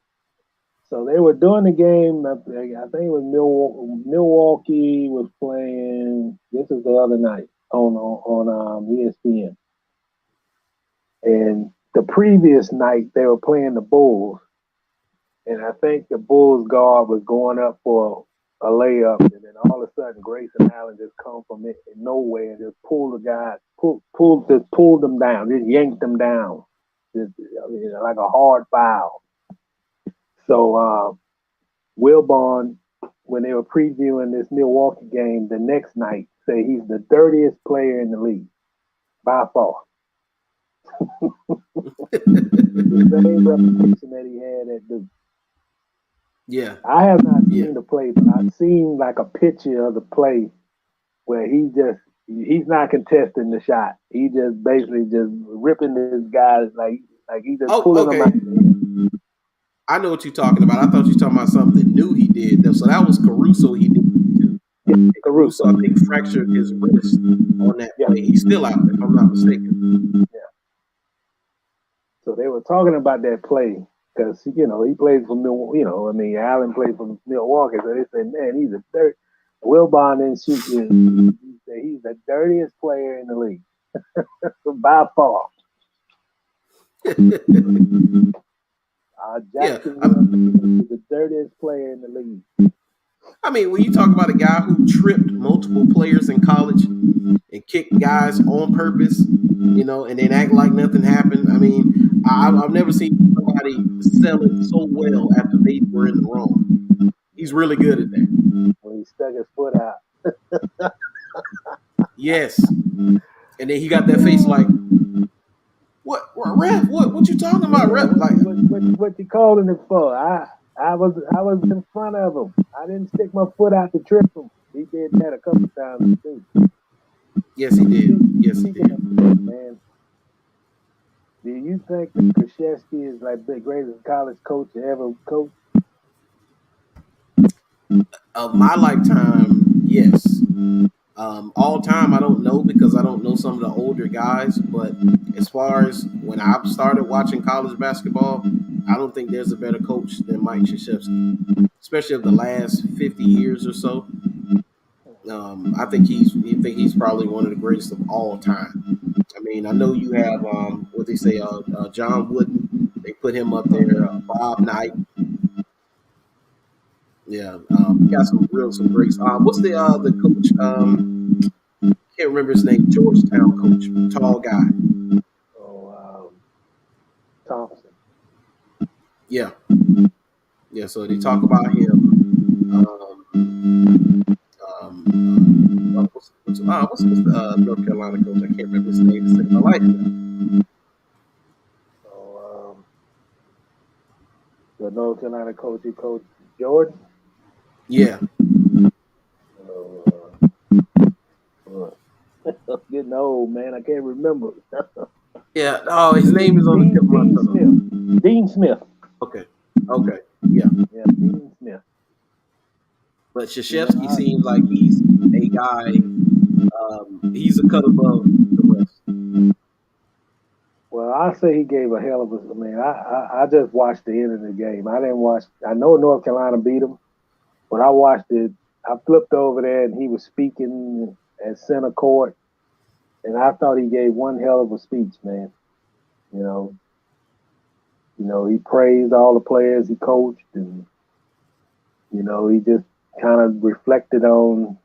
So they were doing the game. I think it was Milwaukee was playing. This is the other night on ESPN. And the previous night they were playing the Bulls, and I think the Bulls guard was going up for a layup, and then all of a sudden Grayson Allen just come from nowhere and just pulled the guy, pulled them down, just yanked them down, like a hard foul. So Wilbon, when they were previewing this Milwaukee game the next night, say he's the dirtiest player in the league by far. The same reputation that he had at Duke. Yeah. I have not seen the play, but I've seen like a picture of the play where he's not contesting the shot. He just basically just ripping this guy like he just pulling him out. I know what you're talking about. I thought you were talking about something new he did. So that was Caruso he did too. Yeah, Caruso, I think, fractured his wrist on that play. He's still out there, if I'm not mistaken. Yeah. So they were talking about that play because, he plays for Milwaukee. Allen plays for Milwaukee. So they said, man, he's a dirt. Wilbon didn't shoot him. He said he's the dirtiest player in the league by far. Jacksonville is the dirtiest player in the league. I mean, when you talk about a guy who tripped multiple players in college and kicked guys on purpose, and then act like nothing happened. I mean, I've never seen somebody sell it so well after they were in the wrong. He's really good at that. When he stuck his foot out. Yes. And then he got that face like, What ref? What you talking about, ref? Like what you calling it for? I was in front of him. I didn't stick my foot out to trip him. He did that a couple times too. Yes, he did. Yes, he did. Man, do you think that Krzyzewski is like the greatest college coach ever coached? Of my lifetime, yes. All time, I don't know because I don't know some of the older guys. But as far as when I started watching college basketball, I don't think there's a better coach than Mike Krzyzewski, especially of the last 50 years or so. I think he's probably one of the greatest of all time. I mean, I know you have what they say, John Wooden. They put him up there. Bob Knight. Yeah, got some great. What's the coach? Can't remember his name. Georgetown coach, tall guy. Oh, Thompson. Yeah. So they talk about him. What's the North Carolina coach? I can't remember his name. I like him. So the North Carolina coach, he coached Jordan. Yeah. I'm getting old, man. I can't remember. Yeah. Oh, his name is on the tip of my tongue. Dean Smith. Okay. Yeah. Yeah, Dean Smith. But Krzyzewski seems like he's a guy. He's a cut above the rest. Well, I say he gave a hell of a. I mean, I just watched the end of the game. I didn't watch. I know North Carolina beat him, but I watched it. I flipped over there and he was speaking at center court, and I thought he gave one hell of a speech, man. You know, he praised all the players he coached, and he just kind of reflected on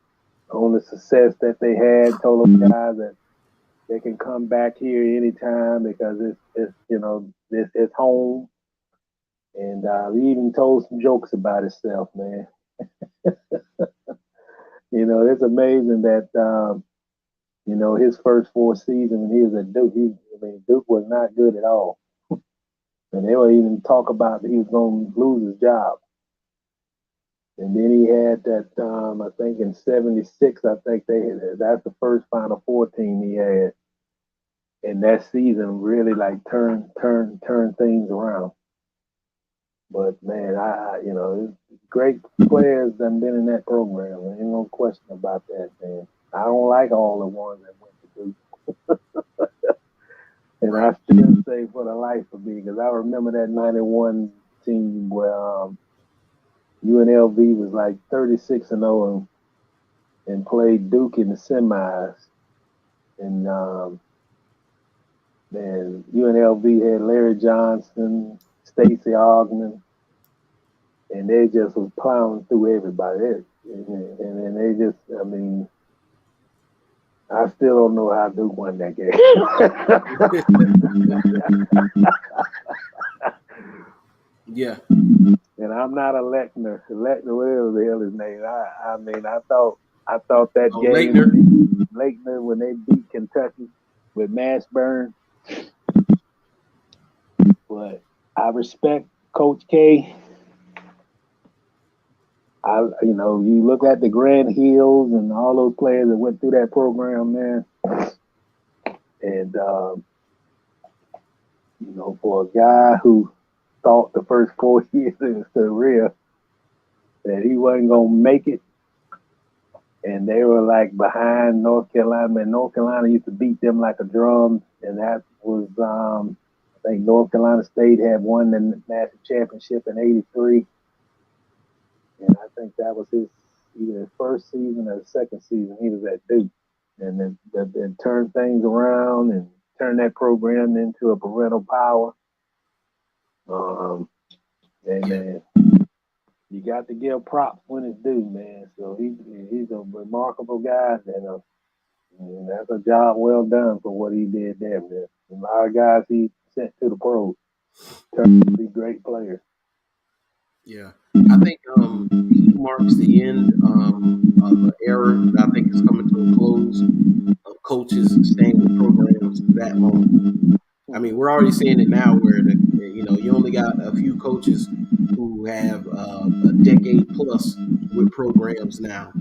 the success that they had. Told them guys that they can come back here anytime because it's home. And he even told some jokes about himself, man. It's amazing that his first 4 seasons when he was at Duke, Duke was not good at all. And they were even talk about that he was going to lose his job. And then he had that, I think in '76, I think that's the first Final Four team he had. And that season really like turned things around. But man, great players done been in that program. There ain't no question about that, man. I don't like all the ones that went to Duke. And I still say for the life of me, because I remember that '91 team where UNLV was like 36-0 and played Duke in the semis. And man, UNLV had Larry Johnson, Stacey Augmon, and they just was plowing through everybody. And they just, I still don't know how Duke won that game. Yeah. And I'm not a Lechner, whatever the hell his name. I thought that game, Lechner, when they beat Kentucky with Mashburn. But I respect Coach K. You look at the Grant Hills and all those players that went through that program, man. And, for a guy who thought the first 4 years of his career that he wasn't going to make it, and they were like behind North Carolina, and North Carolina used to beat them like a drum, and that was, I think North Carolina State had won the national championship in '83. And I think that was either his first season or his second season. He was at Duke, and then turned things around and turned that program into a parental power. Man, you got to give props when it's due, man. So he's a remarkable guy, and that's a job well done for what he did there, man. A lot of guys he sent to the pros turned to be great players. Yeah, I think he marks the end of an era that I think is coming to a close of coaches staying with programs that long. I mean, we're already seeing it now where you only got a few coaches who have a decade plus with programs now.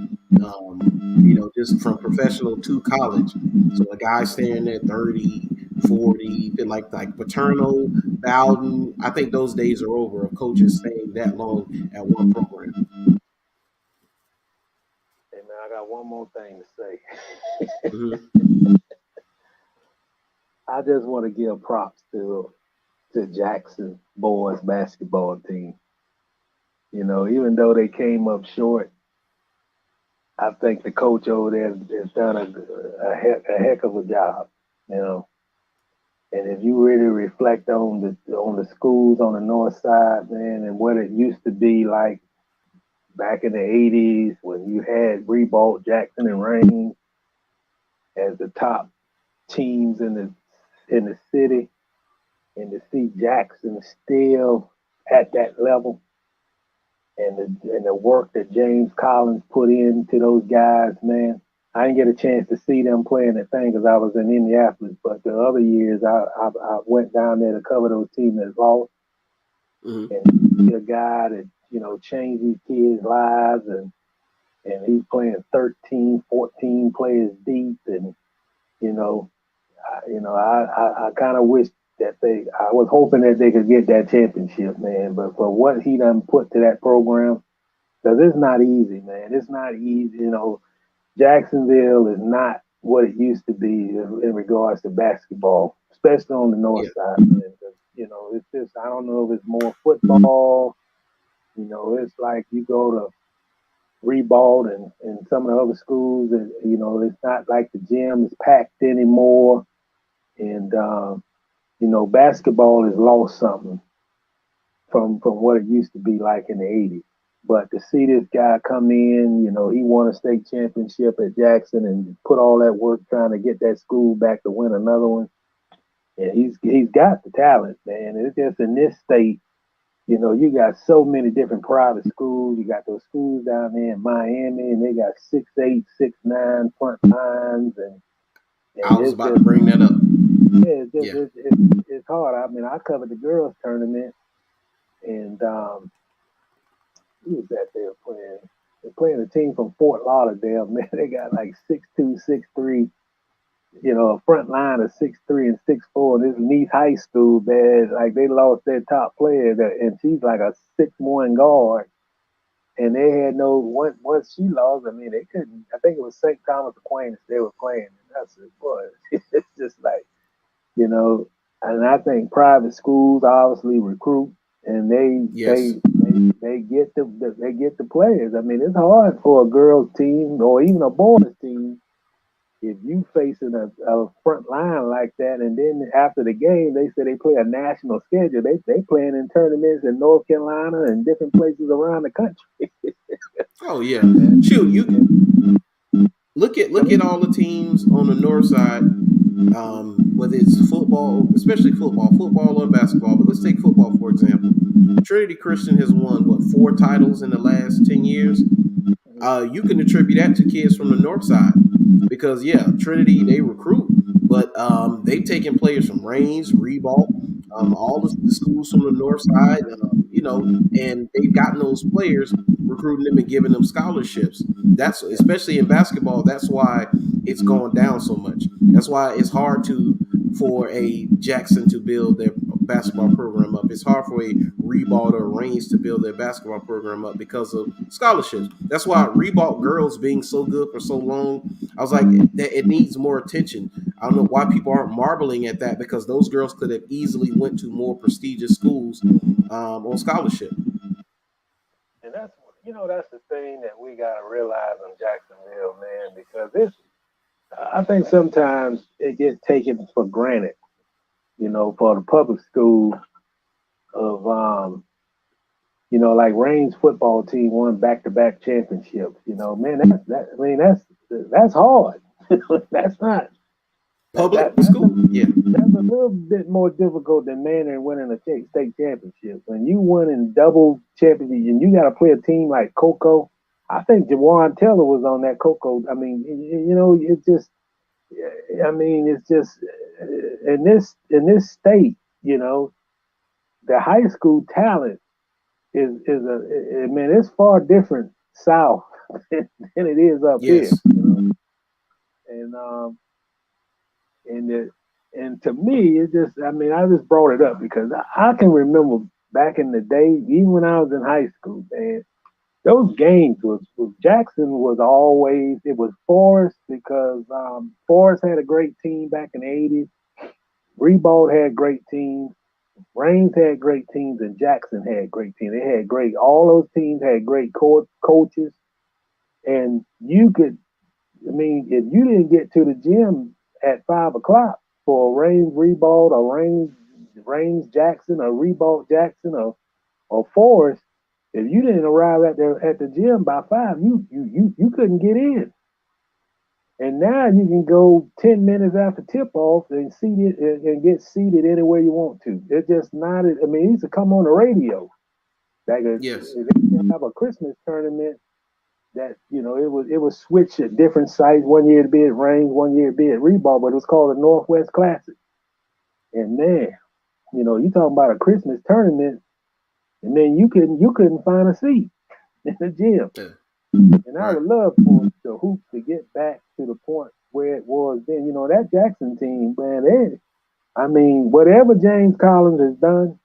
Just from professional to college. So a guy staying there 30, 40, like Paterno, Bowden. I think those days are over of coaches staying that long at one program. Hey man, I got one more thing to say. Mm-hmm. I just want to give props to Jackson boys basketball team. Even though they came up short, I think the coach over there has done a heck of a job, you know. And if you really reflect on the schools on the north side, man, and what it used to be like back in the 80s when you had Ribault, Jackson, and Rain as the top teams in the city, and to see Jackson still at that level, and the work that James Collins put into those guys, man. I didn't get a chance to see them playing the thing because I was in Indianapolis, but the other years I went down there to cover those teams that lost. Mm-hmm. And see a guy that, you know, changed these kids' lives, and he's playing 13, 14 players deep, and I kind of wish that I was hoping that they could get that championship, man. But for what he done put to that program, because it's not easy, man. It's not easy, you know. Jacksonville is not what it used to be in regards to basketball, especially on the north side. Man. You know, it's just, I don't know if it's more football. You know, it's like you go to Ribault and some of the other schools, and, you know, it's not like the gym is packed anymore. And, you know, basketball has lost something from what it used to be like in the 80s. But to see this guy come in, you know, he won a state championship at Jackson and put all that work trying to get that school back to win another one. And he's got the talent, man. It's just in this state, you know, you got so many different private schools. You got those schools down there in Miami, and they got 6'8", 6'9" front lines. And I was about to bring that up. Yeah, it's hard. I mean, I covered the girls tournament, and who was that they were playing? They're playing a team from Fort Lauderdale, man. They got like 6'2", 6'3", you know, a front line of 6'3" and 6'4". This Nice High School, man, like they lost their top player, and she's like a 6'1" guard. And they had once she lost, I mean, they couldn't, I think it was St. Thomas Aquinas they were playing. And that's it, boy. It's just like, you know, and I think private schools obviously recruit, and they get the players. I mean, it's hard for a girls team or even a boys team if you facing a front line like that, and then after the game they say they play a national schedule. They playing in tournaments in North Carolina and different places around the country. Oh yeah, shoot, you look at all the teams on the north side. Whether it's football, especially football or basketball, but let's take football for example. Trinity Christian has won 4 titles in the last 10 years. You can attribute that to kids from the north side because Trinity, they recruit, but they've taken players from Rains, Ribault, all the schools from the north side, you know, and they've gotten those players, recruiting them and giving them scholarships. That's especially in basketball. That's why it's gone down so much. That's why it's hard for a Jackson to build their basketball program up. It's hard for a Ribault or Rains to build their basketball program up because of scholarships. That's why Ribault girls being so good for so long, I was like, it needs more attention. I don't know why people aren't marveling at that, because those girls could have easily went to more prestigious schools on scholarship. And that's the thing that we got to realize in Jacksonville, man, because I think sometimes it gets taken for granted, you know, for the public school of, you know, like Rain's football team won back-to-back championships. You know, man, that's hard. That's not public school. That's a little bit more difficult than Mandarin winning a state championship. When you win in double championship and you got to play a team like Coco, I think Jawan Taylor was on that Coco. I mean, you know, it's just in this state, you know, the high school talent it's far different south than it is up here. You know? And to me, it just, I just brought it up because I can remember back in the day, even when I was in high school, man, those games was Jackson was always, it was Forest because Forest had a great team back in the 80s. Ribault had great teams. Rains had great teams, and Jackson had great teams. All those teams had great coaches. And you could, I mean, if you didn't get to the gym at 5 o'clock for a Rains Rebold or Rains Jackson or Rebold Jackson or Forrest, if you didn't arrive at the gym by 5, you couldn't get in. And now you can go 10 minutes after tip off and get seated anywhere you want to. It's just not. I mean, it used to come on the radio. Like yes, if they have a Christmas tournament, that it was switch at different sites. One year it'd be at Rains, one year it'd be at Rebold, but it was called the Northwest Classic. And man, you talking about a Christmas tournament, and then you couldn't find a seat in the gym. Yeah. And I would love for the hoops to get back to the point where it was then. That Jackson team, man, I mean, whatever James Collins has done,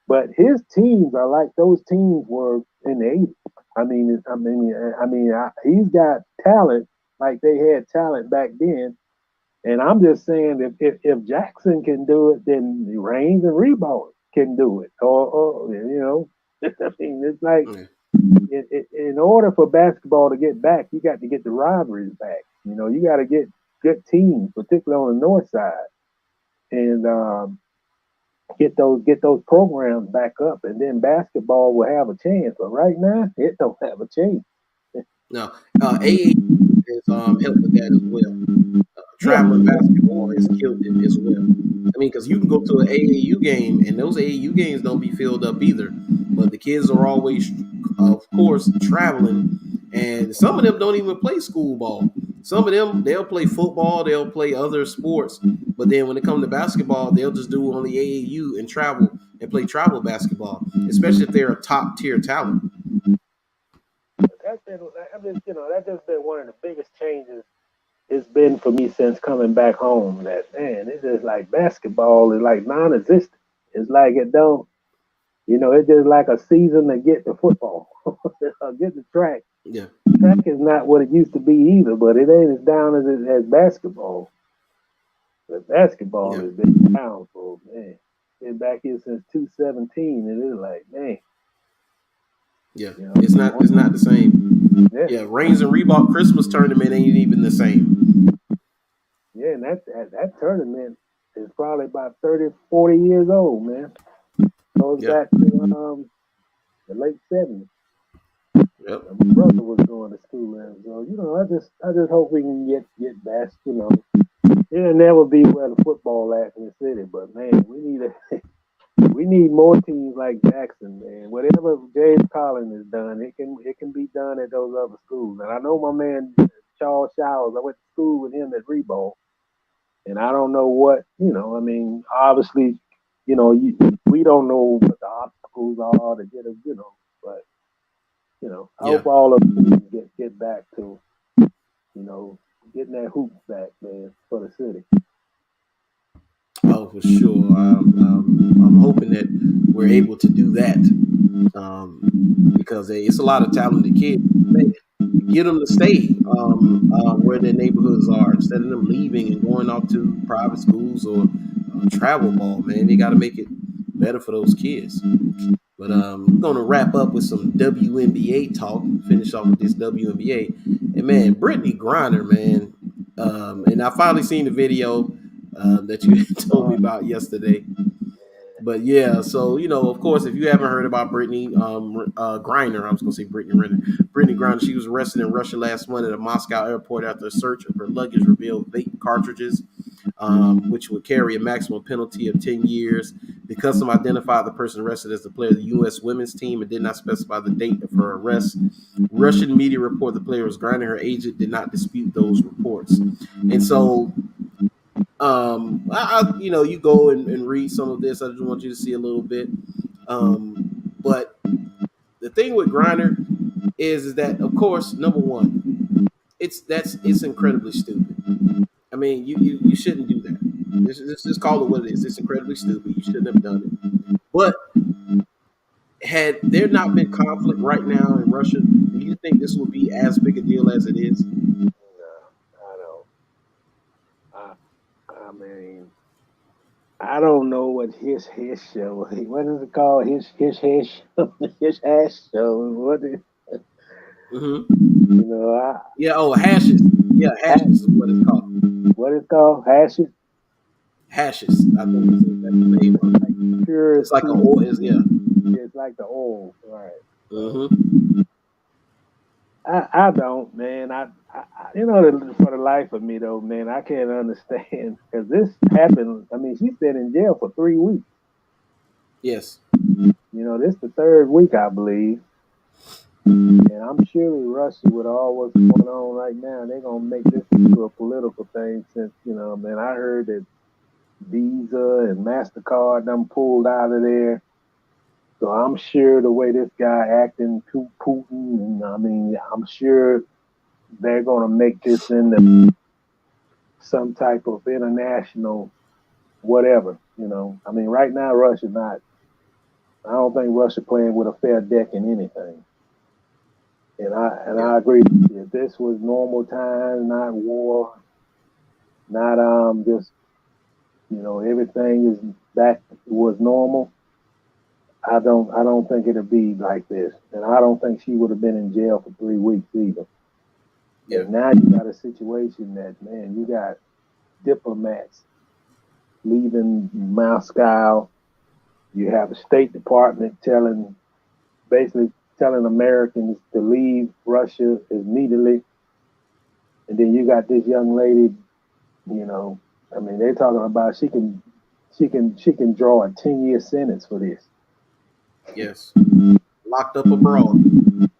but his teams are like those teams were in the 80s. I mean, he's got talent like they had talent back then. And I'm just saying, if Jackson can do it, then Rains and Rebold can do it. Or I mean, it's like in order for basketball to get back, you got to get the rivalries back. You got to get good teams, particularly on the north side, and get those programs back up, and then basketball will have a chance. But right now, it don't have a chance. No, AAU has helped with that as well. Traveling basketball has killed it as well. I mean, because you can go to an AAU game, and those AAU games don't be filled up either. But the kids are always, of course, traveling, and some of them don't even play school ball. Some of them, they'll play football, they'll play other sports, but then when it comes to basketball, they'll just do only AAU and travel and play travel basketball, especially if they're a top tier talent. That's just been one of the biggest changes it's been for me since coming back home. That man, it's just like basketball is like non-existent. It's like it don't, it's just like a season to get to football, get the track. Yeah, track is not what it used to be either, but it ain't as down as basketball. But basketball has been down for been back here since 2017, and it's like man. Yeah, it's not the same. Yeah, Rains and Reebok Christmas tournament ain't even the same. Yeah, and that tournament is probably about 30, 40 years old, man. Goes back to the late 70s. Yep. My brother was going to school there, so I just hope we can get back. It'll never be where the football at in the city, but man, we need more teams like Jackson, man. Whatever James Collins has done, it can be done at those other schools. And I know my man Charles Showers. I went to school with him at Rebold, and I don't know what I mean, obviously, we don't know what the obstacles are to get but I hope all of them get back to getting that hoop back, man, for the city. Oh, for sure. I'm hoping that we're able to do that because it's a lot of talented kids. Man, get them to stay where their neighborhoods are instead of them leaving and going off to private schools or travel ball. Man, they got to make it better for those kids. But we're going to wrap up with some WNBA talk, finish off with this WNBA. And, man, Brittney Griner, man. And I finally seen the video that you told me about yesterday. But, yeah, so, of course, if you haven't heard about Brittney Griner, I was going to say Brittney Griner, she was arrested in Russia last month at a Moscow airport after a search of her luggage revealed vape cartridges, which would carry a maximum penalty of 10 years. The custom identified the person arrested as the player of the U.S. women's team and did not specify the date of her arrest. Russian media report the player was Griner. Her agent did not dispute those reports. And so, you go and read some of this. I just want you to see a little bit. But the thing with Griner is that, of course, number one, it's incredibly stupid. I mean, you shouldn't do that. Let's just call it what it is. It's incredibly stupid. You shouldn't have done it. But had there not been conflict right now in Russia, do you think this would be as big a deal as it is? No, I don't. I mean, I don't know what his show. What is it called? His hash show. What is? Mm-hmm. You know, hashes. Yeah, hashes is what it's called. What it's called? Hashes. Hashes. I think that's the name of it. Pure. It's like an oil. It's like the oil, right? Mm-hmm. I don't, man. I you know, for the life of me though, man, I can't understand because this happened. I mean, she's been in jail for 3 weeks. Yes. You know, this is the 3rd week, I believe. And I'm sure Russia, with all what's going on right now, they're gonna make this into a political thing. Since man, I heard that Visa and MasterCard done pulled out of there. So I'm sure the way this guy acting to Putin, and I mean, I'm sure they're gonna make this into some type of international whatever. I mean, right now Russia not. I don't think Russia playing with a fair deck in anything. And I agree with you. If this was normal times, not war, not just everything is back was normal, I don't think it'd be like this. And I don't think she would have been in jail for 3 weeks either. Yeah. And now you got a situation that, man, you got diplomats leaving Moscow. You have a State Department basically telling Americans to leave Russia immediately. And then you got this young lady, I mean, they're talking about she can draw a 10-year sentence for this. Yes. Locked up abroad. And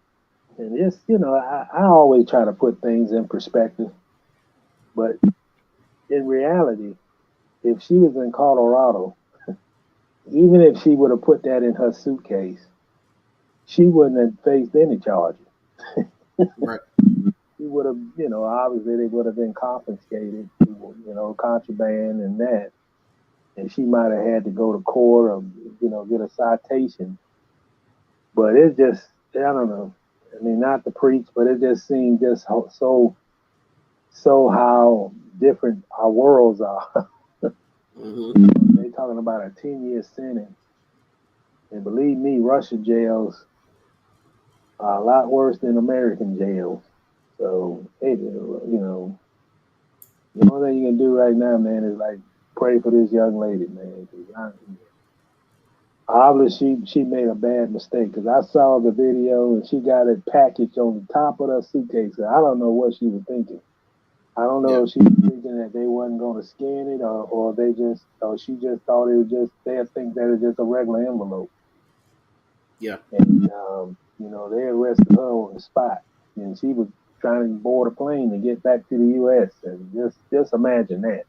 it's, I always try to put things in perspective. But in reality, if she was in Colorado, even if she would have put that in her suitcase, she wouldn't have faced any charges. Right. She would have, obviously they would have been confiscated, contraband and that. And she might have had to go to court or, get a citation. But it just, I don't know. I mean, not to preach, but it just seemed just so how different our worlds are. Mm-hmm. They're talking about a 10-year sentence. And believe me, Russia jails are a lot worse than American jails. So, hey, the only thing you can do right now, man, is like pray for this young lady, man. Obviously, she made a bad mistake because I saw the video and she got it packaged on the top of her suitcase. I don't know what she was thinking. I don't know if she was thinking that they wasn't going to scan it or she just thought it was just, they'll think that it's just a regular envelope. Yeah. And, they arrested her on the spot. And she was trying to board a plane to get back to the U.S. And just imagine that.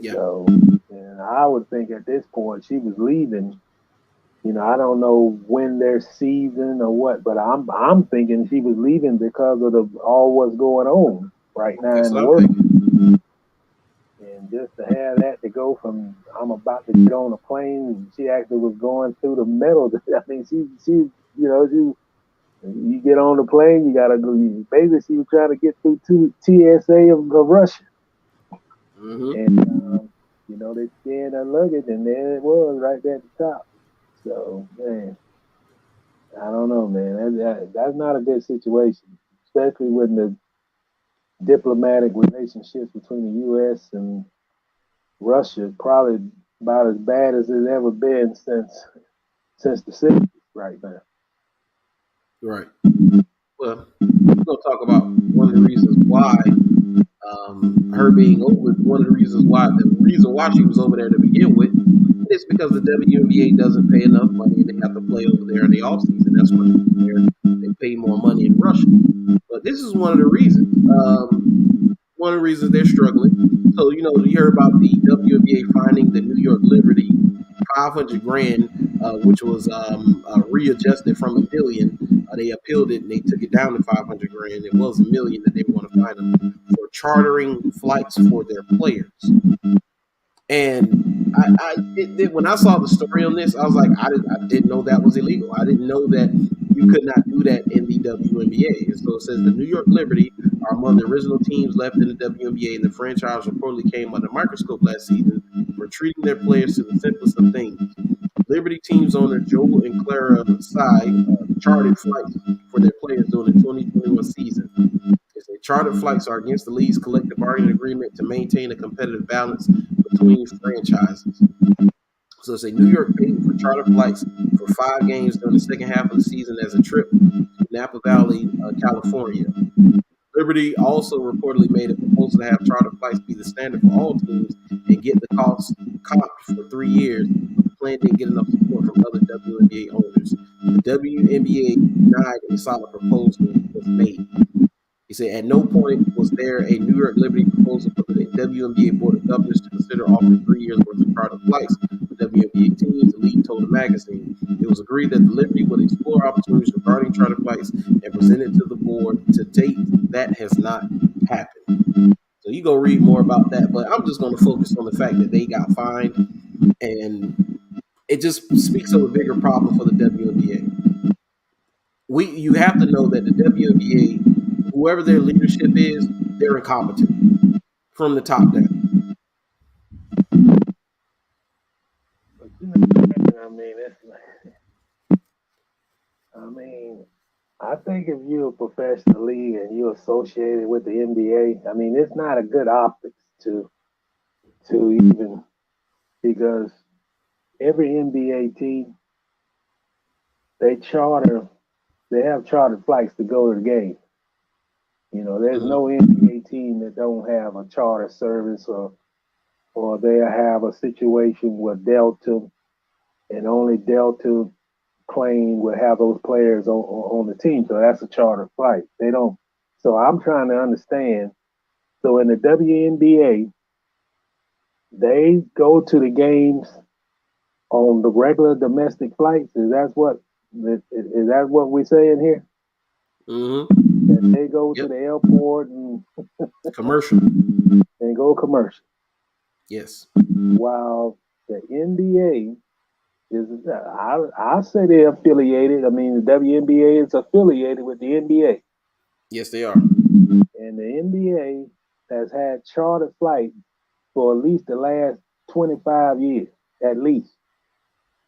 Yeah. So, and I would think at this point she was leaving. I don't know when they're season or what, but I'm thinking she was leaving because of all what's going on right now in the world. And just to have that to go from I'm about to get on a plane, she actually was going through the metal. I mean, she you get on the plane, you gotta go. Basically, she was trying to get through to TSA of Russia. Mm-hmm. And they scanned her luggage, and there it was right there at the top. So, man, I don't know, man. That's not a good situation, especially when the diplomatic relationships between the U.S. and Russia probably about as bad as it's ever been since the 60s right now. Right. Well, we're going to talk about one of the reasons why her being over, the reason why she was over there to begin with is because the WNBA doesn't pay enough money and they have to play over there in the offseason. That's why they pay more money in Russia. But this is one of the reasons. One of the reasons they're struggling. So, you heard about the WNBA finding the New York Liberty $500,000, which was readjusted from $1 million. They appealed it and they took it down to $500,000. It was $1 million that they were going to fine them for chartering flights for their players. And when I saw the story on this, I was like, I didn't know that was illegal. I didn't know that you could not do that in the WNBA. And so it says the New York Liberty are among the original teams left in the WNBA, and the franchise reportedly came under a microscope last season for treating their players to the simplest of things. Liberty team's owner Joel and Clara Sy chartered flights for their players during the 2021 season. They say chartered flights are against the league's collective bargaining agreement to maintain a competitive balance between franchises. So it's a New York paid for charter flights for 5 games during the second half of the season as a trip to Napa Valley, California. Liberty also reportedly made a proposal to have charter flights be the standard for all teams and get the cost comped for 3 years. The plan didn't get enough support from other WNBA owners. The WNBA denied a solid proposal was made. He said, at no point was there a New York Liberty proposal for the WNBA Board of Governors to consider offering 3 years worth of charter flights for WNBA teams, the league told the magazine. It was agreed that the Liberty would explore opportunities regarding charter flights and present it to the board. To date, that has not happened. So you go read more about that, but I'm just going to focus on the fact that they got fined, and it just speaks of a bigger problem for the WNBA. You have to know that the WNBA, whoever their leadership is, they're incompetent from the top down. I think if you're a professional league and you're associated with the NBA, it's not a good optics to even, because every NBA team, they have chartered flights to go to the game. There's no NBA team that don't have a charter service or they have a situation where Delta and only Delta plane will have those players on the team. So that's a charter flight. They don't. So I'm trying to understand. So in the WNBA, they go to the games on the regular domestic flights. Is that what we're saying here? Mm-hmm. And they go to the airport and commercial and go commercial. Yes. While the NBA is, I say they're affiliated. The WNBA is affiliated with the NBA. Yes, they are. And the NBA has had charter flights for at least the last 25 years, at least.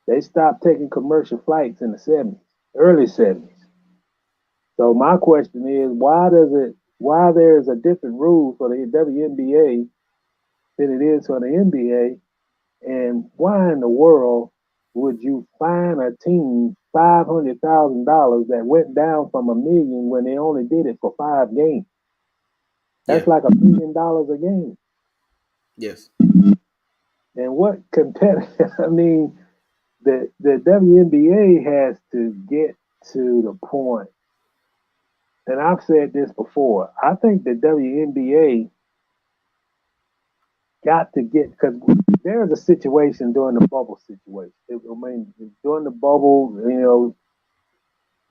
They stopped taking commercial flights in the 70s, early 70s. So my question is, why there's a different rule for the WNBA than it is for the NBA, and why in the world would you fine a team $500,000 that went down from $1 million when they only did it for 5 games? That's like $1 million a game. Yes. And what competitive? The WNBA has to get to the point, and I've said this before. I think the WNBA got to get, because there's a situation during the bubble situation. During the bubble,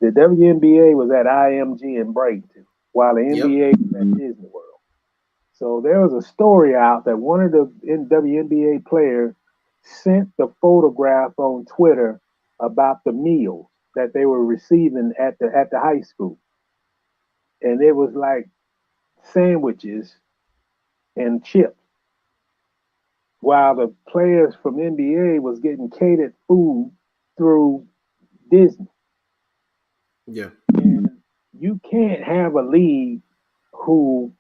the WNBA was at IMG in Bradenton, while the NBA was at Disney World. So there was a story out that one of the WNBA players sent the photograph on Twitter about the meals that they were receiving at the high school, and it was like sandwiches and chips, while the players from NBA was getting catered food through Disney. Yeah. And you can't have a league who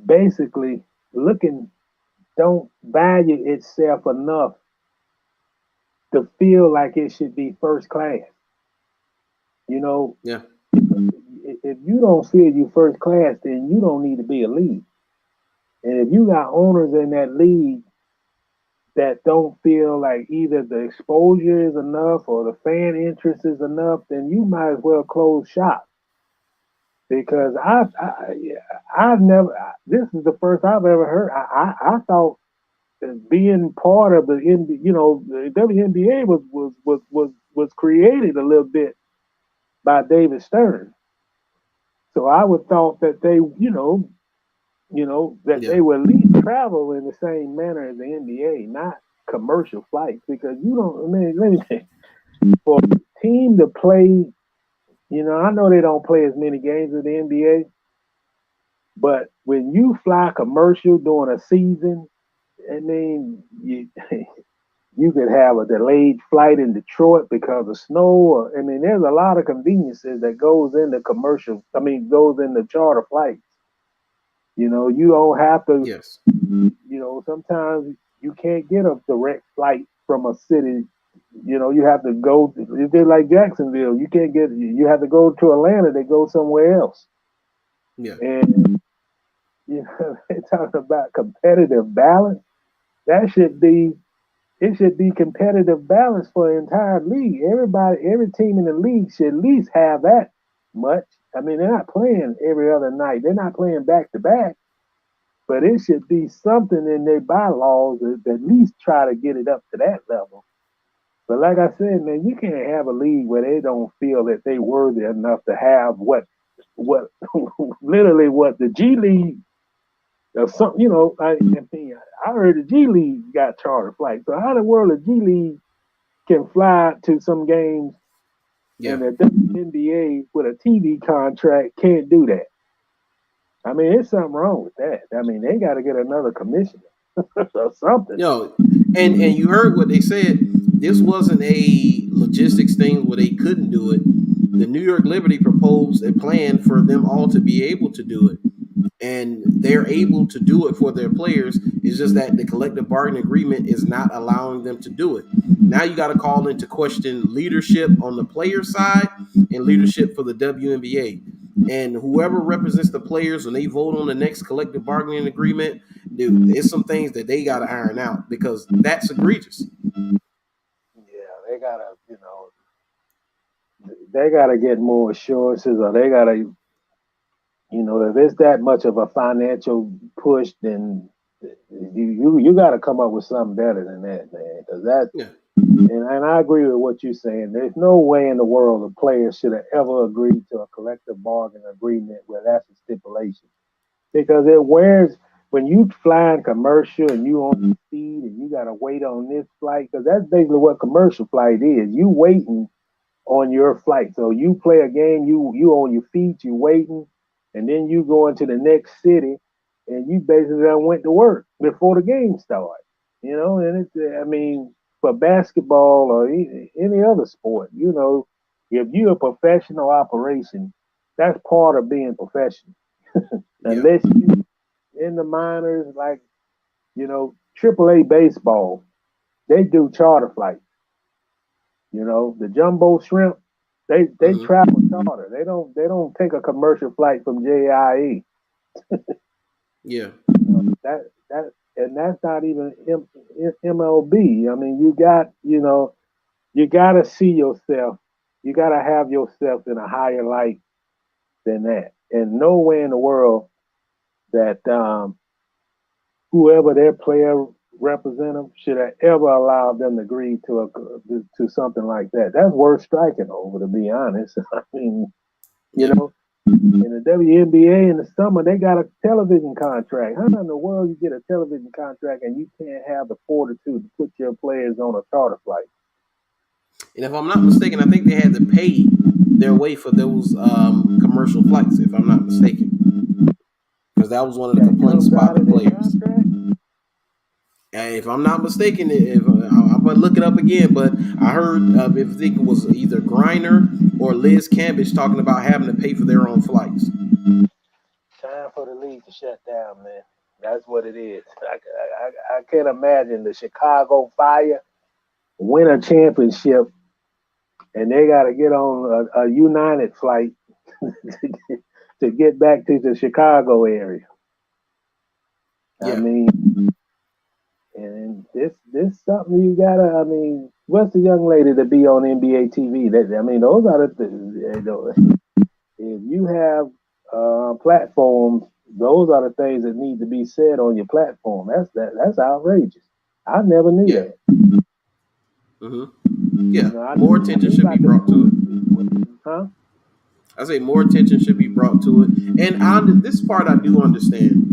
basically don't value itself enough to feel like it should be first class. Yeah. If you don't feel you first class, then you don't need to be a league. And if you got owners in that league that don't feel like either the exposure is enough or the fan interest is enough, then you might as well close shop. Because I've never, this is the first I've ever heard. I thought being part of the the WNBA was created a little bit by David Stern. So I would thought that they, they would at least travel in the same manner as the NBA, not commercial flights, because let me think, for a team to play, I know they don't play as many games as the NBA, but when you fly commercial during a season, you could have a delayed flight in Detroit because of snow. I mean, there's a lot of conveniences that goes into goes into charter flights. You know, you don't have to. Yes. You know, sometimes you can't get a direct flight from a city. You know, you have to go. If they're like Jacksonville, you can't get. You have to go to Atlanta. They go somewhere else. Yeah. And you know, they're talking about competitive balance. That should be. It should be competitive balance for the entire league. Every team in the league should at least have that much. I mean, they're not playing every other night. They're not playing back to back. But it should be something in their bylaws that at least try to get it up to that level. But like I said, man, you can't have a league where they don't feel that they worthy enough to have what literally what the G League or something, you know, I heard the G League got charter flights. So how in the world the G League can fly to some games and the WNBA with a TV contract can't do that? I mean, there's something wrong with that. I mean, they got to get another commissioner or something. Yo, and you heard what they said. This wasn't a logistics thing where they couldn't do it. The New York Liberty proposed a plan for them all to be able to do it. And they're able to do it for their players. It's just that the collective bargaining agreement is not allowing them to do it. Now you got to call into question leadership on the player side and leadership for the WNBA. And whoever represents the players when they vote on the next collective bargaining agreement, dude, there's some things that they got to iron out because that's egregious. Yeah, they got to, you know, they got to get more assurances, or they got to, you know, if it's that much of a financial push, then you got to come up with something better than that, man. Because that, and I agree with what you're saying. There's no way in the world the players should have ever agreed to a collective bargaining agreement where that's a stipulation, because it wears when you flying commercial and you on your feet and you got to wait on this flight, because that's basically what commercial flight is. You waiting on your flight. So you play a game, you on your feet, you waiting. And then you go into the next city, and you basically went to work before the game started. You know, and it's, I mean, for basketball or any other sport, you know, if you're a professional operation, that's part of being professional. Unless you in the minors, like, you know, AAA baseball, they do charter flights. You know, the jumbo shrimp, they travel charter. They don't take a commercial flight from JIE. Yeah. And that's not even MLB. I mean, you got to see yourself. You got to have yourself in a higher light than that. And nowhere in the world that whoever their player representative should have ever allowed them to agree to something like that. That's worth striking over, to be honest. I mean, you know, in the WNBA in the summer, they got a television contract. How in the world you get a television contract and you can't have the fortitude to put your players on a charter flight? And if I'm not mistaken, I think they had to pay their way for those commercial flights, if I'm not mistaken. Because that was one of the complaints about the players. And if I'm not mistaken, I'm going to look it up again, but I heard, I think it was either Griner or Liz Cambridge talking about having to pay for their own flights. Time for the league to shut down, man. That's what it is. I can't imagine the Chicago Fire win a championship and they got to get on a United flight to get back to the Chicago area. Yeah. I mean, and this something you gotta. I mean, what's the young lady to be on NBA TV? I mean, those are the things. If you have platforms, those are the things that need to be said on your platform. That's outrageous. I never knew that. Mm-hmm. Yeah, you know, more attention should be brought to it. Huh? I say more attention should be brought to it, and this part I do understand.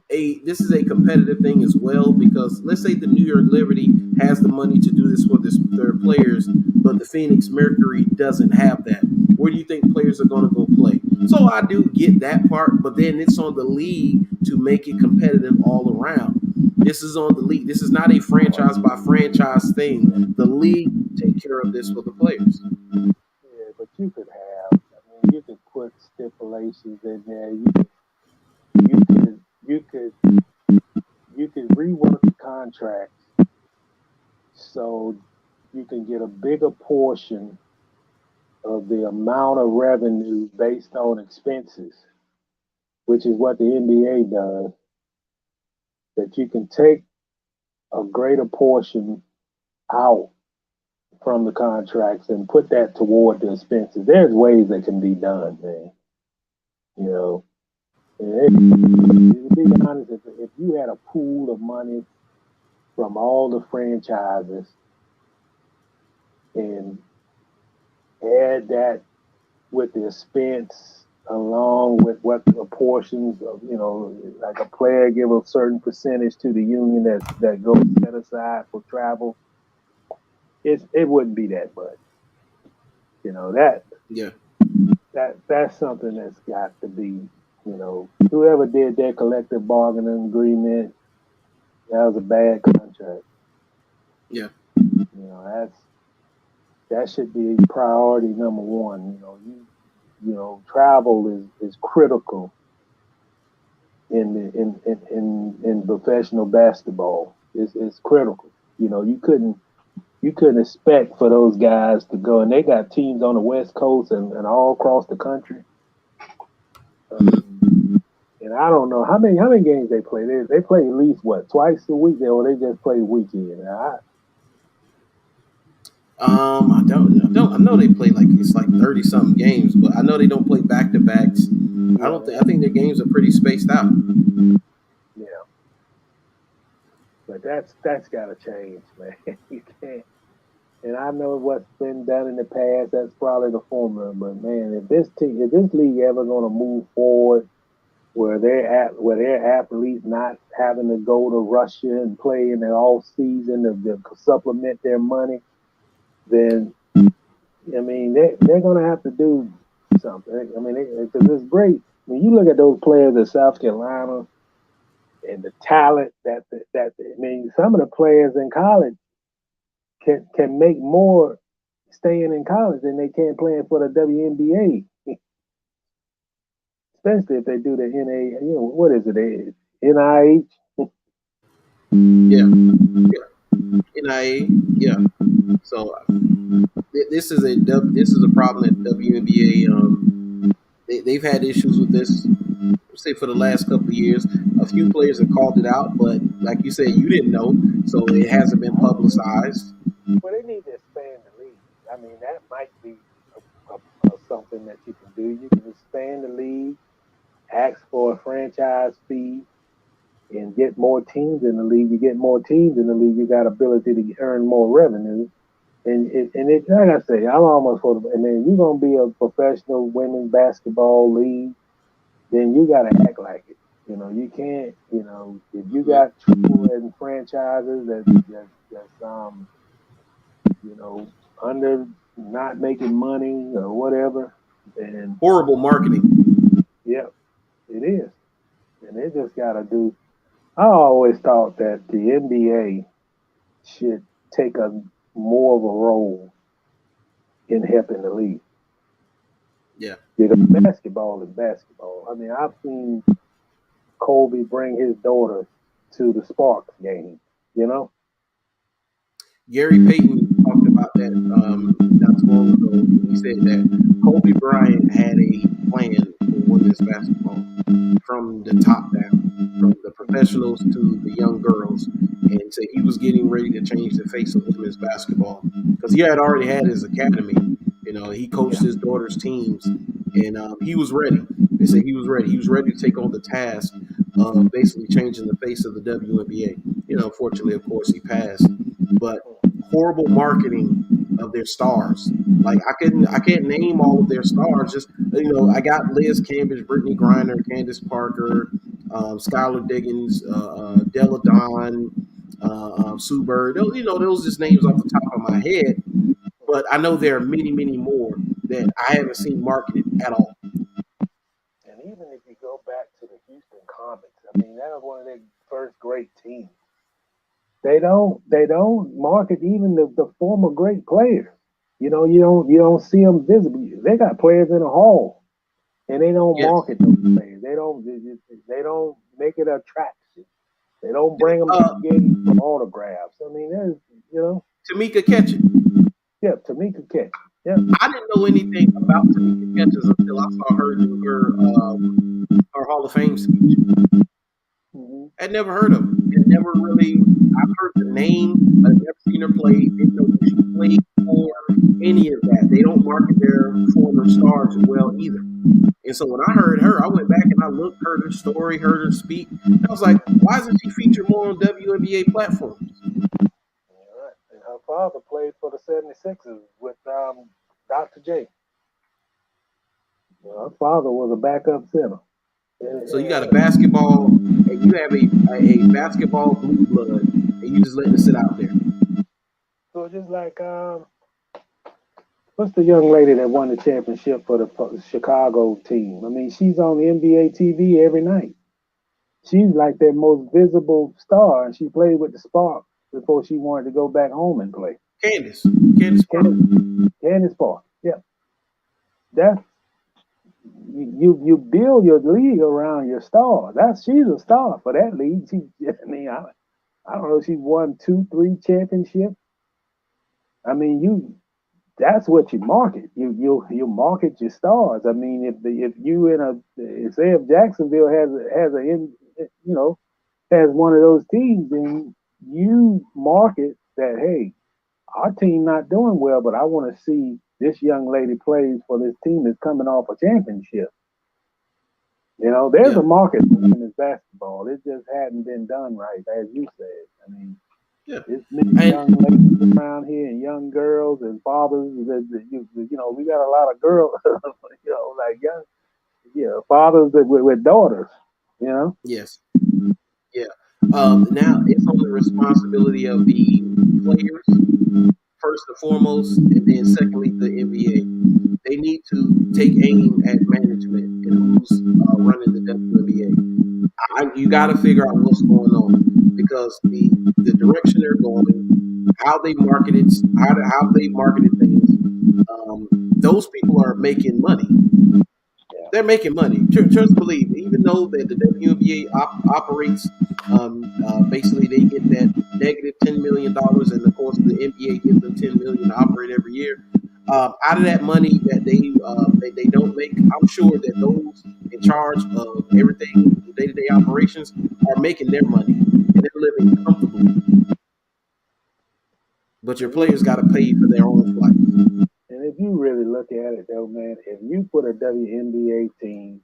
This is a competitive thing as well, because let's say the New York Liberty has the money to do this for their players, but the Phoenix Mercury doesn't have that. Where do you think players are going to go play? So I do get that part, but then it's on the league to make it competitive all around. This is on the league. This is not a franchise by franchise thing. The league take care of this for the players. Yeah, but you could have. I mean, you could put stipulations in there. You could rework the contracts so you can get a bigger portion of the amount of revenue based on expenses, which is what the NBA does. That you can take a greater portion out from the contracts and put that toward the expenses. There's ways that can be done, man. You know, to be honest, if you had a pool of money from all the franchises and add that with the expense along with what the portions of, like a player give a certain percentage to the union that goes set aside for travel, it wouldn't be that much. That's something that's got to be, whoever did that collective bargaining agreement, that was a bad contract. Yeah. That should be priority number one. Travel is critical in professional basketball. It's critical. You couldn't expect for those guys to go, and they got teams on the West Coast and all across the country. And I don't know how many games they play. They play at least twice a week, or they just play weekend. I know they play it's like 30 something games, but I know they don't play back to backs. Yeah. I think their games are pretty spaced out. Yeah. But that's gotta change, man. You can't. And I know what's been done in the past, that's probably the formula. But man, if this league ever gonna move forward where their athletes not having to go to Russia and play in the off season to supplement their money, then I mean they're gonna have to do something. I mean, because it's great when you look at those players at South Carolina and the talent that I mean, some of the players in college can make more staying in college than they can playing for the WNBA. Especially if they do the NA, what is it? NIH? Yeah. NIA. Yeah. So this is a problem that WNBA. They've had issues with this. Say for the last couple of years, a few players have called it out, but like you said, you didn't know, so it hasn't been publicized. Well, they need to expand the league. I mean, that might be something that you can do. You can expand the league, ask for a franchise fee, and get more teams in the league. You get more teams in the league, you got ability to earn more revenue. And it, like I say, I'm almost for the. And then you're gonna be a professional women's basketball league, then you gotta act like it. You can't. If you got AAA franchises that's under not making money or whatever, then horrible marketing. Yep, it is, and they just gotta do. I always thought that the NBA should take more of a role in helping the league. Yeah. Because basketball is basketball. I mean, I've seen Kobe bring his daughter to the Sparks game, Gary Payton talked about that not too long ago. He said that Kobe Bryant had a plan for women's basketball from the top down, from the professionals to the young girls, and so he was getting ready to change the face of women's basketball because he had already had his academy. He coached his daughter's teams, and he was ready. They said he was ready. He was ready to take on the task of basically changing the face of the WNBA. Unfortunately, of course, he passed, but horrible marketing of their stars. Like I can't name all of their stars. Just I got Liz Cambridge, Brittney Griner, Candace Parker, Skylar Diggins, Della Don, Sue Bird. Those just names off the top of my head. But I know there are many, many more that I haven't seen marketed at all. And even if you go back to the Houston Comets, I mean, that was one of their first great teams. They don't market even the former great players. You don't see them visibly. They got players in the hall, and they don't market those players. They don't make it attraction. They don't bring them to the game for autographs. I mean, there's Tamika Catchings. Yeah, Tamika Catchings. Yeah. I didn't know anything about Tamika Catchings until I saw her do her Hall of Fame speech. Mm-hmm. I'd never heard of her. I've heard the name, but I've never seen her play. Didn't know who she played for, any of that. They don't market their former stars well either. And so when I heard her, I went back and I looked, heard her story, heard her speak. And I was like, why isn't she featured more on WNBA platforms? All right. And her father played for the 76ers with Dr. J. Her father was a backup center. So you got a basketball, and you have a basketball blue blood, and you just letting it sit out there. So just like what's the young lady that won the championship for the Chicago team? I mean, she's on the NBA TV every night. She's like their most visible star, and she played with the Sparks before she wanted to go back home and play. Candace Parker. Yeah, that's you build your league around your star. She's a star for that league. I don't know. She's won 2-3 championships. I mean, that's what you market. You market your stars. I mean, if Jacksonville has one of those teams, then you market that, hey, our team not doing well, but I want to see this young lady plays for this team that's coming off a championship. There's a market for women's basketball. It just hadn't been done right, as you said. I mean, there's many young ladies around here and young girls and fathers. We got a lot of girls, fathers with daughters. Yes. Yeah. Now it's on the responsibility of the players, first and foremost, and then secondly, the NBA. They need to take aim at management and who's running the WNBA. You got to figure out what's going on, because the direction they're going, how they marketed things, those people are making money. They're making money. Just believe, even though that the WNBA operates, basically they get that negative $10 million, and of course the NBA gives them $10 million to operate every year. Out of that money that they don't make, I'm sure that those in charge of everything, the day-to-day operations, are making their money and they're living comfortably. But your players got to pay for their own flights. And if you really look at it, though, man, if you put a WNBA team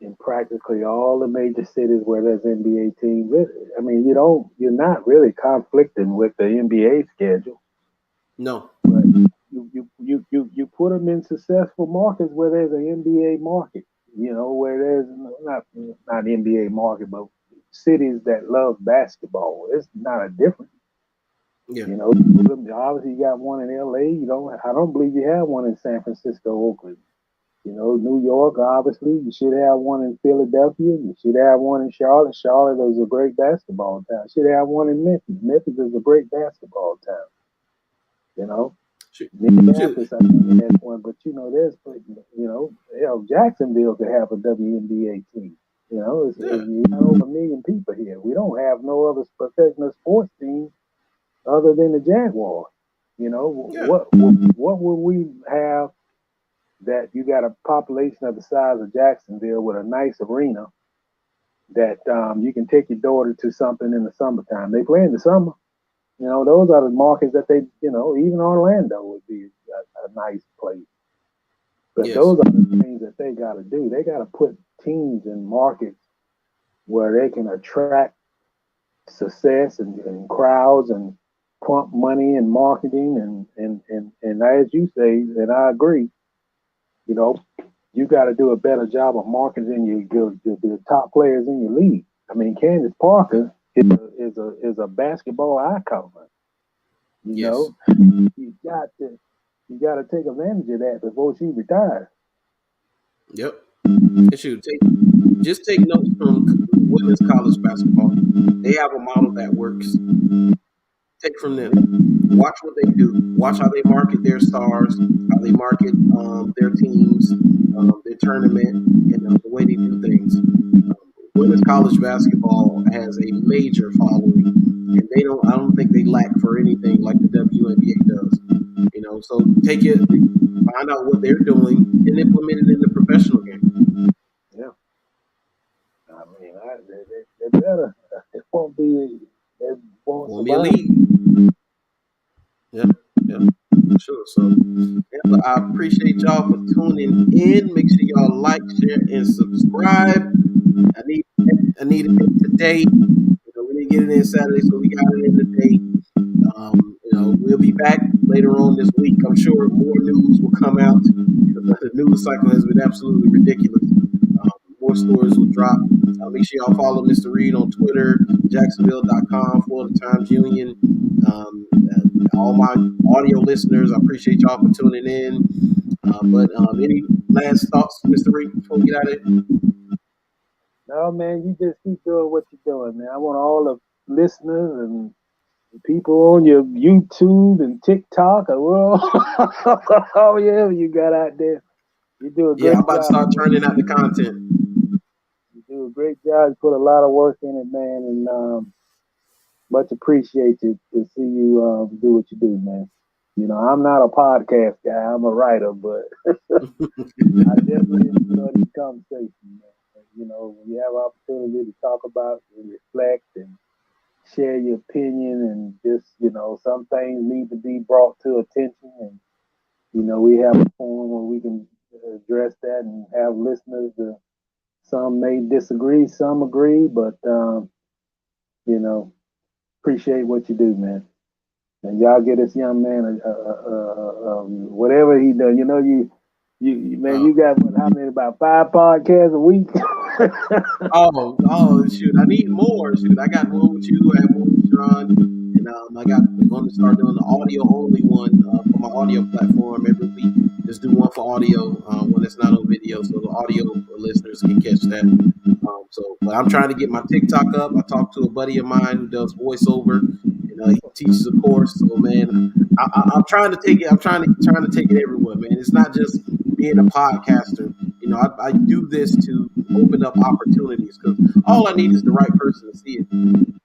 in practically all the major cities where there's NBA teams, I mean, you're not really conflicting with the NBA schedule. No. But you put them in successful markets where there's an NBA market, where there's not NBA market, but cities that love basketball. It's not a difference. Yeah. Obviously you got one in LA. I don't believe you have one in San Francisco, Oakland. New York, obviously, you should have one in Philadelphia. You should have one in Charlotte. Charlotte is a great basketball town. You should have one in Memphis. Memphis is a great basketball town. Minneapolis, I think has one, but Jacksonville could have a WNBA team. It's got over 1 million people here. We don't have no other professional sports team other than the Jaguars. What would we have that you got a population of the size of Jacksonville with a nice arena that you can take your daughter to something in the summertime? They play in the summer. Those are the markets that they, even Orlando would be a nice place. But those are the things that they got to do. They got to put teams in markets where they can attract success and crowds and pump money and marketing and as you say, and I agree, you got to do a better job of marketing your top players in your league. I mean, Candace Parker is a basketball icon. You got to take advantage of that before she retires. Yep. Just take notes from women's college basketball. They have a model that works. Take from them. Watch what they do. Watch how they market their stars, how they market their teams, their tournament, and the way they do things. Women's college basketball has a major following, and I don't think they lack for anything like the WNBA does. So take it, find out what they're doing, and implement it in the professional game. Yeah. I mean, they better. It won't be. It won't be a league. Yeah, sure. So, I appreciate y'all for tuning in. Make sure y'all like, share, and subscribe. I need it today. We didn't get it in Saturday, so we got it in today. We'll be back later on this week. I'm sure more news will come out because the news cycle has been absolutely ridiculous. More stories will drop. Make sure y'all follow Mr. Reid on Twitter, Jacksonville.com, Florida Times-Union. All my audio listeners, I appreciate y'all for tuning in. But any last thoughts, Mr. Reid, before we get out of here? No, man, you just keep doing what you're doing, man. I want all the listeners and people on your YouTube and TikTok or oh yeah, you got out there. You do a great job. Yeah, I'm about to start turning out the content. You do a great job. You put a lot of work in it, man, and much appreciated to see you do what you do, man. I'm not a podcast guy. I'm a writer, but I definitely enjoy these conversations, man. When you have an opportunity to talk about and reflect and share your opinion and just, some things need to be brought to attention. And, we have a forum where we can address that and have listeners. Some may disagree, some agree, but, appreciate what you do, man. And y'all get this young man whatever he does. You got how many? About 5 podcasts a week. oh shoot! I need more. Shoot, I got one with you. I have one with John, and I'm going to start doing the audio only one for my audio platform every week. Just do one for audio when it's not on video, so the audio listeners can catch that. But I'm trying to get my TikTok up. I talked to a buddy of mine who does voiceover. He teaches a course. So man, I'm trying to take it. I'm trying to take it everywhere, man. It's not just being a podcaster. I do this to open up opportunities because all I need is the right person to see it.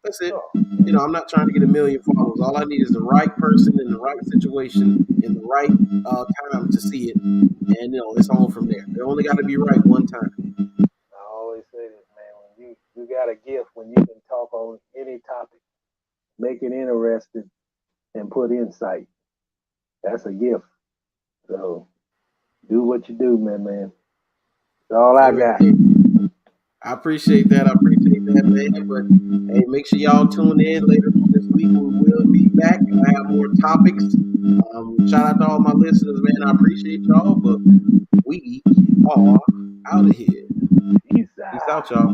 That's it. I'm not trying to get a million followers. All I need is the right person in the right situation in the right time to see it, and it's on from there. They only got to be right one time. I always say this, man. When you got a gift when you can talk on any topic, make it interesting, and put insight. That's a gift. So do what you do, man. That's all I got. I appreciate that. Man. But hey, make sure y'all tune in later on this week. We will be back. I have more topics. Shout out to all my listeners, man. I appreciate y'all. But we are out of here. Peace out, y'all.